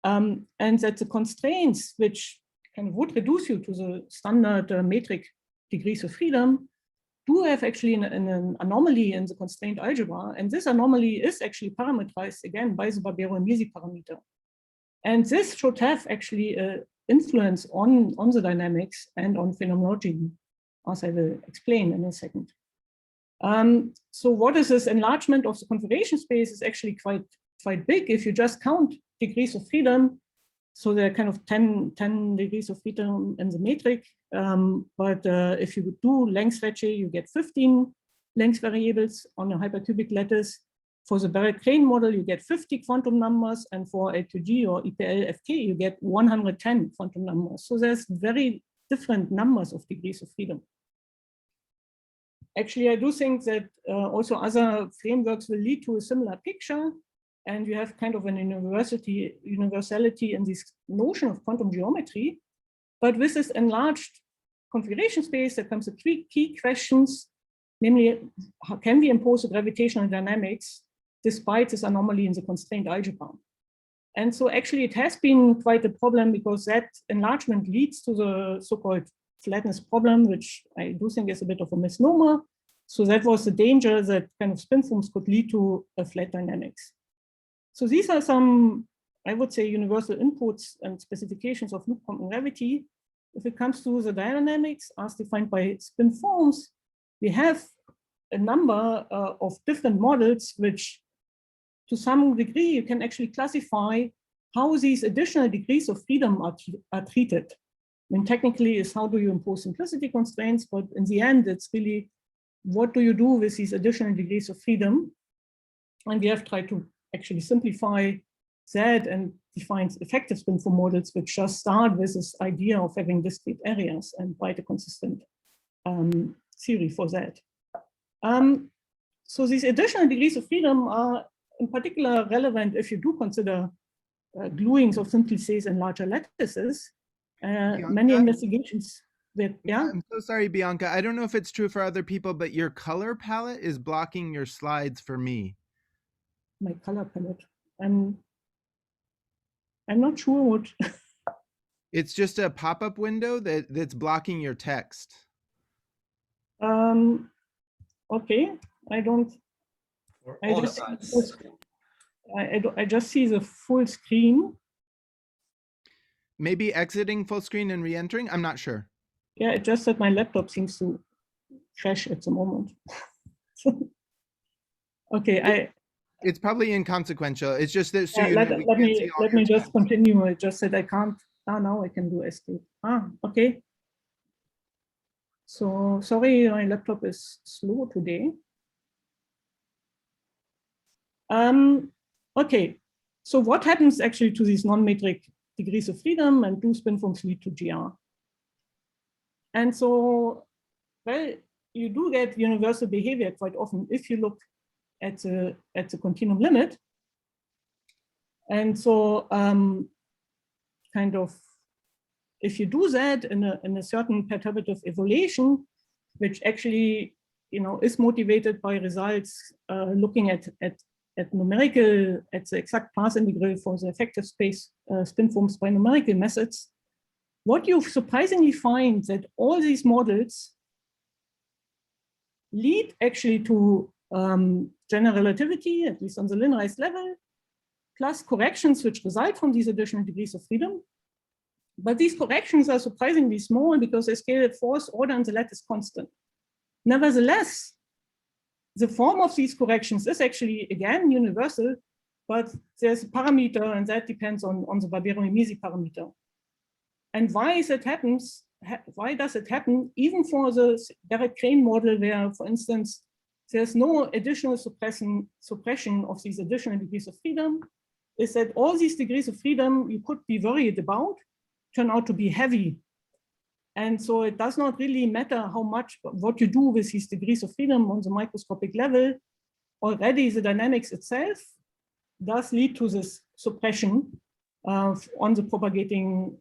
and that the constraints which kind of would reduce you to the standard metric degrees of freedom do have actually an anomaly in the constraint algebra. And this anomaly is actually parameterized again by the Barbero-Misi parameter. And this should have actually an influence on the dynamics and on phenomenology, as I will explain in a second. So what is this enlargement of the configuration space is actually quite big if you just count degrees of freedom. So there are kind of 10 degrees of freedom in the metric. But if you do length Lecce, you get 15 length variables on a hypercubic lattice. For the Barrett-Crane model, you get 50 quantum numbers. And for LQG or EPL-FK, you get 110 quantum numbers. So there's very different numbers of degrees of freedom. Actually, I do think that also other frameworks will lead to a similar picture. And you have kind of an universality in this notion of quantum geometry. But with this enlarged configuration space, there comes the three key questions, namely, how can we impose the gravitational dynamics despite this anomaly in the constraint algebra? And so actually it has been quite a problem because that enlargement leads to the so-called flatness problem, which I do think is a bit of a misnomer. So that was the danger that kind of spin forms could lead to a flat dynamics. So these are some, I would say, universal inputs and specifications of loop quantum gravity. If it comes to the dynamics as defined by spin forms, we have a number of different models, which to some degree you can actually classify how these additional degrees of freedom are treated. I mean, technically is how do you impose simplicity constraints, but in the end, it's really what do you do with these additional degrees of freedom? And we have tried to actually simplify that and define effective spin form models, which just start with this idea of having discrete areas and quite a consistent theory for that. So these additional degrees of freedom are in particular relevant if you do consider gluings of syntheses and larger lattices, many investigations that, yeah. I'm so sorry, Bianca. I don't know if it's true for other people, but your color palette is blocking your slides for me. My color palette. I'm not sure what. It's just a pop-up window that's blocking your text. Okay, I don't. I just see the full screen. Maybe exiting full screen and re-entering. I'm not sure. Yeah, it's just that my laptop seems to crash at the moment. Okay, it's probably inconsequential. It's just that so let me just continue. I just said I can't. Oh, now I can do escape. Okay. So sorry, my laptop is slow today. Okay, so what happens actually to these non-metric degrees of freedom, and do spin forms lead to GR? And so, well, you do get universal behavior quite often if you look at the continuum limit. And so, kind of, if you do that in a certain perturbative evaluation, which actually, is motivated by results looking at numerical, at the exact path integral for the effective space spin forms by numerical methods, what you surprisingly find that all these models lead actually to general relativity, at least on the linearized level, plus corrections which result from these additional degrees of freedom. But these corrections are surprisingly small because they scale at fourth order and the lattice constant. Nevertheless, the form of these corrections is actually, again, universal, but there's a parameter, and that depends on the Barbero-Mimisi parameter. And why does it happen even for the direct crane model where, for instance, there's no additional suppression of these additional degrees of freedom, is that all these degrees of freedom you could be worried about turn out to be heavy. And so it does not really matter what you do with these degrees of freedom on the microscopic level. Already the dynamics itself does lead to this suppression on the propagating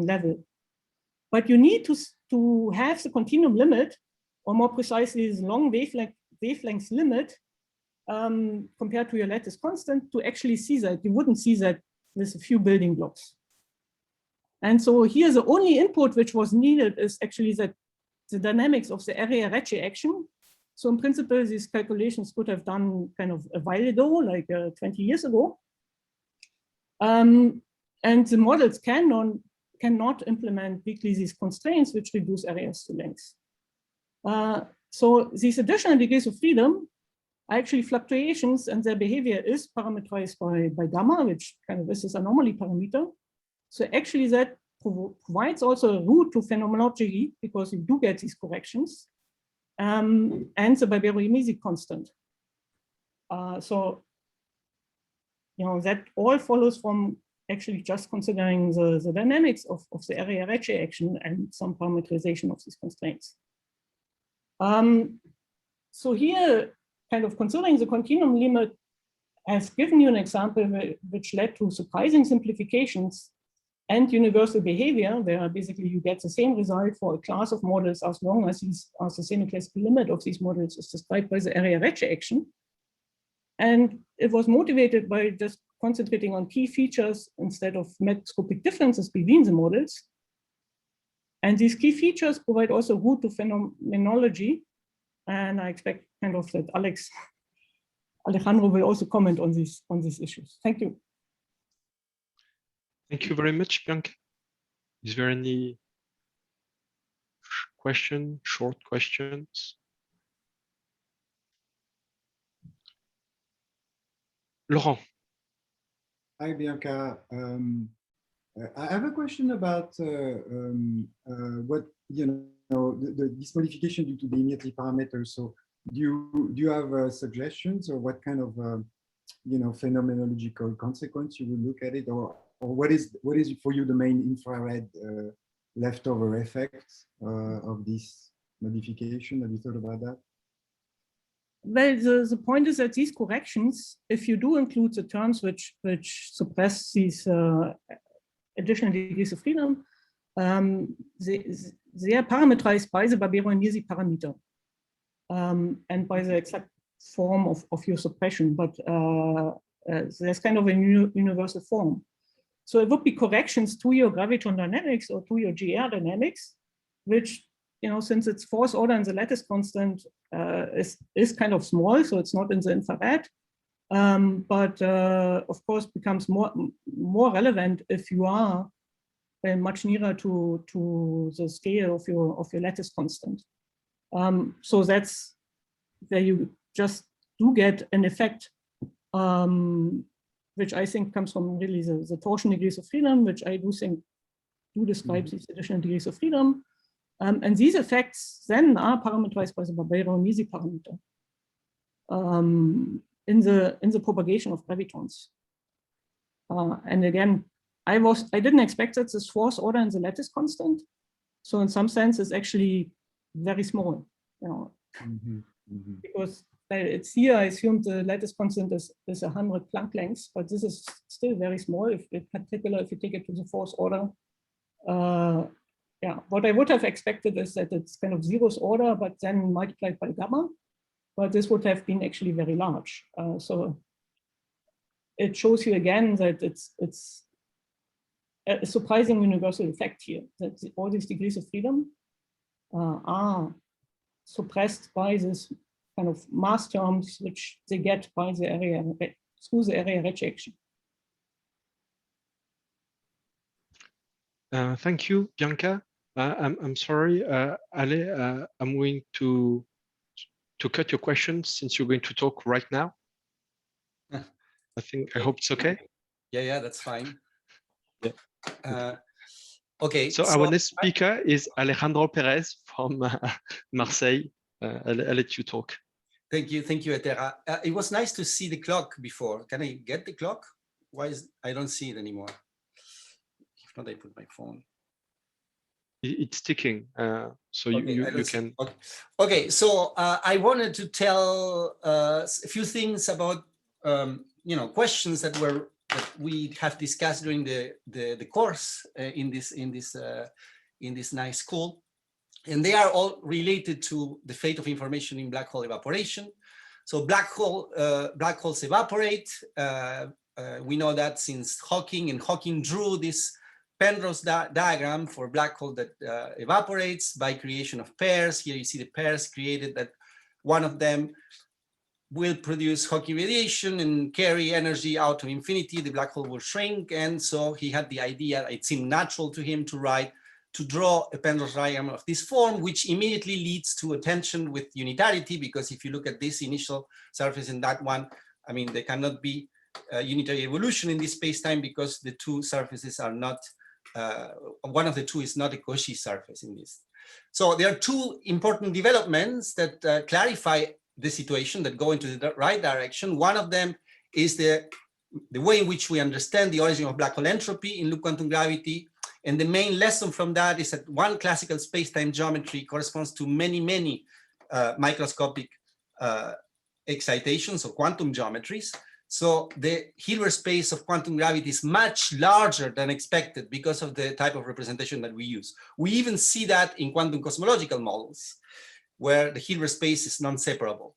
level. But you need to have the continuum limit, or more precisely, the long wavelength limit compared to your lattice constant to actually see that. You wouldn't see that with a few building blocks. And so here the only input which was needed is actually that the dynamics of the area Recce action. So in principle, these calculations could have done kind of a while ago, like 20 years ago. And the models cannot implement weakly these constraints which reduce areas to lengths. So these additional degrees of freedom are actually fluctuations, and their behavior is parameterized by gamma, which kind of is this anomaly parameter. So actually that provides also a route to phenomenology because you do get these corrections, and the Barbero-Mimisi constant. So, that all follows from actually just considering the dynamics of the area Recce action and some parameterization of these constraints. So here, kind of considering the continuum limit, I've given you an example which led to surprising simplifications and universal behavior, where basically you get the same result for a class of models as long as the semi-classical limit of these models is described by the area Recce action. And it was motivated by just concentrating on key features instead of macroscopic differences between the models. And these key features provide also route to phenomenology. And I expect kind of that Alejandro will also comment on these issues. Thank you. Thank you very much, Bianca. Is there any short questions? Laurent. Hi, Bianca. I have a question about what, this modification due to the immediately parameters. So do you have suggestions, or what kind of, phenomenological consequence you would look at it, or what is for you the main infrared leftover effect of this modification? Have you thought about that? Well, the point is that these corrections, if you do include the terms which suppress these additional degrees of freedom, they are parameterized by the Barbero-Nisi parameter and by the exact form of your suppression, but there's kind of a universal form. So it would be corrections to your graviton dynamics or to your GR dynamics, which, since it's fourth order and the lattice constant is kind of small, so it's not in the infrared, but of course becomes more relevant if you are much nearer to the scale of your lattice constant. So that's where you just do get an effect, which I think comes from really the torsion degrees of freedom, which I do think do describe these additional degrees of freedom. And these effects then are parameterized by the Barbero-Nisi parameter in the propagation of gravitons. And again, I didn't expect that this fourth order in the lattice constant. So in some sense, it's actually very small, because it's here. I assumed the lattice constant is 100 Planck lengths, but this is still very small. In particular, if you take it to the fourth order. Yeah, what I would have expected is that it's kind of zeroth order, but then multiplied by gamma. But this would have been actually very large. So it shows you again that it's a surprising universal effect here, that all these degrees of freedom are suppressed by this kind of mass terms which they get by the area through the area rejection. Thank you, Bianca. I'm sorry, Ale, I'm going to cut your question since you're going to talk right now. I hope it's okay. Yeah, that's fine. Yeah. Okay. So our next speaker is Alejandro Perez from Marseille. I'll let you talk. Thank you, Etera. It was nice to see the clock before. Can I get the clock? Why is I don't see it anymore? If not, I put my phone. It's ticking, so okay, you can. Okay, so I wanted to tell a few things about questions that we have discussed during the course in this nice school, and they are all related to the fate of information in black hole evaporation. So black holes evaporate. We know that since Hawking, and Hawking drew this Penrose diagram for black hole that evaporates by creation of pairs. Here you see the pairs created, that one of them will produce Hawking radiation and carry energy out to infinity. The black hole will shrink, and so he had the idea. It seemed natural to him to draw a Penrose diagram of this form, which immediately leads to a tension with unitarity, because if you look at this initial surface and that one, I mean, there cannot be unitary evolution in this space-time because the two surfaces are not. One of the two is not a Cauchy surface in this. So there are two important developments that clarify the situation, that go into the right direction. One of them is the way in which we understand the origin of black hole entropy in loop quantum gravity. And the main lesson from that is that one classical space-time geometry corresponds to many microscopic excitations or quantum geometries. So the Hilbert space of quantum gravity is much larger than expected because of the type of representation that we use. We even see that in quantum cosmological models, where the Hilbert space is non-separable.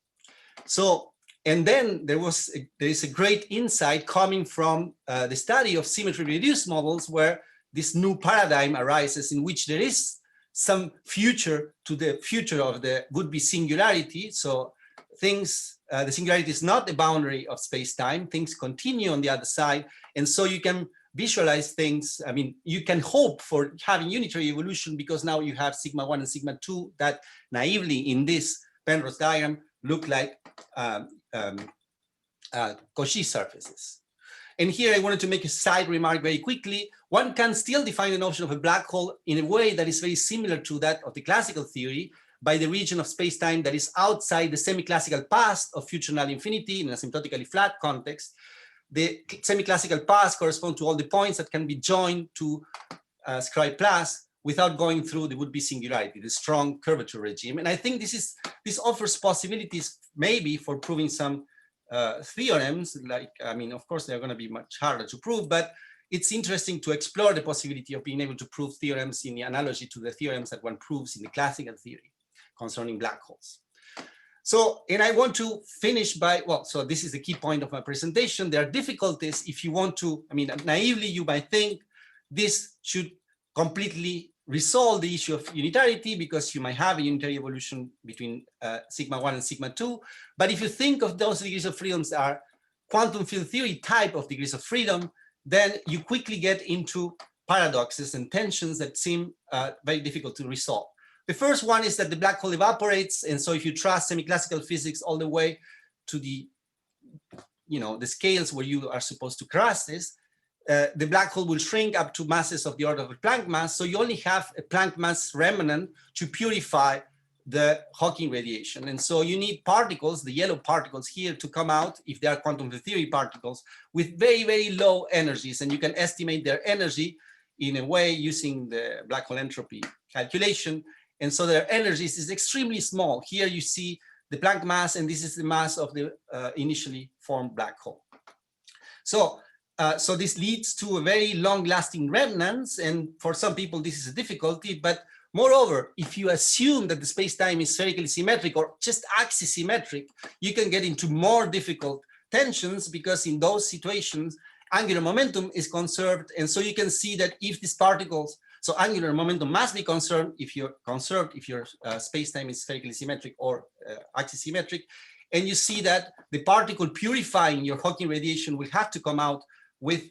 So, and then there is a great insight coming from the study of symmetry-reduced models, where this new paradigm arises in which there is some future to the future of the would-be singularity. So things, the singularity is not the boundary of space-time. Things continue on the other side. And so you can visualize things. I mean, you can hope for having unitary evolution because now you have sigma 1 and sigma 2 that naively in this Penrose diagram look like Cauchy surfaces. And here I wanted to make a side remark very quickly. One can still define the notion of a black hole in a way that is very similar to that of the classical theory, by the region of space-time that is outside the semi-classical past of future null infinity in an asymptotically flat context. The semi-classical past corresponds to all the points that can be joined to scribe plus without going through the would-be singularity, the strong curvature regime. And I think this offers possibilities maybe for proving some theorems, like, I mean, of course, they're going to be much harder to prove, but it's interesting to explore the possibility of being able to prove theorems in the analogy to the theorems that one proves in the classical theory concerning black holes. So, and I want to finish by, well, so this is the key point of my presentation. There are difficulties if you want to, I mean, naively, you might think this should completely resolve the issue of unitarity because you might have a unitary evolution between sigma 1 and sigma 2. But if you think of those degrees of freedoms are quantum field theory type of degrees of freedom, then you quickly get into paradoxes and tensions that seem very difficult to resolve. The first one is that the black hole evaporates. And so if you trust semi-classical physics all the way to the, you know, the scales where you are supposed to cross this, the black hole will shrink up to masses of the order of a Planck mass. So you only have a Planck mass remnant to purify the Hawking radiation. And so you need particles, the yellow particles here, to come out, if they are quantum field theory particles, with very, very low energies. And you can estimate their energy in a way using the black hole entropy calculation. And so their energies is extremely small. Here you see the Planck mass, and this is the mass of the initially formed black hole. So, so this leads to a very long-lasting remnants, and for some people this is a difficulty, but moreover, if you assume that the space-time is spherically symmetric or just axis symmetric, you can get into more difficult tensions, because in those situations, angular momentum is conserved. And so you can see that if these particles, so angular momentum must be conserved if your space-time is spherically symmetric or axis symmetric. And you see that the particle purifying your Hawking radiation will have to come out with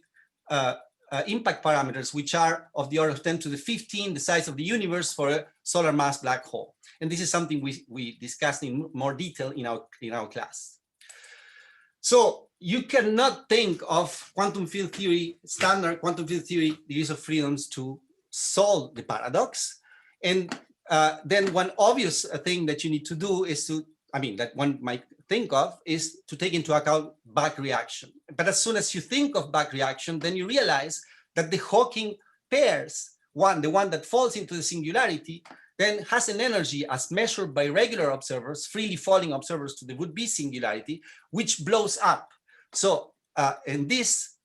impact parameters, which are of the order of 10 to the 15, the size of the universe for a solar mass black hole. And this is something we discussed in more detail in our class. So you cannot think of quantum field theory, standard quantum field theory degrees of freedoms to solve the paradox. And then one obvious thing that you need to do is to, I mean, that one might think of, is to take into account back reaction. But as soon as you think of back reaction, then you realize that the Hawking pairs, the one that falls into the singularity, then has an energy as measured by regular observers, freely falling observers to the would-be singularity, which blows up. So, and this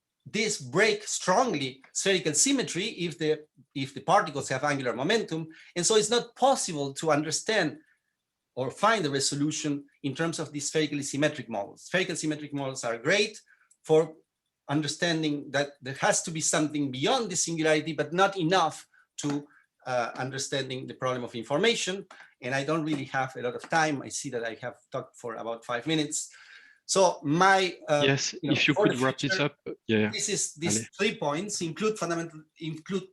breaks strongly spherical symmetry if the particles have angular momentum. And so it's not possible to understand or find a resolution in terms of these spherically symmetric models. Spherical symmetric models are great for understanding that there has to be something beyond the singularity, but not enough to understanding the problem of information. And I don't really have a lot of time. I see that I have talked for about 5 minutes. So my yes, if you could wrap this up, yeah. This is these 3 points include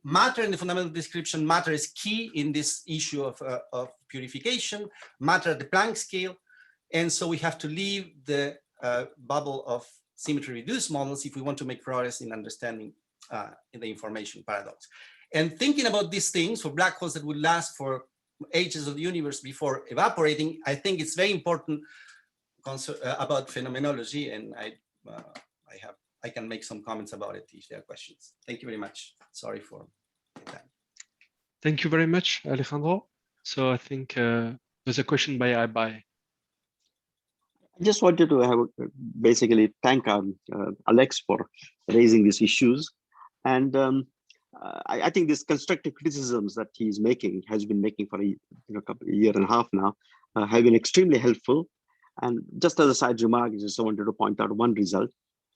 matter in the fundamental description. Matter is key in this issue of purification. Matter at the Planck scale, and so we have to leave the bubble of symmetry reduced models if we want to make progress in understanding in the information paradox. And thinking about these things for black holes that would last for ages of the universe before evaporating, I think it's very important about phenomenology, and I can make some comments about it if there are questions. Thank you very much. Sorry for the time. Thank you very much, Alejandro. So I think there's a question by I just wanted to have basically thank Alex for raising these issues, and I think these constructive criticisms that has been making for a year and a half now, have been extremely helpful. And just as a side remark, I just wanted to point out one result.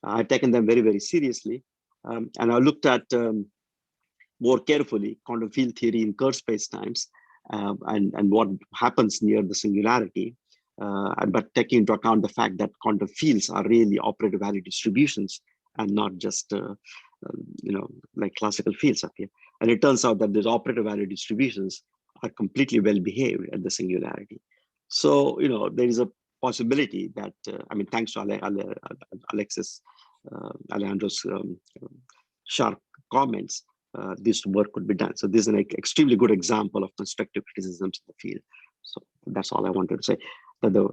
I've taken them very, very seriously, and I looked at more carefully quantum field theory in curved spacetimes and what happens near the singularity, but taking into account the fact that quantum fields are really operator value distributions and not just like classical fields up here. And it turns out that these operator value distributions are completely well behaved at the singularity. So there is a possibility that I mean, thanks to Alejandro's sharp comments, this work could be done. So this is an extremely good example of constructive criticisms in the field. So that's all I wanted to say, that the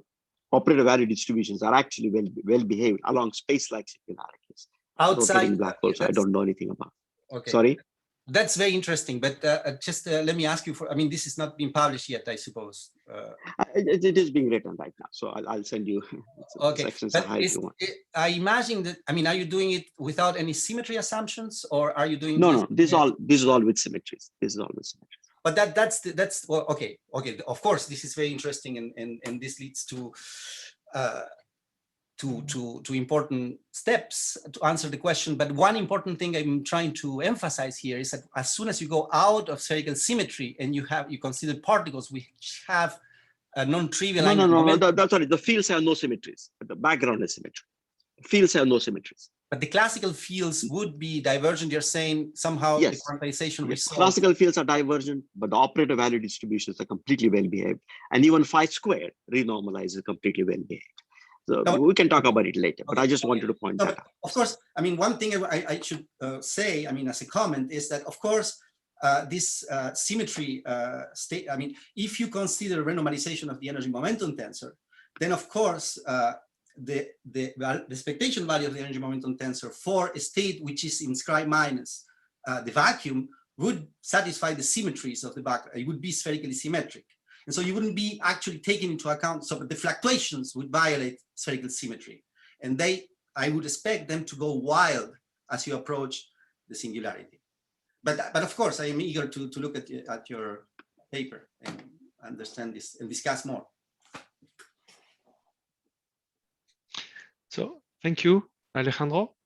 operator value distributions are actually well behaved along space-like singularities. Outside black holes, I don't know anything about. Okay. Sorry? That's very interesting, but just let me ask you for, I mean, this is not been published yet, I suppose. It is being written right now, so I'll send you okay. sections But if you want. I imagine that, I mean, are you doing it without any symmetry assumptions, or are you doing No, this is all with symmetries. This is all with symmetries. But that's well, okay. Of course, this is very interesting, and this leads to important steps to answer the question. But one important thing I'm trying to emphasize here is that as soon as you go out of spherical symmetry and you consider particles which have a non-trivial. No, that's right. The fields have no symmetries. The background is symmetry. Fields have no symmetries. But the classical fields would be divergent. You're saying somehow yes. The quantization result. Classical fields are divergent, but the operator value distributions are completely well behaved. And even phi squared renormalizes completely well behaved. So we can talk about it later, but I just wanted to point that out. Of course, I mean, one thing I should say, I mean, as a comment, is that, of course, this symmetry state, I mean, if you consider renormalization of the energy momentum tensor, then of course, the expectation value of the energy momentum tensor for a state which is inscribed minus the vacuum would satisfy the symmetries of the background. It would be spherically symmetric. And so you wouldn't be actually taking into account, so the fluctuations would violate spherical symmetry. And I would expect them to go wild as you approach the singularity. But of course, I am eager to look at your paper and understand this and discuss more. So thank you, Alejandro.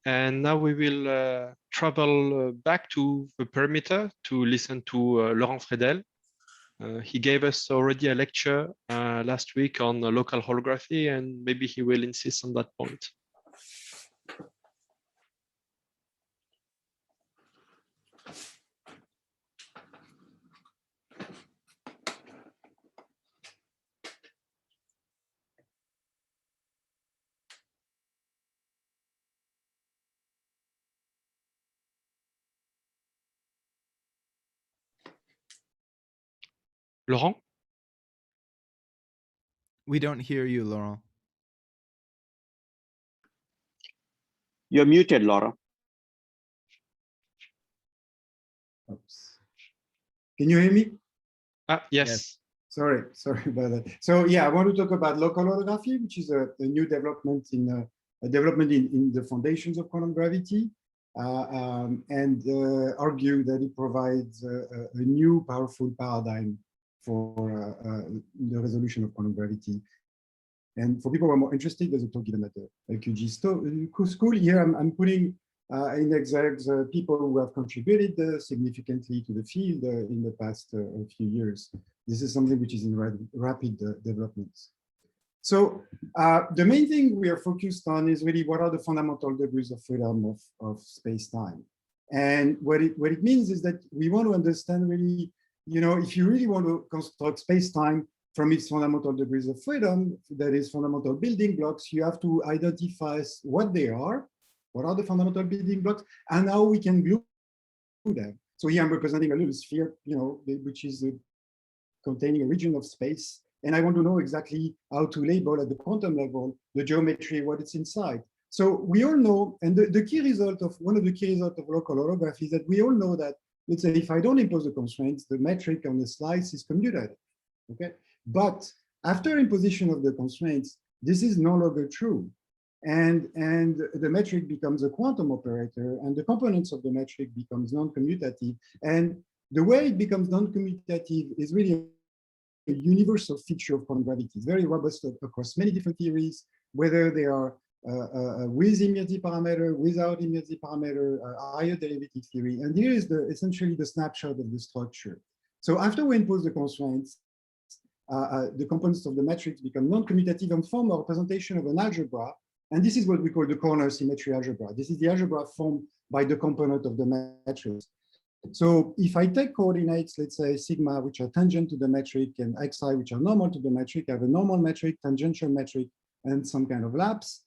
And now we will travel back to the perimeter to listen to Laurent Freidel. He gave us already a lecture last week on local holography, and maybe he will insist on that point. Laurent? We don't hear you, Laurent. You're muted, Laura. Oops. Can you hear me? Yes. Sorry about that. So yeah, I want to talk about local holography, which is a new development in the foundations of quantum gravity, and argue that it provides a new powerful paradigm for the resolution of quantum gravity. And for people who are more interested, there's a talk given at the LQG school. Here I'm putting in exergs people who have contributed significantly to the field in the past few years. This is something which is in rapid development. So the main thing we are focused on is really what are the fundamental degrees of freedom of space-time. And what it means is that we want to understand really, you know, if you really want to construct space-time from its fundamental degrees of freedom, that is fundamental building blocks, you have to identify what they are, what are the fundamental building blocks, and how we can glue them. So here I'm representing a little sphere, you know, which is containing a region of space. And I want to know exactly how to label at the quantum level, the geometry, what it's inside. So we all know, and one of the key results of local holography is that we all know that, let's say, if I don't impose the constraints, the metric on the slice is commutative, okay? But after imposition of the constraints, this is no longer true. And the metric becomes a quantum operator, and the components of the metric becomes non-commutative. And the way it becomes non-commutative is really a universal feature of quantum gravity. It's very robust across many different theories, whether they are with immediate parameter, without immediate parameter, higher derivative theory. And here is essentially the snapshot of the structure. So after we impose the constraints, the components of the matrix become non-commutative and form a representation of an algebra. And this is what we call the corner symmetry algebra. This is the algebra formed by the component of the matrix. So if I take coordinates, let's say sigma, which are tangent to the metric, and xi, which are normal to the metric, I have a normal metric, tangential metric, and some kind of lapse.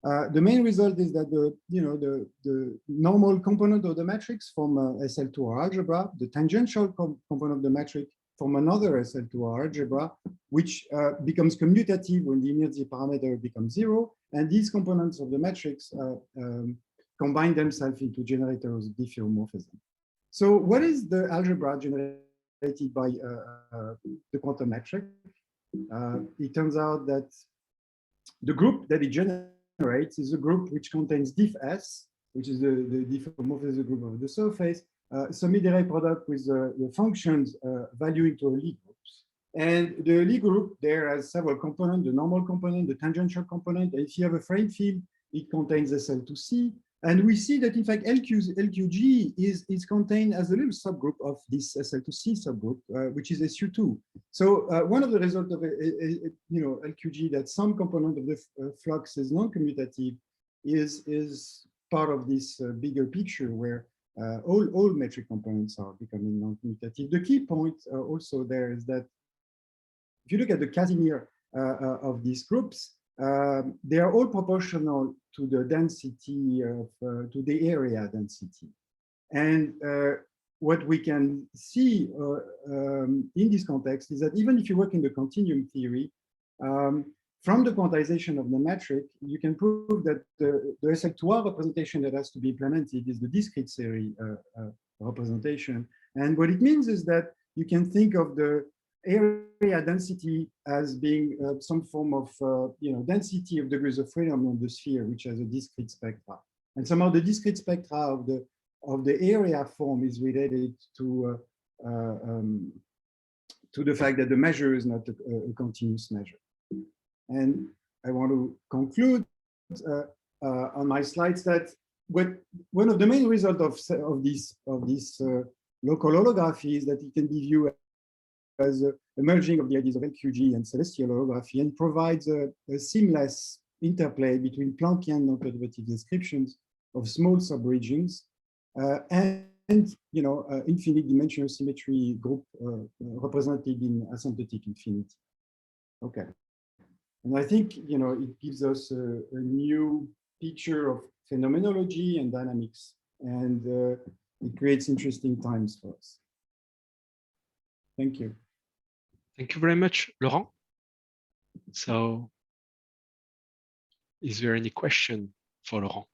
The main result is that the normal component of the matrix form SL2R algebra, the tangential component of the metric from another SL2R algebra, which becomes commutative when the immediate parameter becomes 0, and these components of the matrix combine themselves into generators of diffeomorphism. So what is the algebra generated by the quantum metric? It turns out that the group that it generates is a group which contains diff S, which is the diffeomorphism group of the surface, semi-derived product with the functions valuing to a Lie groups. And the Lie group there has several components, the normal component, the tangential component. And if you have a frame field, it contains SL2C. And we see that, in fact, LQG is contained as a little subgroup of this SL2C subgroup, which is SU2. So one of the results of LQG, that some component of the flux is non-commutative, is part of this bigger picture where all metric components are becoming non-commutative. The key point also there is that if you look at the Casimir of these groups, they are all proportional to the density of, to the area density. And what we can see in this context is that even if you work in the continuum theory, from the quantization of the metric, you can prove that the SL2R representation that has to be implemented is the discrete series representation. And what it means is that you can think of the area density as being some form of density of degrees of freedom on the sphere, which has a discrete spectra. And somehow the discrete spectra of the area form is related to the fact that the measure is not a continuous measure. And I want to conclude on my slides that one of the main results of this local holography is that it can be viewed as a merging of the ideas of LQG and celestial holography, and provides a seamless interplay between Planckian non-perturbative descriptions of small subregions and infinite dimensional symmetry group represented in asymptotic infinity. Okay. And I think, it gives us a new picture of phenomenology and dynamics, and it creates interesting times for us. Thank you. Thank you very much, Laurent. So, is there any question for Laurent?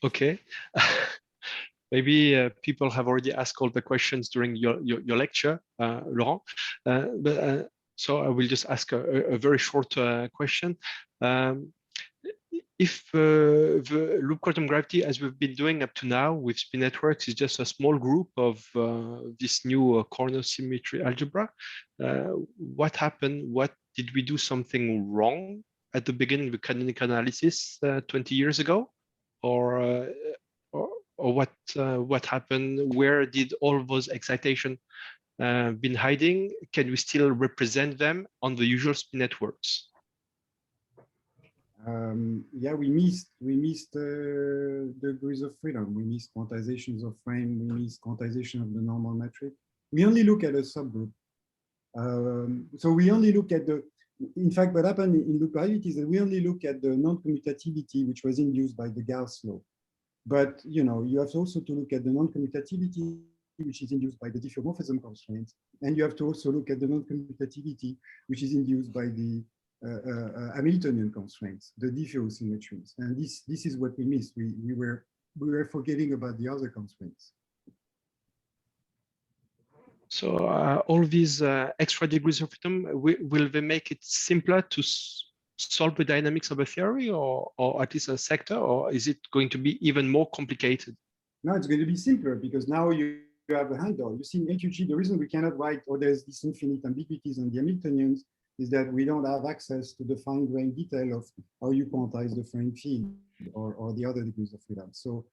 Okay. Maybe people have already asked all the questions during your lecture, Laurent. So I will just ask a very short question. If the loop quantum gravity, as we've been doing up to now with spin networks, is just a small group of this new corner symmetry algebra, what happened? What did we do something wrong at the beginning of the canonical analysis 20 years ago? Or what happened? Where did all those excitation been hiding? Can we still represent them on the usual spin networks? Yeah, we missed degrees of freedom. We missed quantizations of frame. We missed quantization of the normal metric. We only look at a subgroup. So we only look at in fact, what happened in loop gravity is that we only look at the non-commutativity, which was induced by the Gauss law. But you have also to look at the non-commutativity, which is induced by the diffeomorphism constraints, and you have to also look at the non-commutativity, which is induced by the Hamiltonian constraints, the diffeo symmetries. And this is what we missed. We were forgetting about the other constraints. So all these extra degrees of freedom, will they make it simpler to solve the dynamics of a theory, or at least a sector, or is it going to be even more complicated? No, it's going to be simpler because now you have a handle. You see, in LQG, the reason we cannot write, or there's this infinite ambiguities on the Hamiltonians, is that we don't have access to the fine-grained detail of how you quantize the frame field or the other degrees of freedom. So,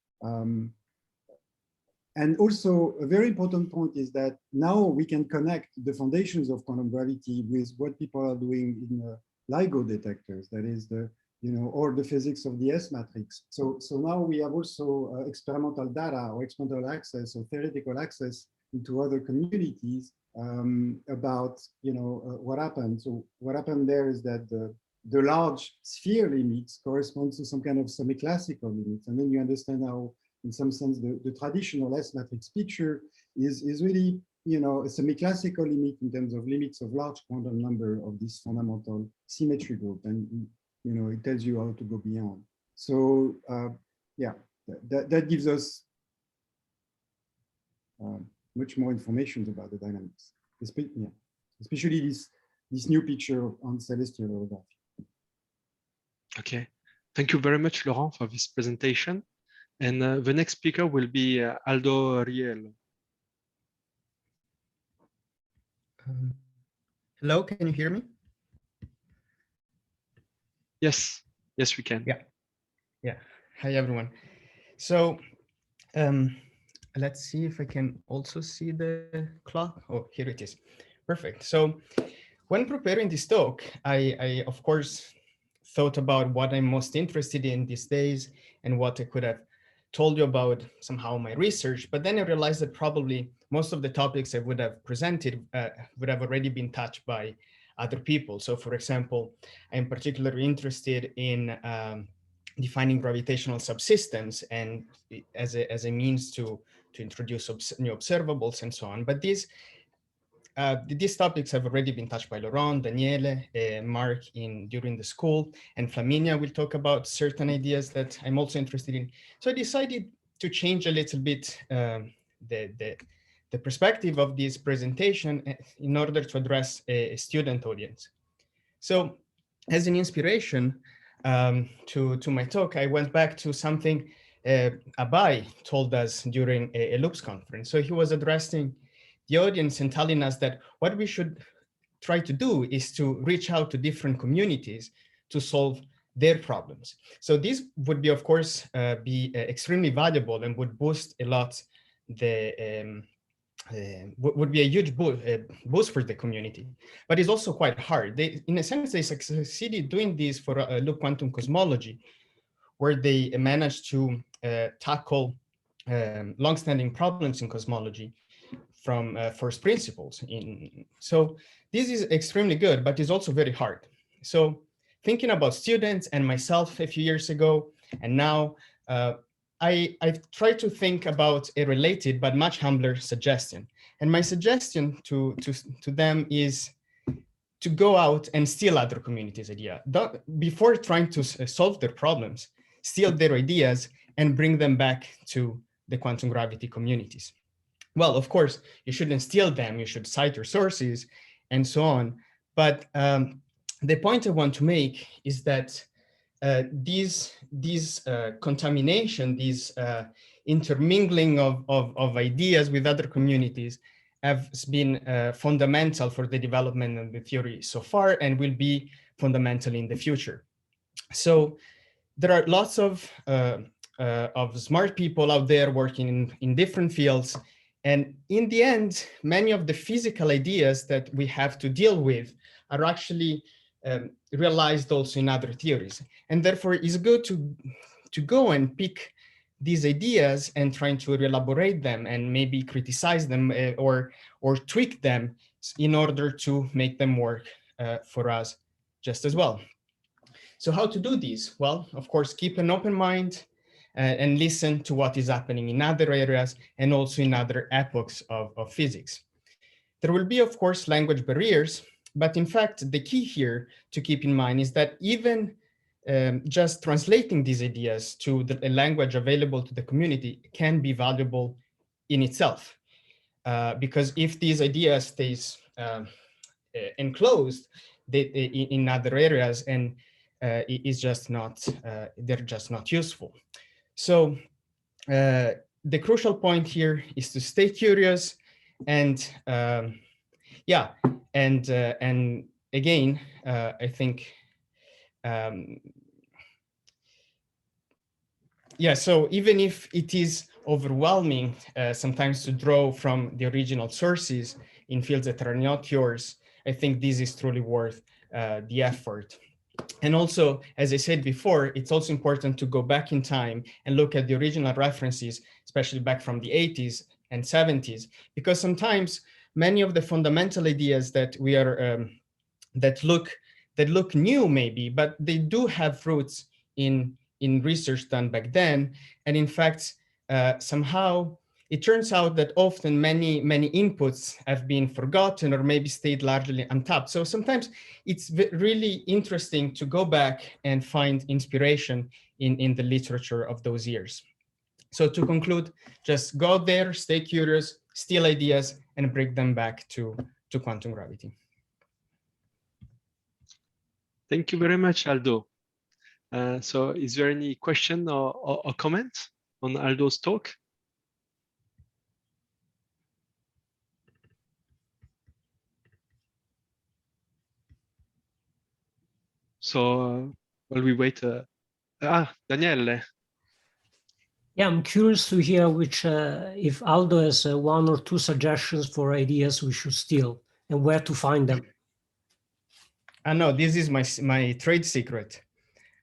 and also a very important point is that now we can connect the foundations of quantum gravity with what people are doing in LIGO detectors, that is or the physics of the S matrix. So now we have also experimental data or experimental access or theoretical access into other communities about what happened. So what happened there is that the large sphere limits correspond to some kind of semi-classical limits. And then you understand how, in some sense, the traditional S-matrix picture is really, you know, a semi-classical limit in terms of limits of large quantum number of this fundamental symmetry group. And, you know, it tells you how to go beyond. So, yeah, that gives us much more information about the dynamics, especially this new picture on celestial holography. Okay, thank you very much, Laurent, for this presentation. And the next speaker will be Aldo Riello. Hello, can you hear me? Yes, yes, we can. Yeah. Hi, everyone. So let's see if I can also see the clock. Oh, here it is. Perfect. So when preparing this talk, I of course thought about what I'm most interested in these days and what I could have told you about somehow my research, but then I realized that probably most of the topics I would have presented would have already been touched by other people. So for example, I'm particularly interested in defining gravitational subsystems and as a means to introduce new observables and so on. But these topics have already been touched by Laurent, Danielle, Marc during the school, and Flaminia will talk about certain ideas that I'm also interested in. So I decided to change a little bit the perspective of this presentation in order to address a student audience. So as an inspiration to my talk, I went back to something Abai told us during a Loops conference. So he was addressing the audience and telling us that what we should try to do is to reach out to different communities to solve their problems. So this would be, of course, be extremely valuable and would boost a lot would be a huge boost for the community, but it's also quite hard. In a sense, they succeeded doing this for loop quantum cosmology, where they managed to tackle long-standing problems in cosmology from first principles. So this is extremely good, but it's also very hard. So thinking about students and myself a few years ago, and now I've tried to think about a related but much humbler suggestion. And my suggestion to them is to go out and steal other communities' ideas. Before trying to solve their problems, steal their ideas and bring them back to the quantum gravity communities. Well, of course, you shouldn't steal them, you should cite your sources and so on. But the point I want to make is that these contamination, these intermingling of ideas with other communities have been fundamental for the development of the theory so far and will be fundamental in the future. So there are lots of smart people out there working in different fields. And in the end, many of the physical ideas that we have to deal with are actually realized also in other theories. And therefore, it's good to go and pick these ideas and trying to elaborate them and maybe criticize them or tweak them in order to make them work for us just as well. So how to do this? Well, of course, keep an open mind and listen to what is happening in other areas and also in other epochs of physics. There will be, of course, language barriers, but in fact, the key here to keep in mind is that even just translating these ideas to the language available to the community can be valuable in itself. Because if these ideas stays enclosed in other areas, and it's just not, they're just not useful. So the crucial point here is to stay curious and yeah, and again, I think, yeah, so even if it is overwhelming sometimes to draw from the original sources in fields that are not yours, I think this is truly worth the effort. And also, as I said before, it's also important to go back in time and look at the original references, especially back from the 80s and 70s, because sometimes many of the fundamental ideas that we are that look that look new maybe, but they do have roots in research done back then. And in fact, somehow it turns out that often many inputs have been forgotten or maybe stayed largely untapped. So sometimes it's really interesting to go back and find inspiration in the literature of those years. So to conclude, just go out there, stay curious, steal ideas, and bring them back to quantum gravity. Thank you very much, Aldo. So is there any question or comment on Aldo's talk? So while we wait, Danielle. Yeah, I'm curious to hear which, if Aldo has one or two suggestions for ideas we should steal and where to find them. No, this is my trade secret.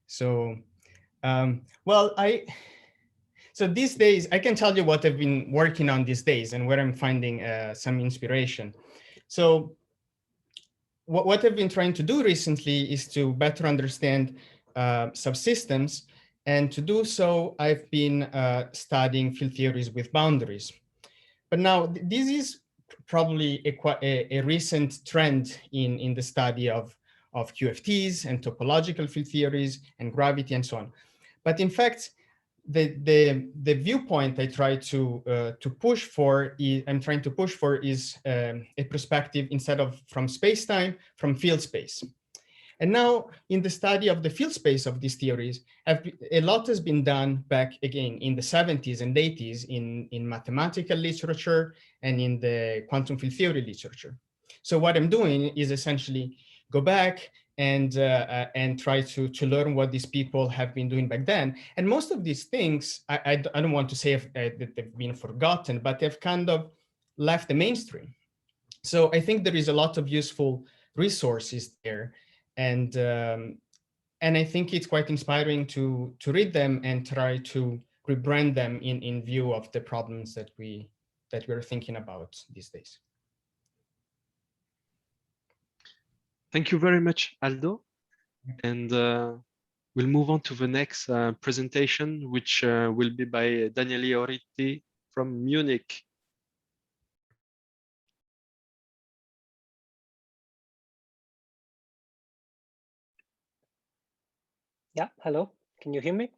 So, so these days, I can tell you what I've been working on these days and where I'm finding some inspiration. So what I've been trying to do recently is to better understand subsystems. And to do so, I've been studying field theories with boundaries. But now this is probably a recent trend in the study of QFTs and topological field theories and gravity and so on. But in fact, the viewpoint I try to push for is a perspective instead of from space-time, from field space. And now in the study of the field space of these theories, a lot has been done back again in the 70s and 80s in mathematical literature and in the quantum field theory literature. So what I'm doing is essentially go back and try to learn what these people have been doing back then. And most of these things, I don't want to say that they've been forgotten, but they've kind of left the mainstream. So I think there is a lot of useful resources there. And I think it's quite inspiring to read them and try to rebrand them in view of the problems that we're thinking about these days. Thank you very much, Aldo. And we'll move on to the next presentation, which will be by Daniele Pranzetti from Munich. Yeah, hello, can you hear me?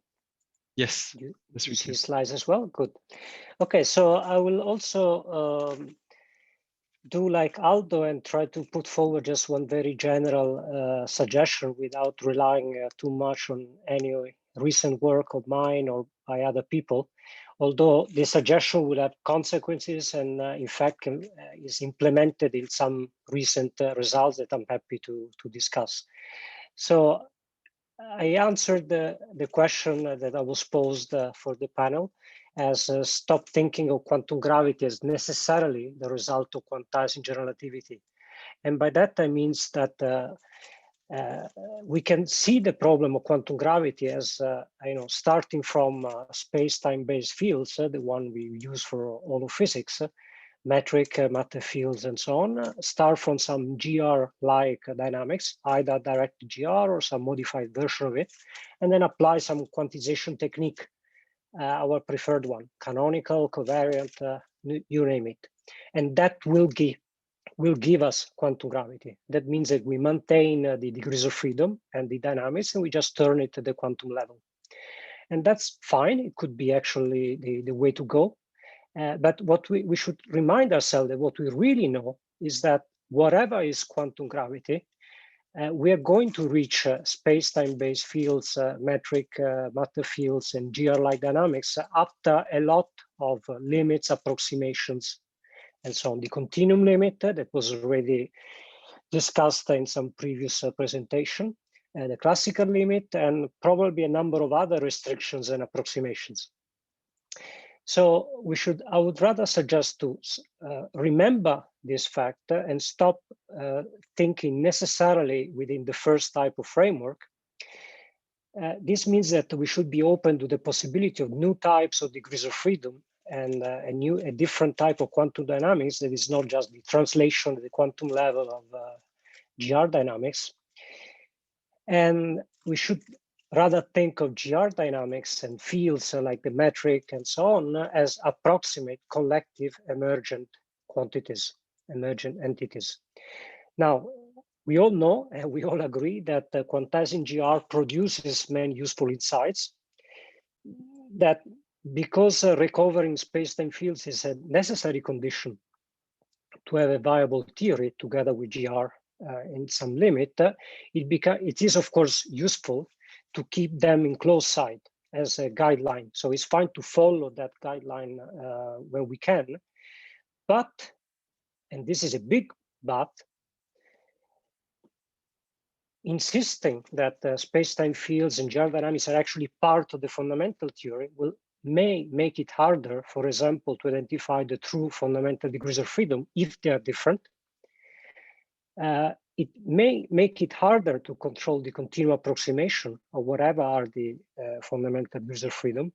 Yes. You see slides as well, good. Okay, so I will also do like Aldo and try to put forward just one very general suggestion without relying too much on any recent work of mine or by other people. Although the suggestion will have consequences and in fact is implemented in some recent results that I'm happy to discuss. So I answered the question that I was posed for the panel as stop thinking of quantum gravity as necessarily the result of quantizing general relativity. And by that, I mean that we can see the problem of quantum gravity as starting from space-time based fields, the one we use for all of physics, metric, Maité fields, and so on, start from some GR-like dynamics, either direct GR or some modified version of it, and then apply some quantization technique, our preferred one, canonical, covariant, you name it. And that will give us quantum gravity. That means that we maintain the degrees of freedom and the dynamics, and we just turn it to the quantum level. And that's fine. It could be actually the way to go. But what we should remind ourselves that what we really know is that whatever is quantum gravity, we are going to reach space-time based fields, metric, Maité fields, and GR-like dynamics after a lot of limits, approximations, and so on. The continuum limit that was already discussed in some previous presentation, the classical limit, and probably a number of other restrictions and approximations. So I would rather suggest to remember this fact and stop thinking necessarily within the first type of framework. This means that we should be open to the possibility of new types of degrees of freedom and a different type of quantum dynamics that is not just the translation at the quantum level of GR dynamics. And we should rather think of GR dynamics and fields like the metric and so on as approximate collective emergent quantities, emergent entities. Now, we all know and we all agree that quantizing GR produces many useful insights, that because recovering space-time fields is a necessary condition to have a viable theory together with GR in some limit, it is of course useful to keep them in close sight as a guideline. So it's fine to follow that guideline when we can, but, and this is a big but, insisting that space-time fields and GR dynamics are actually part of the fundamental theory may make it harder, for example, to identify the true fundamental degrees of freedom if they are different. It may make it harder to control the continuum approximation of whatever are the fundamental degrees of freedom,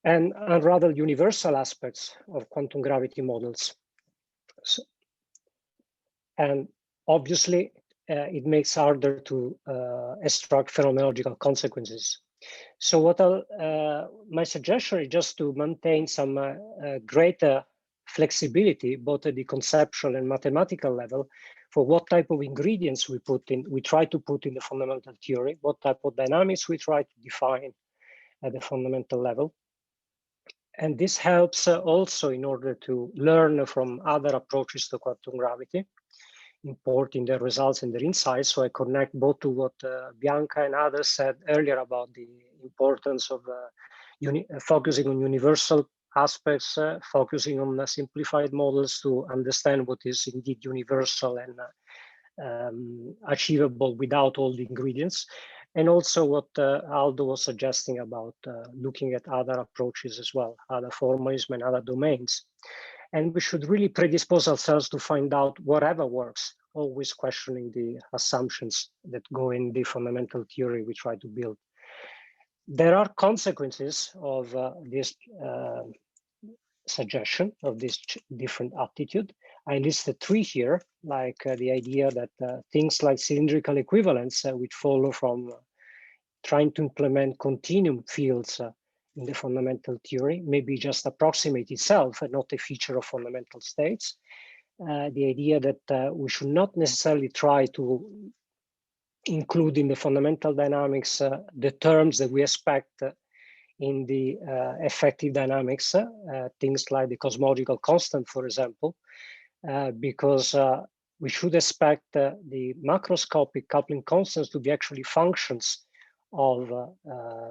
and rather universal aspects of quantum gravity models. So, and obviously, it makes harder to extract phenomenological consequences. So what my suggestion is just to maintain some greater flexibility, both at the conceptual and mathematical level, for what type of ingredients we try to put in the fundamental theory, what type of dynamics we try to define at the fundamental level. And this helps also in order to learn from other approaches to quantum gravity, importing their results and their insights. So I connect both to what Bianca and others said earlier about the importance of focusing on universal aspects, focusing on simplified models to understand what is indeed universal and achievable without all the ingredients. And also what Aldo was suggesting about looking at other approaches as well, other formalism and other domains. And we should really predispose ourselves to find out whatever works, always questioning the assumptions that go in the fundamental theory we try to build. There are consequences of this suggestion, of this different attitude. I listed 3 here, like the idea that things like cylindrical equivalence, which follow from trying to implement continuum fields in the fundamental theory, maybe just approximate itself and not a feature of fundamental states. The idea that we should not necessarily try to include in the fundamental dynamics the terms that we expect in the effective dynamics, things like the cosmological constant, for example, because we should expect the macroscopic coupling constants to be actually functions of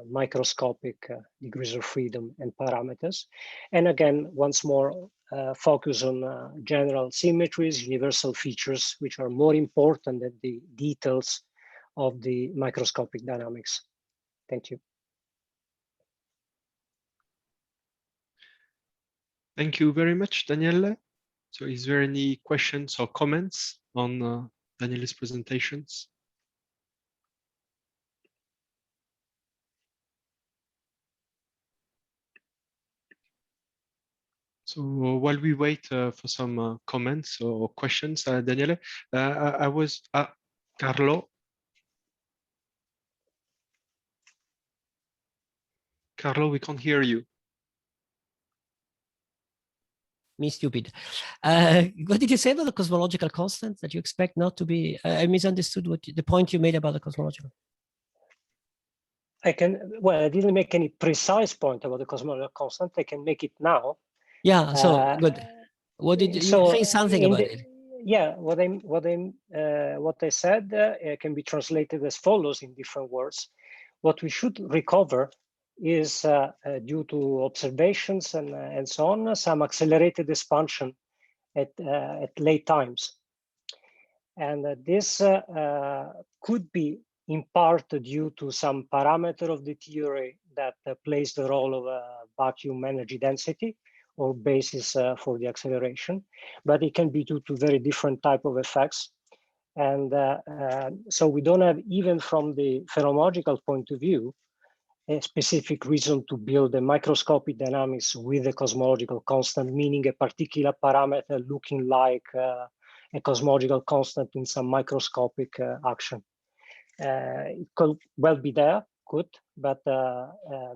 microscopic degrees of freedom and parameters. And again, once more, focus on general symmetries, universal features, which are more important than the details of the microscopic dynamics. Thank you. Thank you very much, Danielle. So is there any questions or comments on Danielle's presentations? So while we wait for some comments or questions, Daniele, I was Carlo. Carlo, we can't hear you. Me stupid. What did you say about the cosmological constant that you expect not to be? I misunderstood what the point you made about the cosmological. I didn't make any precise point about the cosmological constant. I can make it now. Yeah, so good. What did you say something about it? Yeah, what I said can be translated as follows in different words. What we should recover is due to observations and so on, some accelerated expansion at late times. And this could be in part due to some parameter of the theory that plays the role of vacuum energy density or basis for the acceleration, but it can be due to very different type of effects. And so we don't have, even from the phenomenological point of view, a specific reason to build a microscopic dynamics with a cosmological constant, meaning a particular parameter looking like a cosmological constant in some microscopic action. It could well be there, good, but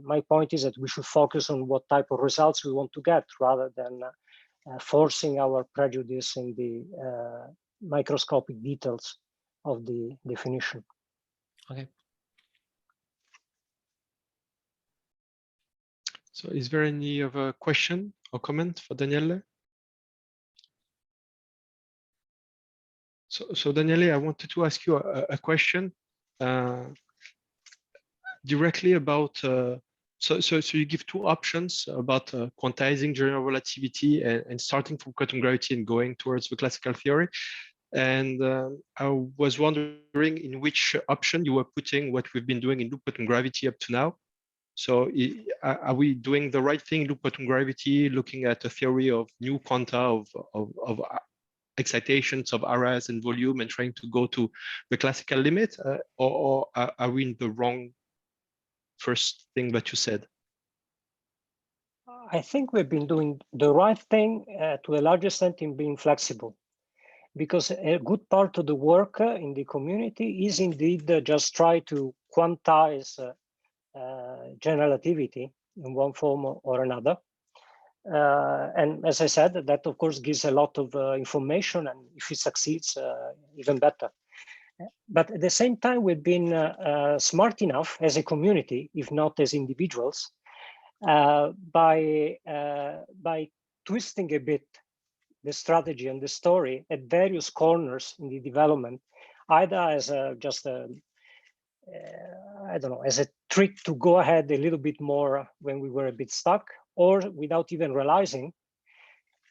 my point is that we should focus on what type of results we want to get rather than forcing our prejudice in the microscopic details of the definition. Okay. So is there any other question or comment for Danielle? So Danielle, I wanted to ask you a question directly about, so you give two options about quantizing general relativity and starting from quantum gravity and going towards the classical theory. And I was wondering in which option you were putting what we've been doing in loop quantum gravity up to now. So are we doing the right thing, loop quantum gravity, looking at a theory of new quanta of excitations of areas and volume and trying to go to the classical limit, or are we in the wrong first thing that you said? I think we've been doing the right thing to a large extent in being flexible, because a good part of the work in the community is indeed just try to quantize general relativity in one form or another. And as I said, that of course gives a lot of information, and if it succeeds, even better. But at the same time, we've been smart enough as a community, if not as individuals, by twisting a bit the strategy and the story at various corners in the development, either as just a I don't know, as a trick to go ahead a little bit more when we were a bit stuck, or without even realizing.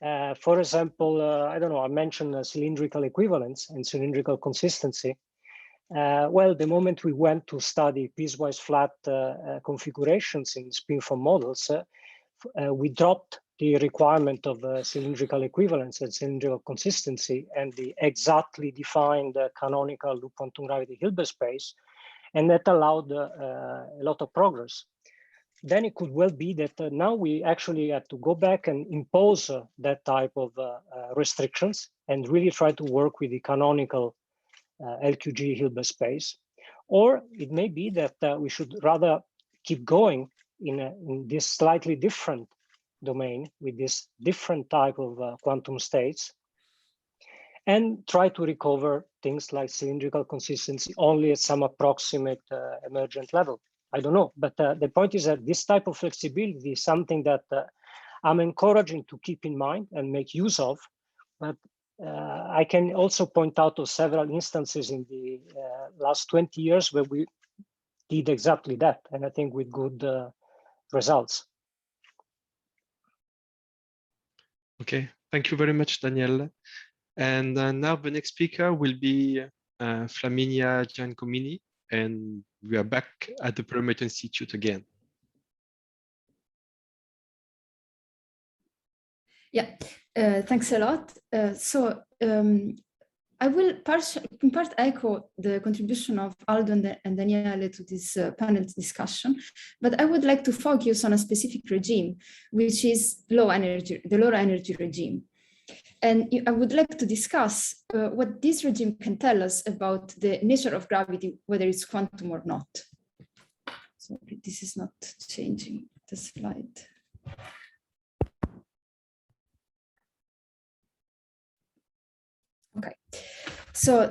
For example, I don't know, I mentioned cylindrical equivalence and cylindrical consistency. Well, the moment we went to study piecewise flat configurations in spinform models, we dropped the requirement of cylindrical equivalence and cylindrical consistency and the exactly defined canonical loop quantum gravity Hilbert space, and that allowed a lot of progress. Then it could well be that now we actually have to go back and impose that type of restrictions and really try to work with the canonical LQG Hilbert space. Or it may be that we should rather keep going in this slightly different domain with this different type of quantum states and try to recover things like cylindrical consistency only at some approximate emergent level. I don't know, but the point is that this type of flexibility is something that I'm encouraging to keep in mind and make use of. But I can also point out to several instances in the last 20 years where we did exactly that, and I think with good results. Okay, thank you very much, Danielle. And now the next speaker will be Flaminia Giancomini, and we are back at the Perimeter Institute again. Yeah, thanks a lot. I will in part echo the contribution of Aldo and Daniele to this panel discussion, but I would like to focus on a specific regime, which is the low energy regime. And I would like to discuss what this regime can tell us about the nature of gravity, whether it's quantum or not. So this is not changing the slide. Okay, so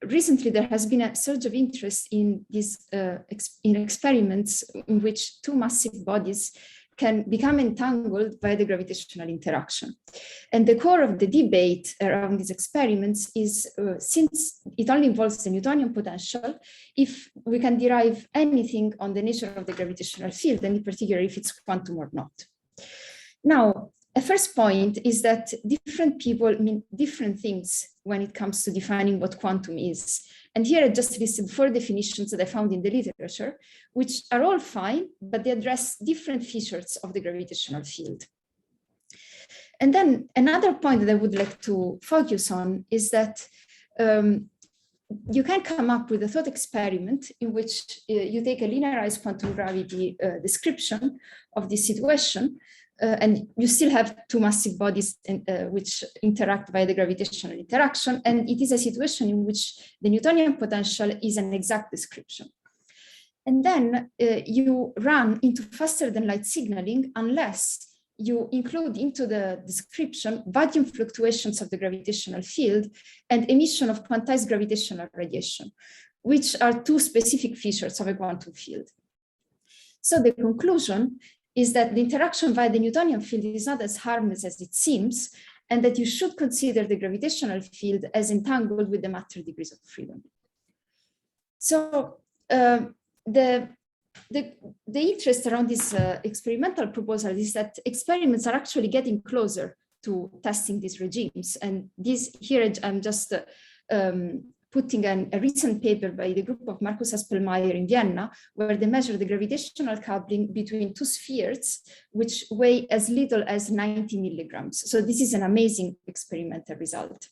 recently there has been a surge of interest in these in experiments in which two massive bodies can become entangled by the gravitational interaction. And the core of the debate around these experiments is, since it only involves the Newtonian potential, if we can derive anything on the nature of the gravitational field, and in particular if it's quantum or not. Now, a first point is that different people mean different things when it comes to defining what quantum is. And here I just listed 4 definitions that I found in the literature, which are all fine, but they address different features of the gravitational field. And then another point that I would like to focus on is that you can come up with a thought experiment in which you take a linearized quantum gravity description of this situation, And you still have two massive bodies which interact by the gravitational interaction. And it is a situation in which the Newtonian potential is an exact description. And then you run into faster than light signaling unless you include into the description vacuum fluctuations of the gravitational field and emission of quantized gravitational radiation, which are two specific features of a quantum field. So the conclusion is that the interaction via the Newtonian field is not as harmless as it seems, and that you should consider the gravitational field as entangled with the matter degrees of freedom. So the interest around this experimental proposal is that experiments are actually getting closer to testing these regimes. And this here, I'm just putting a recent paper by the group of Markus Aspelmayer in Vienna, where they measure the gravitational coupling between two spheres, which weigh as little as 90 milligrams. So this is an amazing experimental result.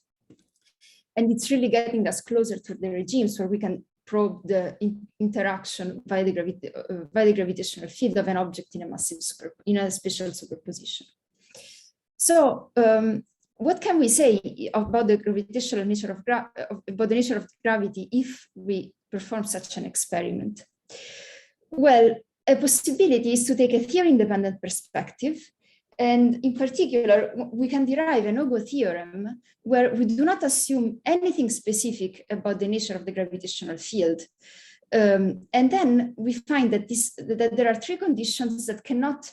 And it's really getting us closer to the regimes where we can probe the interaction by the gravitational field of an object in a special superposition. So what can we say about the gravitational nature of gravity if we perform such an experiment? Well, a possibility is to take a theory-independent perspective. And in particular, we can derive an Hongguang theorem where we do not assume anything specific about the nature of the gravitational field. And then we find that, that there are three conditions that cannot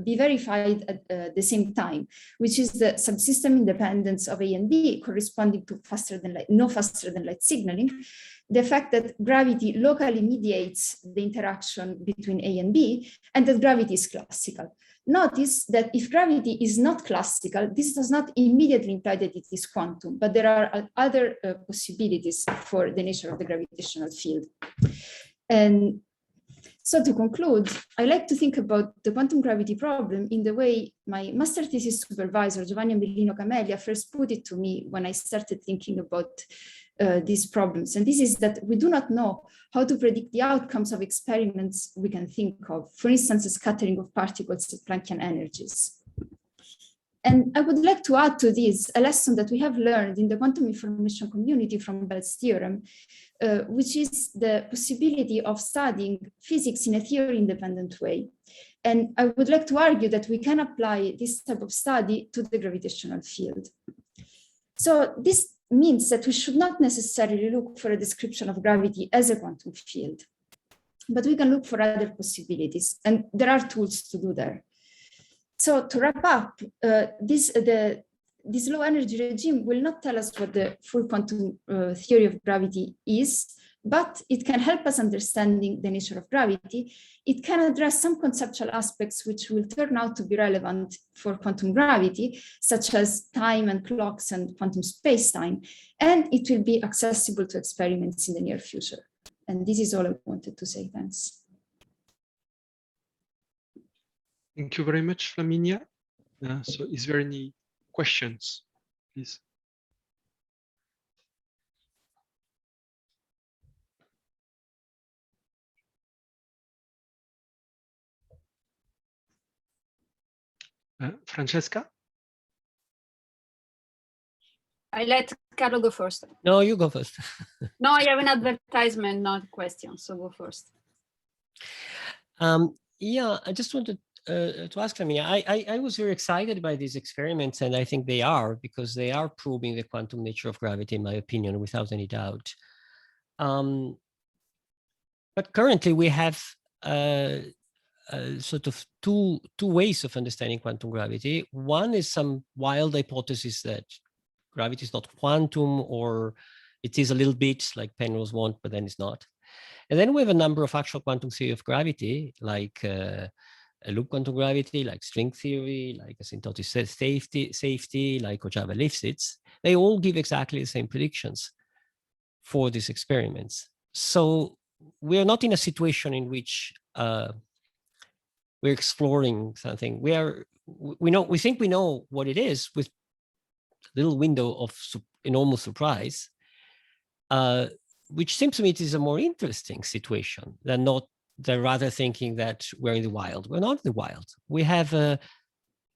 be verified at the same time, which is the subsystem independence of A and B corresponding to no faster than light signaling, the fact that gravity locally mediates the interaction between A and B, and that gravity is classical. Notice that if gravity is not classical, this does not immediately imply that it is quantum, but there are other possibilities for the nature of the gravitational field. And so to conclude, I like to think about the quantum gravity problem in the way my master thesis supervisor, Giovanni Ambellino Camelia, first put it to me when I started thinking about these problems. And this is that we do not know how to predict the outcomes of experiments we can think of, for instance, the scattering of particles at Planckian energies. And I would like to add to this a lesson that we have learned in the quantum information community from Bell's theorem, which is the possibility of studying physics in a theory-independent way. And I would like to argue that we can apply this type of study to the gravitational field. So this means that we should not necessarily look for a description of gravity as a quantum field, but we can look for other possibilities, and there are tools to do that. So to wrap up, this low energy regime will not tell us what the full quantum theory of gravity is, but it can help us understanding the nature of gravity. It can address some conceptual aspects which will turn out to be relevant for quantum gravity, such as time and clocks and quantum space-time, and it will be accessible to experiments in the near future. And this is all I wanted to say. Thanks. Thank you very much, Flaminia. So is there any questions, please? Francesca? I let Carlo go first. No, you go first. No, I have an advertisement, not a question, so go first. Yeah, I just wanted to ask Flaminia. I was very excited by these experiments, and I think they are, because they are proving the quantum nature of gravity, in my opinion, without any doubt. But currently we have sort of two ways of understanding quantum gravity. One is some wild hypothesis that gravity is not quantum, or it is a little bit like Penrose want, but then it's not. And then we have a number of actual quantum theory of gravity, like a loop quantum gravity, like string theory, like asymptotic safety, like Ojava-Lifshitz. They all give exactly the same predictions for these experiments. So we are not in a situation in which we're exploring something. We think we know what it is, with a little window of enormous surprise, which seems to me it is a more interesting situation than rather thinking that we're in the wild. We're not in the wild. We have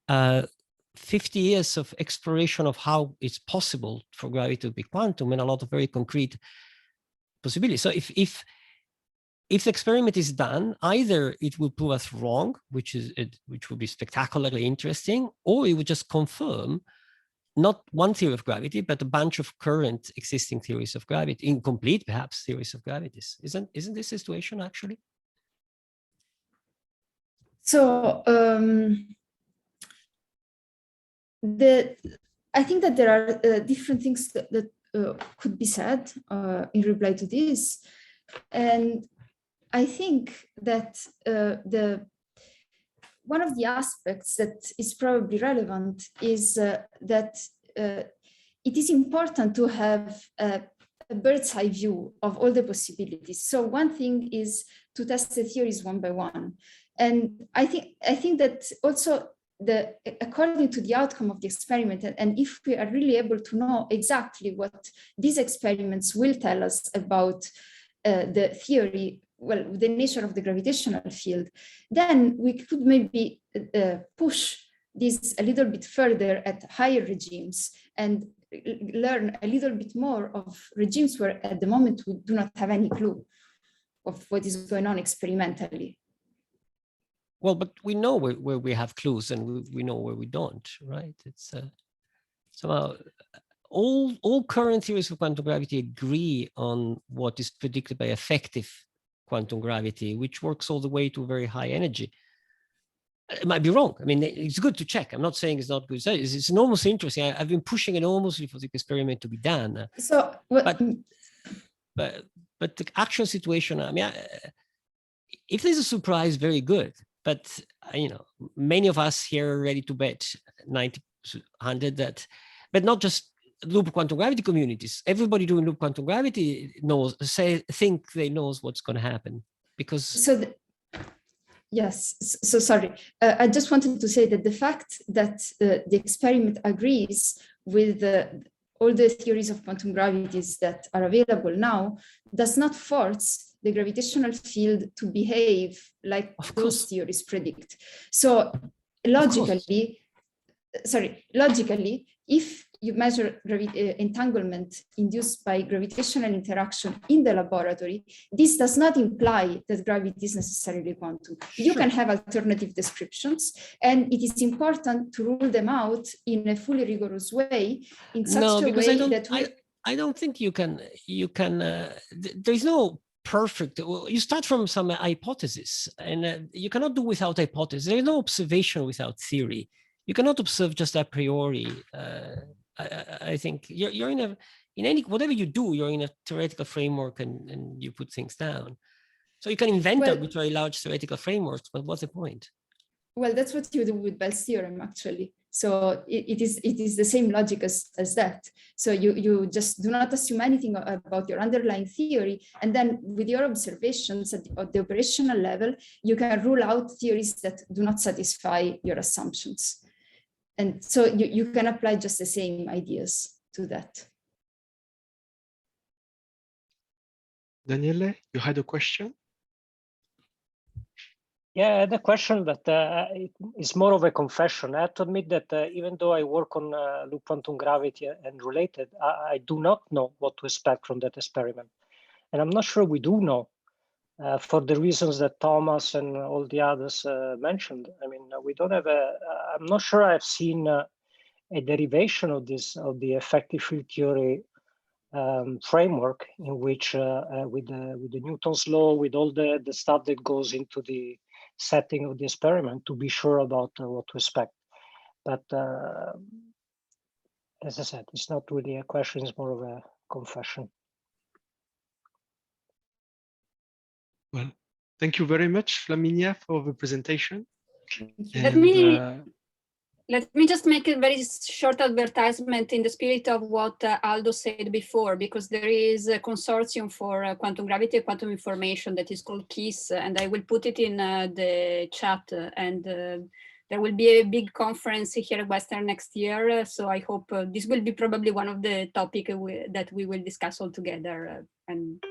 50 years of exploration of how it's possible for gravity to be quantum and a lot of very concrete possibilities. So if the experiment is done, either it will prove us wrong, which would be spectacularly interesting, or it would just confirm not one theory of gravity, but a bunch of current existing theories of gravity, incomplete perhaps theories of gravities. Isn't this a situation actually? So I think that there are different things that could be said in reply to this, and I think that one of the aspects that is probably relevant is that it is important to have a bird's eye view of all the possibilities. So one thing is to test the theories one by one. And I think that also according to the outcome of the experiment, and if we are really able to know exactly what these experiments will tell us about the theory, well, the nature of the gravitational field, then we could maybe push this a little bit further at higher regimes and learn a little bit more of regimes where at the moment we do not have any clue of what is going on experimentally. Well, but we know where we have clues and we know where we don't, right? It's somehow all current theories of quantum gravity agree on what is predicted by effective quantum gravity, which works all the way to very high energy. It might be wrong. I mean, it's good to check. I'm not saying it's not good. It's enormously interesting. I've been pushing enormously for the experiment to be done. So, but the actual situation, I mean, if there's a surprise, very good. But you know, many of us here are ready to bet 90, 100 that, but not just loop quantum gravity communities. Everybody doing loop quantum gravity think they knows what's going to happen because. Yes, so sorry. I just wanted to say that the fact that the experiment agrees with all the theories of quantum gravities that are available now does not force the gravitational field to behave like those theories predict. So logically, if you measure entanglement induced by gravitational interaction in the laboratory, this does not imply that gravity is necessarily quantum. Sure. You can have alternative descriptions, and it is important to rule them out in a fully rigorous way, in such a way that I don't think you can. There is no perfect. You start from some hypothesis, and you cannot do without hypothesis. There is no observation without theory. You cannot observe just a priori. I think you're in any whatever you do, you're in a theoretical framework and you put things down. So you can invent arbitrary large theoretical frameworks, but what's the point? Well, that's what you do with Bell's theorem, actually. So it is the same logic as that. So you just do not assume anything about your underlying theory, and then with your observations at the operational level, you can rule out theories that do not satisfy your assumptions. And so you can apply just the same ideas to that. Daniele, you had a question? Yeah, I had a question, but it's more of a confession. I have to admit that even though I work on loop quantum gravity and related, I do not know what to expect from that experiment. And I'm not sure we do know for the reasons that Thomas and all the others mentioned. I mean, we don't have I'm not sure I've seen a derivation of the effective field theory framework in which with the Newton's law, with all the stuff that goes into the setting of the experiment to be sure about what to expect. But as I said, it's not really a question, it's more of a confession. Well, thank you very much, Flaminia, for the presentation. Let me just make a very short advertisement in the spirit of what Aldo said before, because there is a consortium for quantum gravity and quantum information that is called KISS, and I will put it in the chat. And there will be a big conference here at Western next year. So I hope this will be probably one of the topics that we will discuss all together. And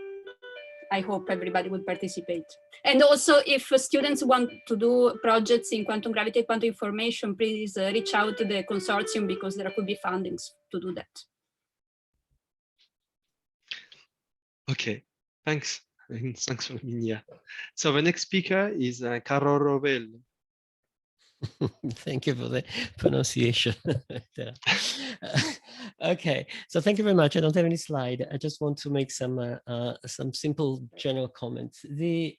I hope everybody would participate. And also, if students want to do projects in quantum gravity and quantum information, please reach out to the consortium, because there could be fundings to do that. Okay, thanks. Thanks, Flaminia. So the next speaker is Carlo. Thank you for the pronunciation. Okay, so thank you very much. I don't have any slide. I just want to make some simple general comments. The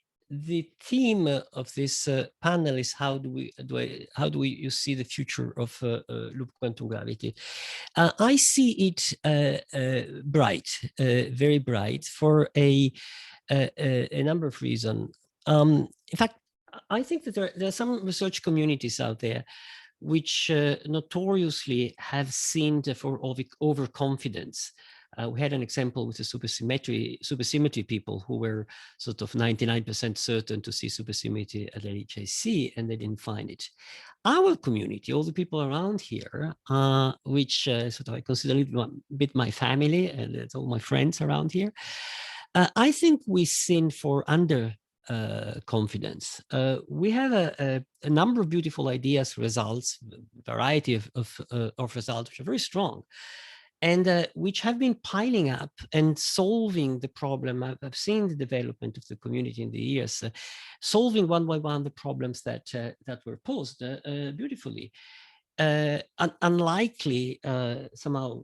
theme of this panel is how do you see the future of loop quantum gravity? I see it bright, very bright, for a number of reasons. In fact, I think that there are some research communities out there which notoriously have sinned for overconfidence. We had an example with the supersymmetry people who were sort of 99% certain to see supersymmetry at LHIC, and they didn't find it. Our community, all the people around here, which sort of I consider a little bit my family, and it's all my friends around here, I think we sin for confidence. We have a number of beautiful ideas, results, variety of results which are very strong, and which have been piling up and solving the problem. I've seen the development of the community in the years, solving one by one the problems that were posed beautifully. Unlikely, somehow,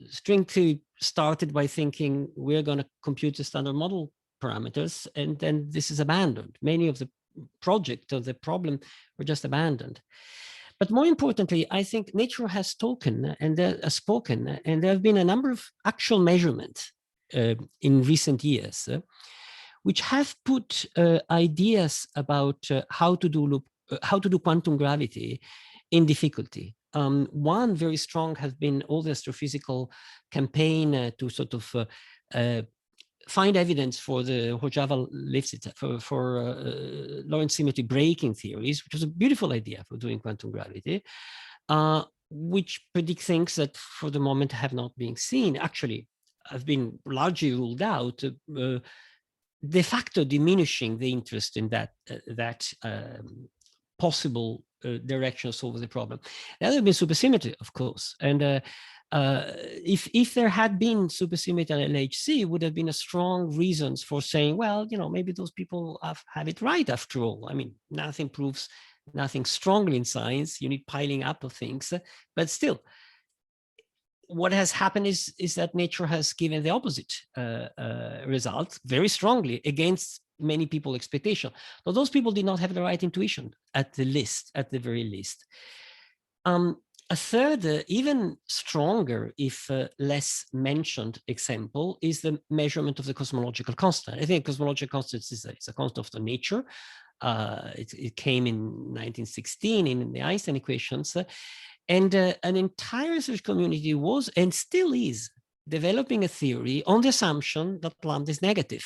strictly started by thinking we're going to compute the standard model parameters, and then this is abandoned. Many of the project of the problem were just abandoned. But more importantly, I think nature has spoken, and there have been a number of actual measurements in recent years, which have put ideas about how to do quantum gravity in difficulty. One very strong has been all the astrophysical campaign to sort of find evidence for the Rojava for Lorentz symmetry breaking theories, which was a beautiful idea for doing quantum gravity, which predict things that for the moment have not been seen, actually have been largely ruled out, de facto diminishing the interest in that possible direction of solving the problem. The other has been supersymmetry, of course, and if there had been supersymmetry at LHC, would have been a strong reasons for saying, well, maybe those people have it right after all. I mean, nothing proves nothing strongly in science. You need piling up of things, but still, what has happened is that nature has given the opposite result very strongly against many people's expectation. But those people did not have the right intuition at the very least. A third, even stronger, if less mentioned example, is the measurement of the cosmological constant. I think cosmological constant is a constant of the nature. It came in 1916 in the Einstein equations, and an entire research community was and still is developing a theory on the assumption that lambda is negative.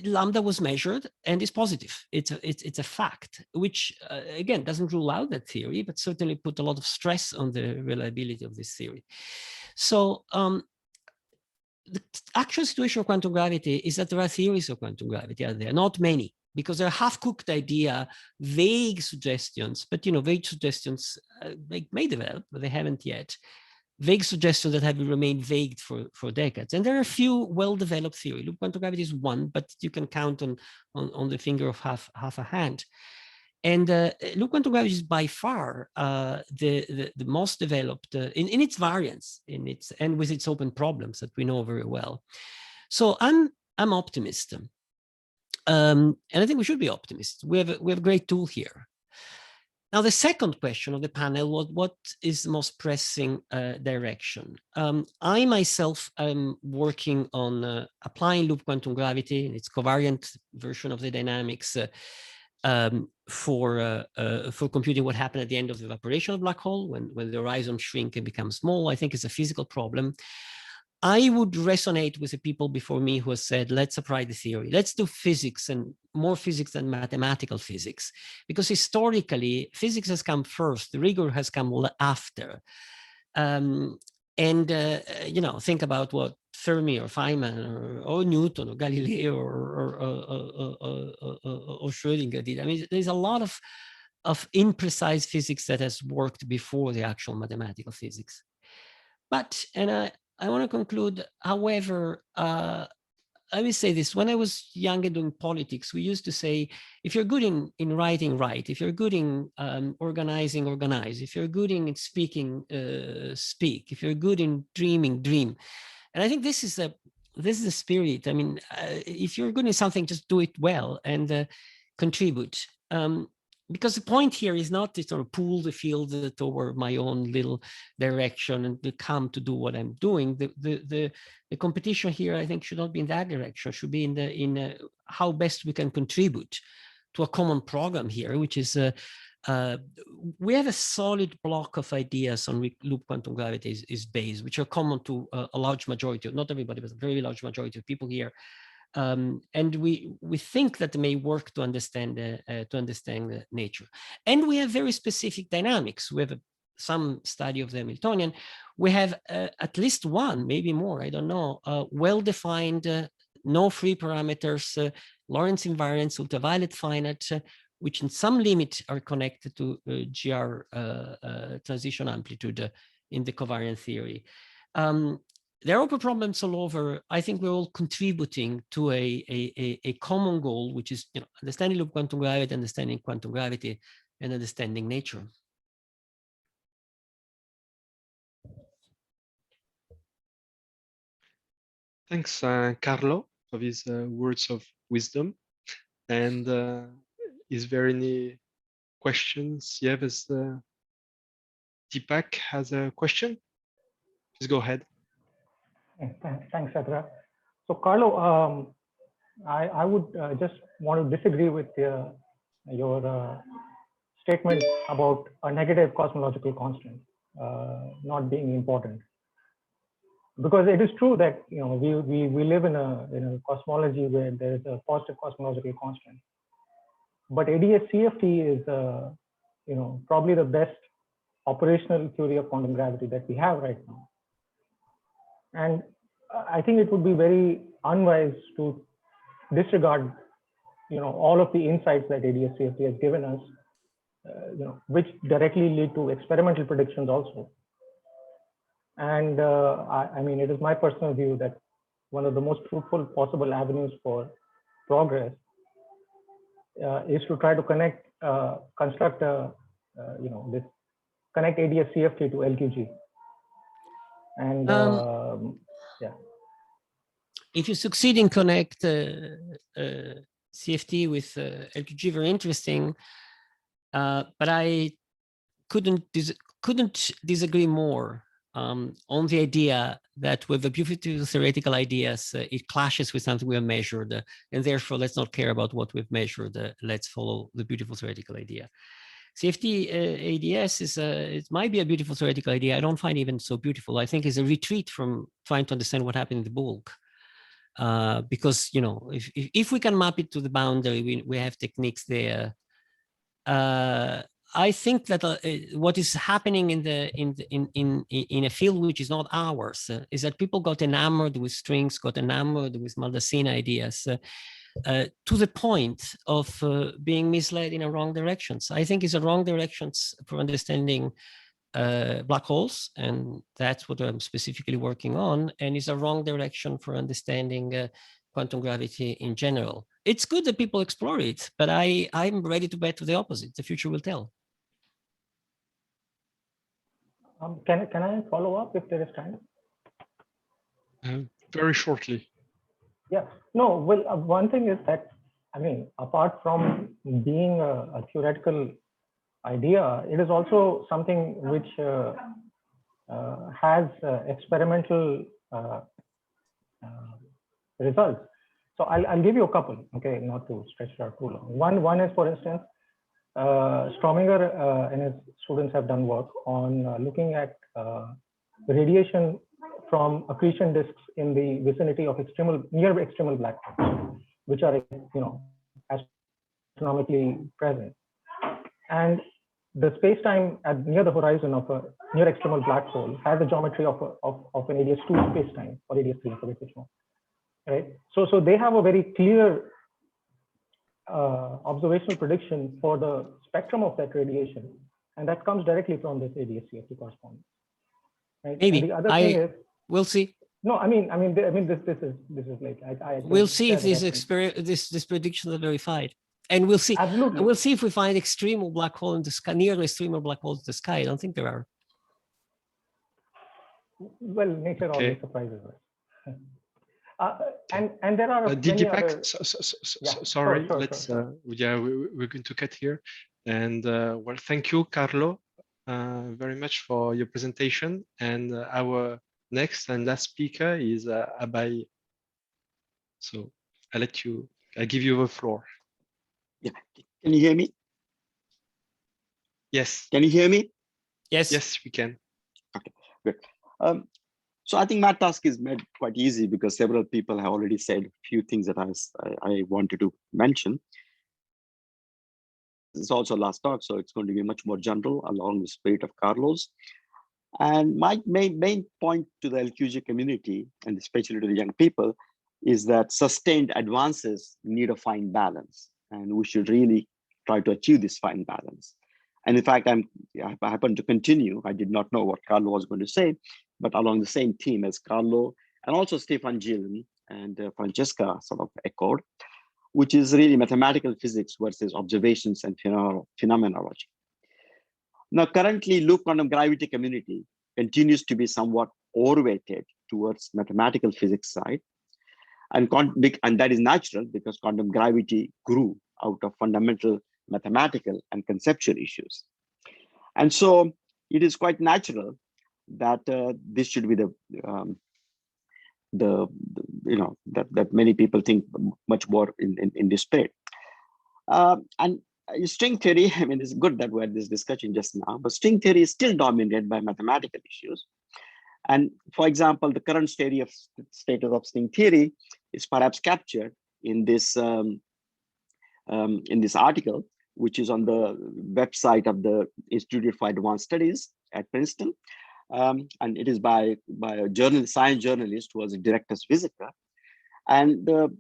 Lambda was measured and is positive. It's a fact, which again doesn't rule out that theory, but certainly put a lot of stress on the reliability of this theory. So the actual situation of quantum gravity is that there are theories of quantum gravity out there, not many, because they're half-cooked idea, vague suggestions, but vague suggestions may develop, but they haven't yet. Vague suggestions that have remained vague for decades. And there are a few well-developed theories. Loop quantum gravity is one, but you can count on the finger of half a hand. And loop quantum gravity is by far the most developed in its variance, and with its open problems that we know very well. So I'm optimist. And I think we should be optimists. We have a great tool here. Now, the second question of the panel was, what is the most pressing direction? I myself am working on applying loop quantum gravity in its covariant version of the dynamics for computing what happened at the end of the evaporation of the black hole when the horizon shrink and becomes small. I think it's a physical problem. I would resonate with the people before me who have said, let's apply the theory. Let's do physics, and more physics than mathematical physics, because historically, physics has come first, the rigor has come after. Think about what Fermi or Feynman or Newton or Galileo or Schrödinger did. I mean, there's a lot of imprecise physics that has worked before the actual mathematical physics. But, and I want to conclude, however, let me say this. When I was young and doing politics, we used to say, if you're good in writing, write. If you're good in organizing, organize. If you're good in speaking, speak. If you're good in dreaming, dream. And I think this is the spirit. I mean, if you're good in something, just do it well and contribute. Because the point here is not to sort of pull the field toward my own little direction and to come to do what I'm doing. The competition here, I think, should not be in that direction. Should be in how best we can contribute to a common program here, which is we have a solid block of ideas on which loop quantum gravity is based, which are common to a large majority, not everybody, but a very large majority of people here. And we think that may work to understand nature. And we have very specific dynamics. We have some study of the Hamiltonian. We have at least one, maybe more, I don't know, well-defined, no free parameters, Lorentz invariants, ultraviolet finite, which in some limit are connected to GR transition amplitude in the covariant theory. There are open problems all over. I think we're all contributing to a common goal, which is understanding loop quantum gravity, understanding quantum gravity, and understanding nature. Thanks, Carlo, for these words of wisdom. And is there any questions? Yeah, there's Deepak has a question. Please go ahead. Thanks, Edra. So, Carlo, I would just want to disagree with your statement about a negative cosmological constant not being important, because it is true that we live in a cosmology where there is a positive cosmological constant, but ADS-CFT is probably the best operational theory of quantum gravity that we have right now. And I think it would be very unwise to disregard, all of the insights that ADS-CFT has given us, which directly lead to experimental predictions also. And I mean, it is my personal view that one of the most fruitful possible avenues for progress is to try to connect, construct connect ADS-CFT to LQG. And yeah. If you succeed in connect CFT with LQG, very interesting. But I couldn't disagree more on the idea that with the beautiful theoretical ideas, it clashes with something we have measured, and therefore let's not care about what we've measured. Let's follow the beautiful theoretical idea. CFT ADS is it might be a beautiful theoretical idea. I don't find it even so beautiful. I think it's a retreat from trying to understand what happened in the bulk. Because if we can map it to the boundary, we have techniques there. I think that what is happening in a field which is not ours is that people got enamored with strings, got enamored with Maldacena ideas. To the point of being misled in a wrong directions. I think it's a wrong directions for understanding black holes, and that's what I'm specifically working on, and it's a wrong direction for understanding quantum gravity in general. It's good that people explore it, but I'm ready to bet to the opposite. The future will tell. Can I follow up if there is time? Very shortly. Yeah, no, well, one thing is that, I mean, apart from being a theoretical idea, it is also something which has experimental results. So I'll give you a couple, okay, not to stretch it out too long. One is, for instance, Strominger and his students have done work on looking at radiation from accretion disks in the vicinity of near extremal black holes, which are astronomically present. And the space-time near the horizon of a near extremal black hole has the geometry of an ADS2 space-time or ADS3, forget which one, right? So they have a very clear observational prediction for the spectrum of that radiation, and that comes directly from this ADS-CFT correspondence. Right? Maybe. And the other thing is, we'll see. No, I mean, this is like we'll see if this predictions are verified, and we'll see. Absolutely. And we'll see if we find extremal black hole in the sky, near extremal black holes in the sky. I don't think there are. Well, nature always surprises us. And there are many other... Sorry, let's we're going to cut here. And well, thank you, Carlo, very much for your presentation. And our next and last speaker is Abai. So I give you the floor. Yeah, can you hear me? Yes. Can you hear me? Yes. Yes, we can. Okay, good. So I think my task is made quite easy because several people have already said a few things that I wanted to mention. This is also last talk, so it's going to be much more general along the spirit of Carlos. And my main point to the LQG community, and especially to the young people, is that sustained advances need a fine balance, and we should really try to achieve this fine balance. And in fact, I happen to continue. I did not know what Carlo was going to say, but along the same theme as Carlo, and also Steffen Gielen and Francesca sort of echoed, which is really mathematical physics versus observations and phenomenology. Now, currently, loop quantum gravity community continues to be somewhat overweighted towards mathematical physics side. And that is natural because quantum gravity grew out of fundamental mathematical and conceptual issues. And so it is quite natural that this should be that many people think much more in this spirit. And string theory, I mean, it's good that we had this discussion just now, but string theory is still dominated by mathematical issues. And for example, the current status of string theory is perhaps captured in this article, which is on the website of the Institute for Advanced Studies at Princeton. And it is by a science journalist who was a director's visitor. And the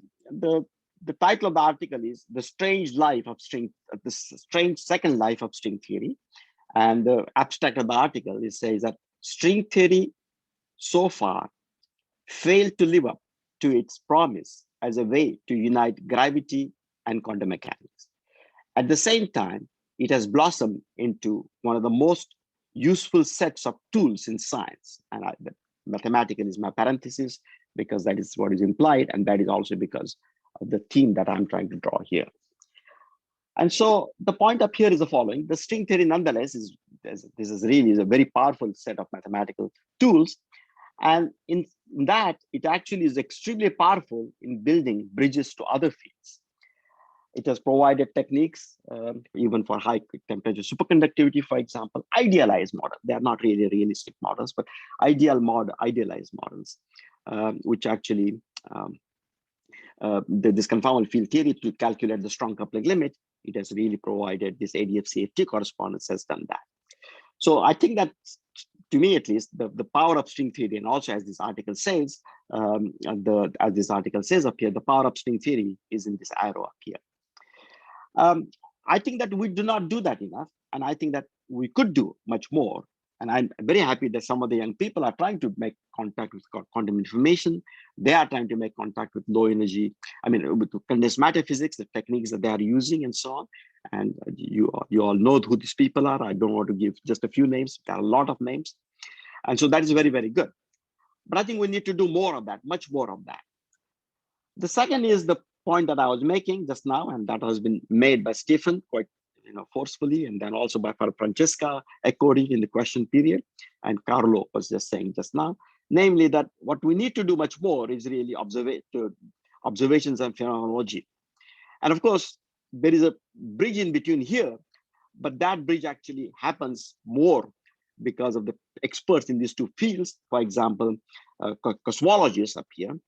title of the article is "The Strange Life of String," the strange second life of string theory. And the abstract of the article says that string theory so far failed to live up to its promise as a way to unite gravity and quantum mechanics. At the same time, it has blossomed into one of the most useful sets of tools in science. And mathematical is my parenthesis because that is what is implied, and that is also because of the theme that I'm trying to draw here. And so the point up here is the following: the string theory, nonetheless, is a very powerful set of mathematical tools. And in that, it actually is extremely powerful in building bridges to other fields. It has provided techniques, even for high temperature superconductivity, for example, idealized models. They are not really realistic models, but idealized models, which actually, this confounded field theory to calculate the strong coupling limit, it has really provided this ADF-CFT correspondence has done that. So I think that, to me at least, the power of string theory, and also as this article says, as this article says up here, the power of string theory is in this arrow up here. I think that we do not do that enough, and I think that we could do much more. And I'm very happy that some of the young people are trying to make contact with quantum information. They are trying to make contact with low energy, with condensed matter physics, the techniques that they are using and so on. And you all know who these people are. I don't want to give just a few names. There are a lot of names. And so that is very, very good. But I think we need to do more of that, much more of that. The second is the point that I was making just now, and that has been made by Steffen quite forcefully, and then also by Francesca echoing in the question period, and Carlo was just saying just now, namely that what we need to do much more is really observations and phenomenology. And of course, there is a bridge in between here, but that bridge actually happens more because of the experts in these two fields. For example, cosmologists up here.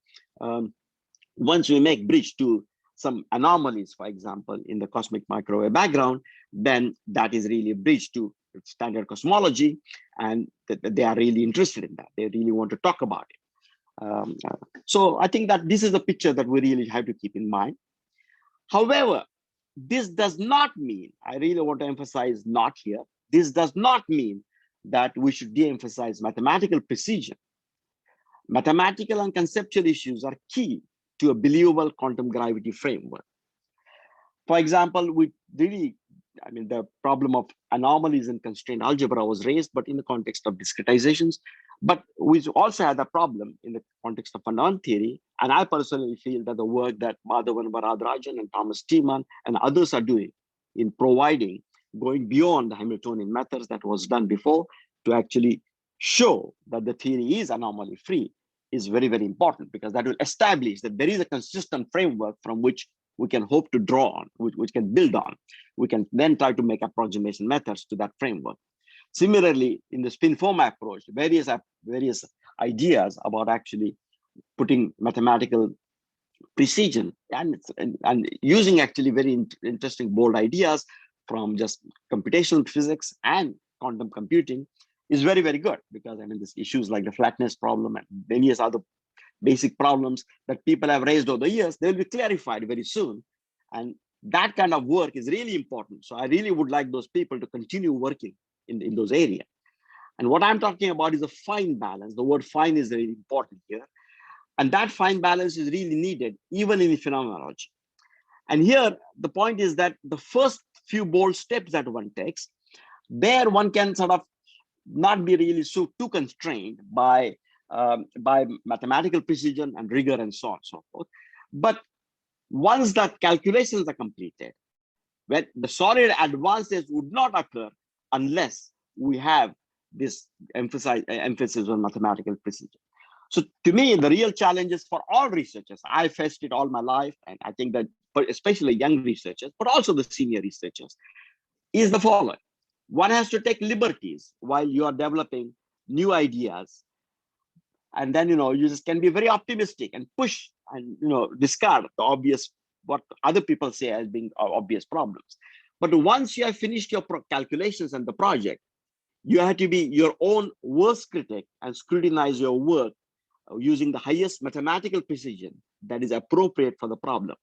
Once we make bridge to some anomalies, for example, in the cosmic microwave background, then that is really a bridge to standard cosmology, and they are really interested in that. They really want to talk about it. So I think that this is the picture that we really have to keep in mind. However, this does not mean, I really want to emphasize not here, this does not mean that we should de-emphasize mathematical precision. Mathematical and conceptual issues are key to a believable quantum gravity framework. For example, the problem of anomalies in constrained algebra was raised, but in the context of discretizations. But we also had a problem in the context of unknown theory. And I personally feel that the work that Madhavan Varadarajan and Thomas Thiemann and others are doing in providing, going beyond the Hamiltonian methods that was done before to actually show that the theory is anomaly free is very, very important, because that will establish that there is a consistent framework from which we can hope to draw on, which can build on. We can then try to make approximation methods to that framework. Similarly, in the spin form approach, various ideas about actually putting mathematical precision and using actually very interesting, bold ideas from just computational physics and quantum computing is very, very good, because these issues like the flatness problem and various other basic problems that people have raised over the years, they'll be clarified very soon. And that kind of work is really important. So I really would like those people to continue working in those areas. And what I'm talking about is a fine balance. The word fine is very important here. And that fine balance is really needed even in phenomenology. And here, the point is that the first few bold steps that one takes, there one can sort of not be really too constrained by mathematical precision and rigor and so on and so forth. But once that calculations are completed, when the solid advances would not occur unless we have this emphasis on mathematical precision. So to me, the real challenges for all researchers, I faced it all my life, and I think that especially young researchers, but also the senior researchers, is the following. One has to take liberties while you are developing new ideas. And then, you just can be very optimistic and push and, discard the obvious, what other people say as being obvious problems. But once you have finished your calculations and the project, you have to be your own worst critic and scrutinize your work using the highest mathematical precision that is appropriate for the problem.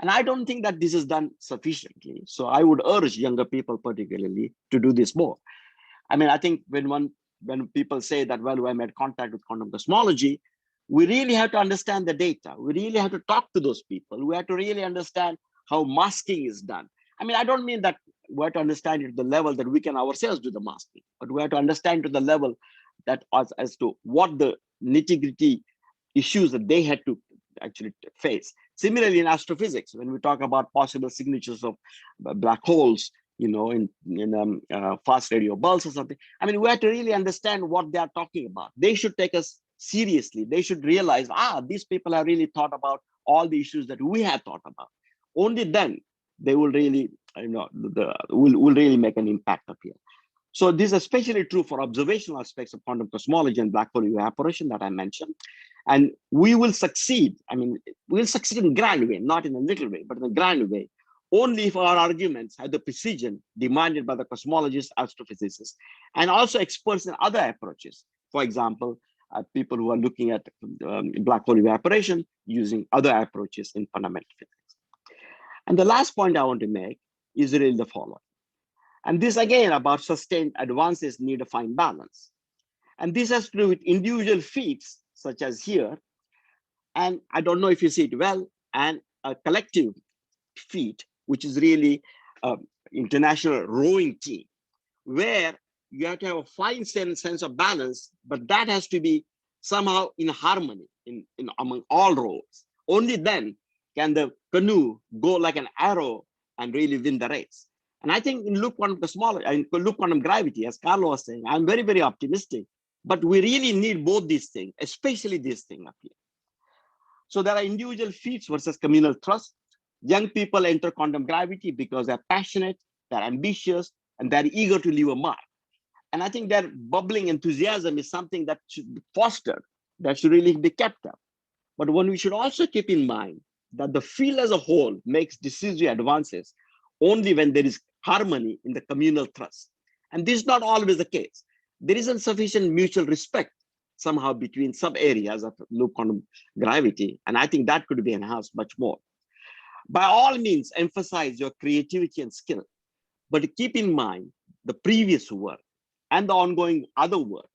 And I don't think that this is done sufficiently. So I would urge younger people particularly to do this more. I think when people say that, well, I made contact with quantum cosmology, we really have to understand the data. We really have to talk to those people. We have to really understand how masking is done. I don't mean that we have to understand it to the level that we can ourselves do the masking, but we have to understand to the level that as to what the nitty-gritty issues that they had to actually face. Similarly, in astrophysics, when we talk about possible signatures of black holes, in fast radio bulbs or something, we have to really understand what they are talking about. They should take us seriously. They should realize, these people have really thought about all the issues that we have thought about. Only then they will really, will really make an impact up here. So this is especially true for observational aspects of quantum cosmology and black hole evaporation that I mentioned. And we will succeed. We'll succeed in a grand way, not in a little way, but in a grand way, only if our arguments have the precision demanded by the cosmologists, astrophysicists, and also experts in other approaches. For example, people who are looking at black hole evaporation using other approaches in fundamental physics. And the last point I want to make is really the following. And this again about sustained advances need a fine balance. And this has to do with individual feats, such as here, and I don't know if you see it well, and a collective feat, which is really international rowing team, where you have to have a fine sense of balance, but that has to be somehow in harmony among all rows. Only then can the canoe go like an arrow and really win the race. And I think in loop quantum cosmology, in loop quantum gravity, as Carlo was saying, I'm very, very optimistic, but we really need both these things, especially this thing up here. So there are individual feats versus communal thrust. Young people enter quantum gravity because they're passionate, they're ambitious, and they're eager to leave a mark. And I think their bubbling enthusiasm is something that should be fostered, that should really be kept up. But one we should also keep in mind that the field as a whole makes decisive advances only when there is harmony in the communal thrust. And this is not always the case. There isn't sufficient mutual respect somehow between sub areas of loop quantum gravity. And I think that could be enhanced much more. By all means, emphasize your creativity and skill, but keep in mind the previous work and the ongoing other work.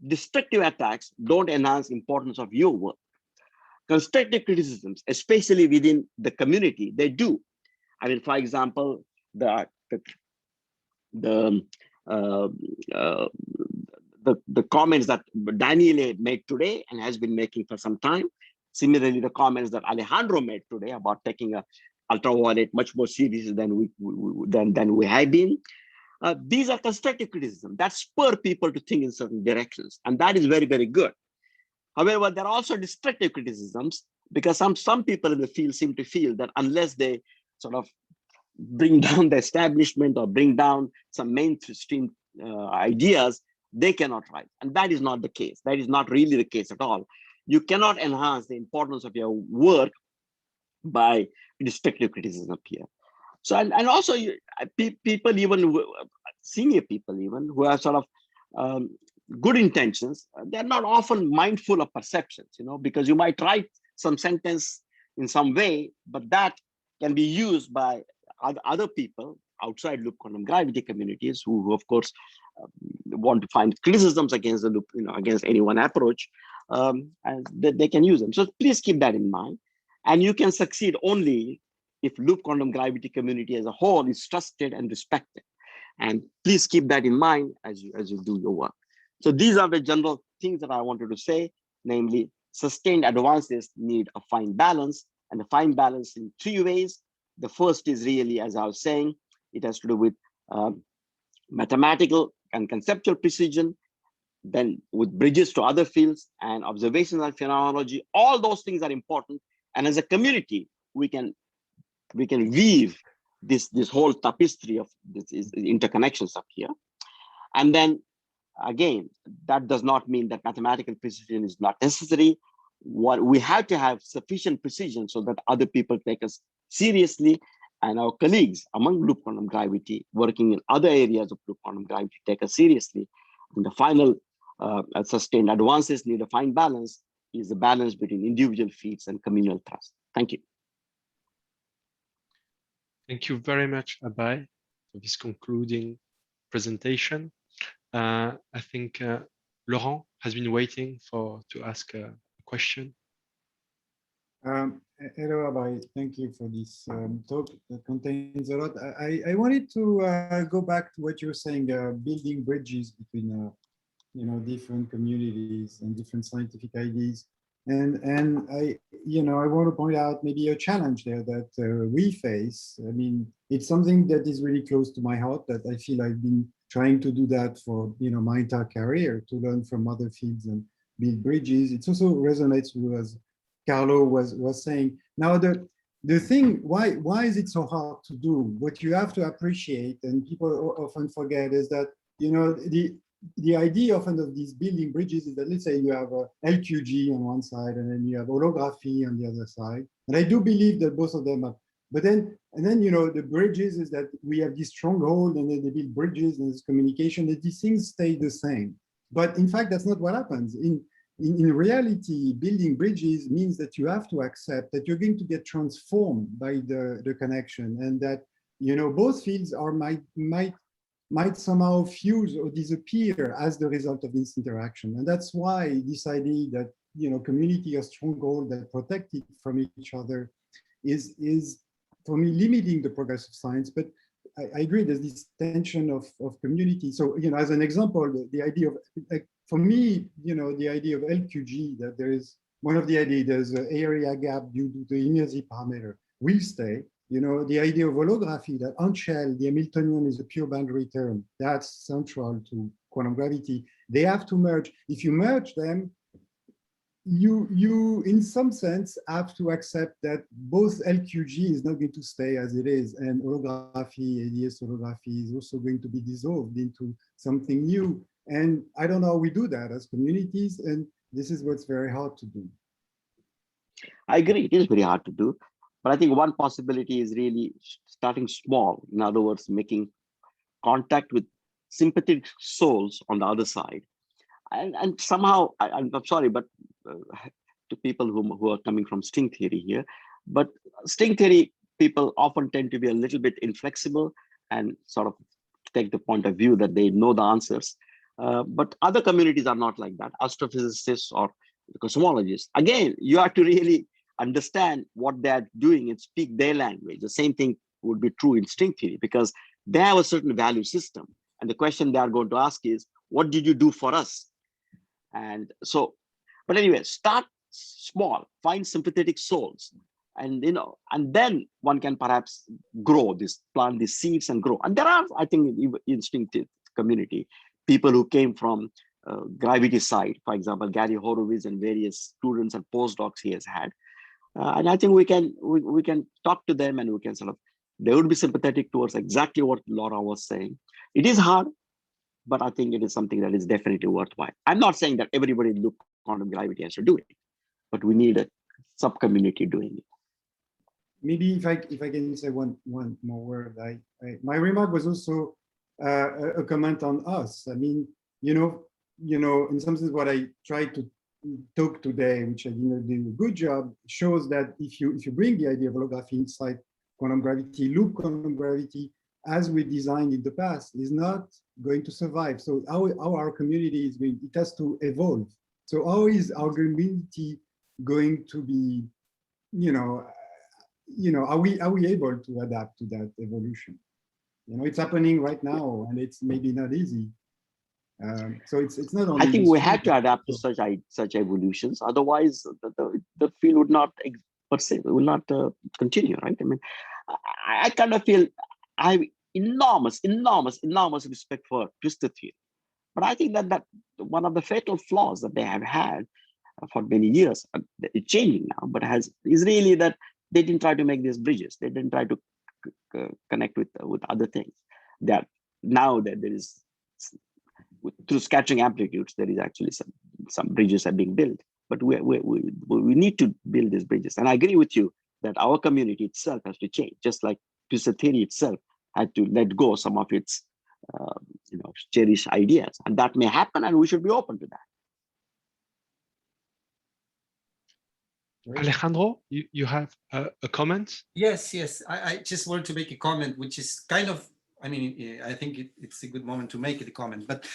Destructive attacks don't enhance importance of your work. Constructive criticisms, especially within the community, they do. I mean, for example, the comments that Danielle made today and has been making for some time. Similarly, the comments that Alejandro made today about taking a ultraviolet much more seriously than we have been. These are constructive criticism that spur people to think in certain directions, and that is very, very good. However, there are also destructive criticisms because some people in the field seem to feel that unless they sort of bring down the establishment or bring down some mainstream ideas, they cannot write. And that is not the case. That is not really the case at all. You cannot enhance the importance of your work by destructive criticism here. So, and also people, even senior people even, who have sort of good intentions, they're not often mindful of perceptions, you know, because you might write some sentence in some way, but that can be used by other people outside loop quantum gravity communities who of course, want to find criticisms against the loop, you know, against any one approach, and they can use them. So please keep that in mind. And you can succeed only if loop quantum gravity community as a whole is trusted and respected. And please keep that in mind as you do your work. So these are the general things that I wanted to say, namely sustained advances need a fine balance, and a fine balance in three ways. The first is really, as I was saying, it has to do with mathematical and conceptual precision, then with bridges to other fields and observational phenomenology. All those things are important. And as a community, we can weave this whole tapestry of these interconnections up here. And then again, that does not mean that mathematical precision is not necessary. What we have to have sufficient precision so that other people take us seriously, and our colleagues among loop quantum gravity working in other areas of loop quantum gravity take us seriously. And the final sustained advances need a fine balance is the balance between individual fields and communal trust. Thank you. Thank you very much, Abai, for this concluding presentation. I think Laurent has been waiting to ask a question. Hello, Abai. Thank you for this talk that contains a lot. I wanted to go back to what you were saying, building bridges between different communities and different scientific ideas. And I want to point out maybe a challenge there that we face. I mean, it's something that is really close to my heart, that I feel I've been trying to do that for my entire career, to learn from other fields and build bridges. It also resonates with, as Carlo was saying. Now the thing, why is it so hard to do? What you have to appreciate, and people often forget, is that the idea often of these building bridges is that, let's say you have a LQG on one side and then you have holography on the other side. And I do believe that both of them are, but then the bridges is that we have this stronghold and then they build bridges and there's communication, and these things stay the same. But in fact, that's not what happens. In reality, building bridges means that you have to accept that you're going to get transformed by the connection, and that both fields might somehow fuse or disappear as the result of this interaction. And that's why this idea that community or stronghold that protect it from each other is for me limiting the progress of science. But I agree, there's this tension of community. So as an example, the idea of, for me, the idea of LQG, that there is one of the ideas, there's an area gap due to the inertia parameter, will stay. The idea of holography, that on shell, the Hamiltonian is a pure boundary term. That's central to quantum gravity. They have to merge. If you merge them, you in some sense have to accept that both LQG is not going to stay as it is, and holography, ADS holography, is also going to be dissolved into something new. And I don't know how we do that as communities, and this is what's very hard to do. I agree, it is very hard to do. But I think one possibility is really starting small. In other words, making contact with sympathetic souls on the other side. And somehow, I'm sorry, but to people who are coming from string theory here, but string theory people often tend to be a little bit inflexible and sort of take the point of view that they know the answers. But other communities are not like that. Astrophysicists or cosmologists, again, you have to really understand what they're doing and speak their language. The same thing would be true in string theory, because they have a certain value system. And the question they are going to ask is, what did you do for us? And so, but anyway, start small, find sympathetic souls, and and then one can perhaps grow this, plant these seeds and grow. And there are, I think, in string community, people who came from gravity side, for example, Gary Horowitz and various students and postdocs he has had. And I think we can talk to them, and we can sort of, they would be sympathetic towards exactly what Laurent was saying. It is hard, but I think it is something that is definitely worthwhile. I'm not saying that everybody in loop quantum gravity has to do it, but we need a sub-community doing it. Maybe if I can say one more word, my remark was also a comment on us. I mean, you know, in some sense, what I tried to talk today, which I didn't do a good job, shows that if you bring the idea of holography inside quantum gravity, loop quantum gravity, as we designed in the past, is not going to survive. So how our community is going, it has to evolve. So how is our community going to be, are we able to adapt to that evolution? It's happening right now, and it's maybe not easy. So it's not only. I think we have to adapt to such evolutions. Otherwise, the field would not will not continue, right? I mean, I kind of feel I have enormous respect for twisted theory, but I think that one of the fatal flaws that they have had for many years, it's changing now, but is really that they didn't try to make these bridges. They didn't try to connect with other things. That now that there is, through scattering amplitudes, there is actually some bridges are being built. But we need to build these bridges. And I agree with you that our community itself has to change, just like twisted theory itself had to let go some of its cherished ideas. And that may happen, and we should be open to that. Alejandro, you have a comment? Yes. I just wanted to make a comment, which is kind of, I mean, I think it's a good moment to make it a comment. But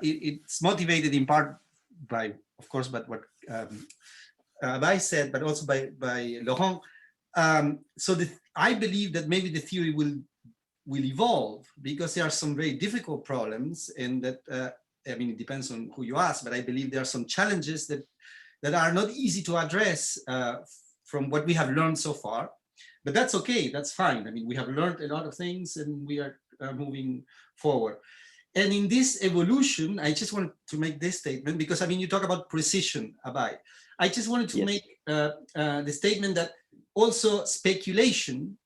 it's motivated in part by, of course, but what I said, but also by Laurent. I believe that maybe the theory will evolve, because there are some very difficult problems, and that I mean, it depends on who you ask, but I believe there are some challenges that are not easy to address from what we have learned so far. But that's okay, that's fine. I mean, we have learned a lot of things, and we are moving forward. And in this evolution, I just wanted to make this statement, because I mean, you talk about precision, Abai. I just wanted to make the statement that also speculation,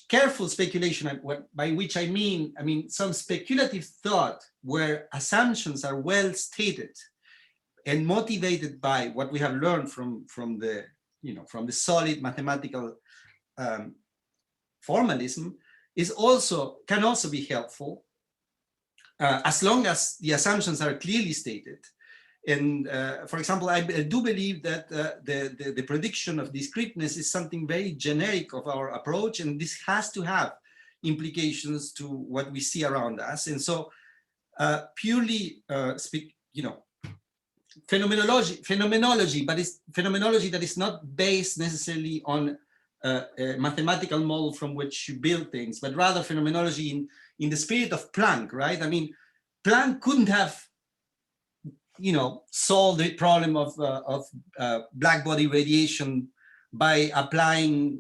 careful speculation, by which I mean some speculative thought where assumptions are well stated and motivated by what we have learned from the solid mathematical formalism, can also be helpful, as long as the assumptions are clearly stated. And for example, I do believe that the prediction of discreteness is something very generic of our approach, and this has to have implications to what we see around us. And so purely phenomenology, but it's phenomenology that is not based necessarily on a mathematical model from which you build things, but rather phenomenology in the spirit of Planck, right? I mean, Planck couldn't have solved the problem of black body radiation by applying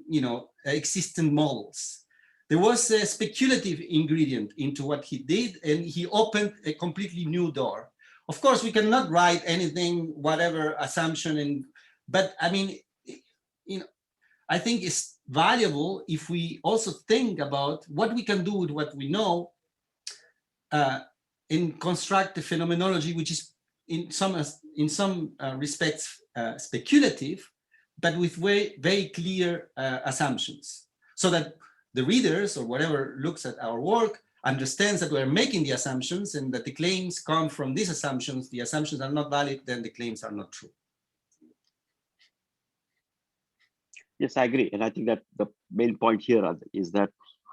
existing models. There was a speculative ingredient into what he did, and he opened a completely new door. Of course, we cannot write anything, whatever assumption, but I mean, I think it's valuable if we also think about what we can do with what we know in constructive phenomenology, which is in some respects speculative, but with very clear assumptions, so that the readers or whatever looks at our work understands that we're making the assumptions and that the claims come from these assumptions. The assumptions are not valid, then the claims are not true. Yes, I agree. And I think that the main point here is that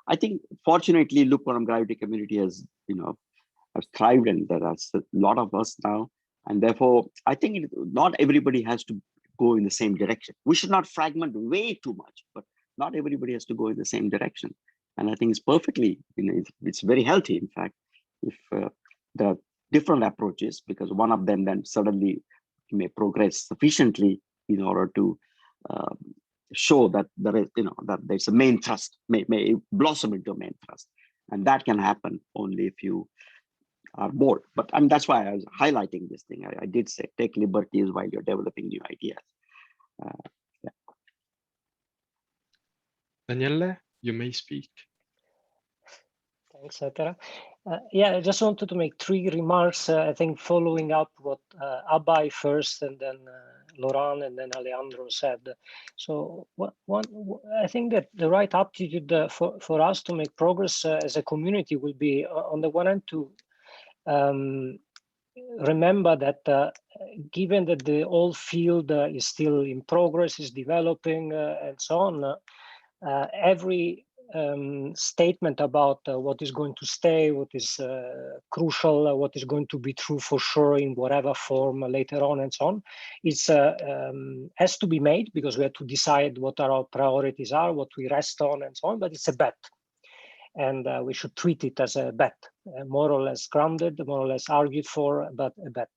I think fortunately loop quantum gravity community has, has thrived, and there are a lot of us now. And therefore, I think not everybody has to go in the same direction. We should not fragment way too much, but not everybody has to go in the same direction. And I think it's perfectly, it's very healthy, in fact, if there are different approaches, because one of them then suddenly may progress sufficiently in order to show that there is, that there's a main thrust, may blossom into a main thrust. And that can happen only if you are bored. But that's why I was highlighting this thing. I did say take liberties while you're developing new ideas. Yeah. Danielle, you may speak. Thanks, Etera. Yeah, I just wanted to make 3 remarks. I think following up what Abai first, and then Laurent, and then Alejandro said. So I think that the right aptitude for us to make progress as a community will be, on the one hand, to remember that given that the whole field is still in progress, is developing, and so on, every statement about what is going to stay, what is crucial, what is going to be true for sure in whatever form later on, and so on, it's has to be made, because we have to decide what our priorities are, what we rest on, and so on. But it's a bet, and we should treat it as a bet, more or less grounded, more or less argued for, but a bet.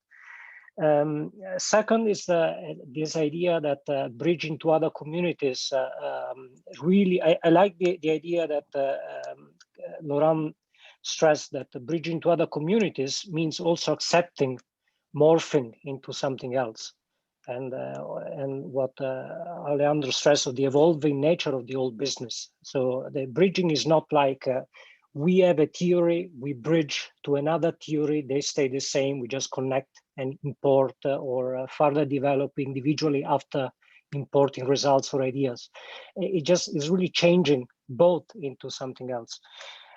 Second is this idea that bridging to other communities, really, I like the idea that Laurent stressed, that bridging to other communities means also accepting morphing into something else. And what Alejandro stressed of the evolving nature of the whole business. So the bridging is not like we have a theory, we bridge to another theory, they stay the same, we just connect and import or further develop individually after importing results or ideas. It just is really changing both into something else.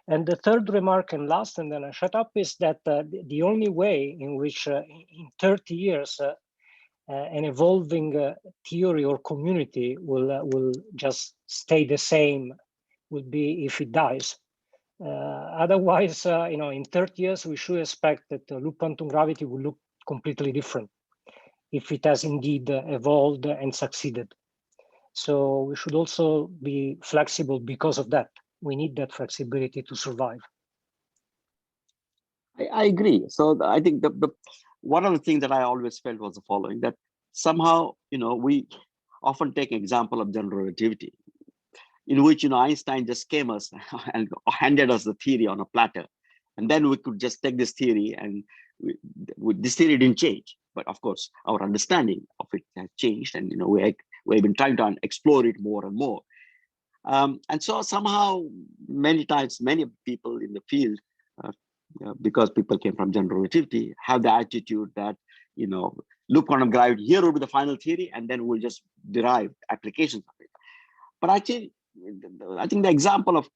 And the third remark and last, and then I shut up, is that the only way in which in 30 years an evolving theory or community will just stay the same would be if it dies. Otherwise, in 30 years, we should expect that loop quantum gravity will look completely different if it has indeed evolved and succeeded. So we should also be flexible because of that. We need that flexibility to survive. I agree. So I think the one of the things that I always felt was the following, that somehow, we often take an example of general relativity, in which, Einstein just came us and handed us the theory on a platter. And then we could just take this theory, and this theory didn't change. But of course, our understanding of it has changed. And, we've been trying to explore it more and more. And so somehow, many times, many people in the field, because people came from general relativity, have the attitude that, loop quantum gravity, here will be the final theory, and then we'll just derive applications of it. But actually, I think the example of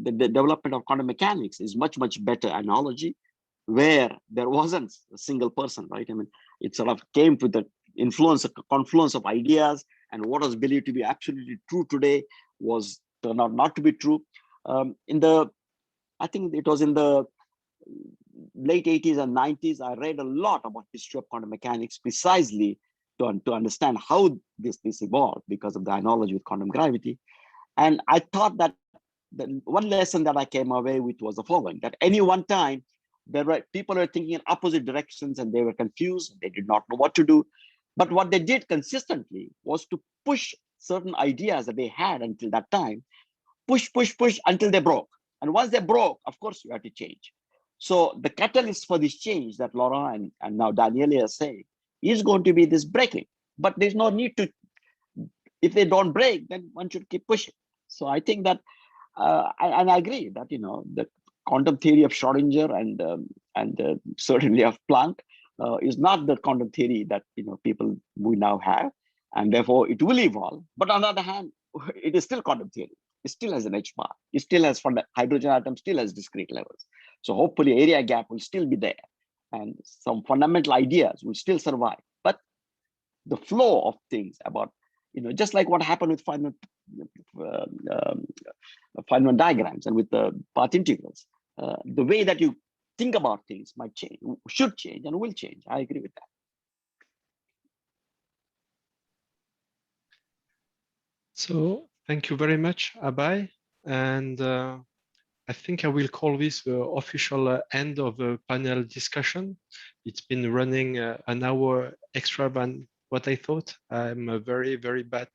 the development of quantum mechanics is much, much better analogy, where there wasn't a single person, right? I mean, it sort of came with the influence, a confluence of ideas, and what was believed to be absolutely true today was turned out not to be true. I think it was in the late 80s and 90s, I read a lot about history of quantum mechanics precisely to understand how this evolved because of the analogy with quantum gravity. And I thought that the one lesson that I came away with was the following, that any one time, people were thinking in opposite directions and they were confused, they did not know what to do. But what they did consistently was to push certain ideas that they had until that time, push until they broke. And once they broke, of course, you had to change. So the catalyst for this change that Laurent and now Danielle are saying is going to be this breaking. But there's no need to, if they don't break, then one should keep pushing. So I think that, and I agree that, the quantum theory of Schrodinger and certainly of Planck is not the quantum theory that, we now have. and therefore it will evolve. But on the other hand, it is still quantum theory. It still has an H bar. It still has, for the hydrogen atom, still has discrete levels. So hopefully area gap will still be there, and some fundamental ideas will still survive. But the flow of things about, just like what happened with Feynman diagrams and with the path integrals, the way that you think about things might change, should change, and will change. I agree with that. So thank you very much, Abai. And I think I will call this the official end of the panel discussion. It's been running an hour extra than what I thought. I'm a very, very bad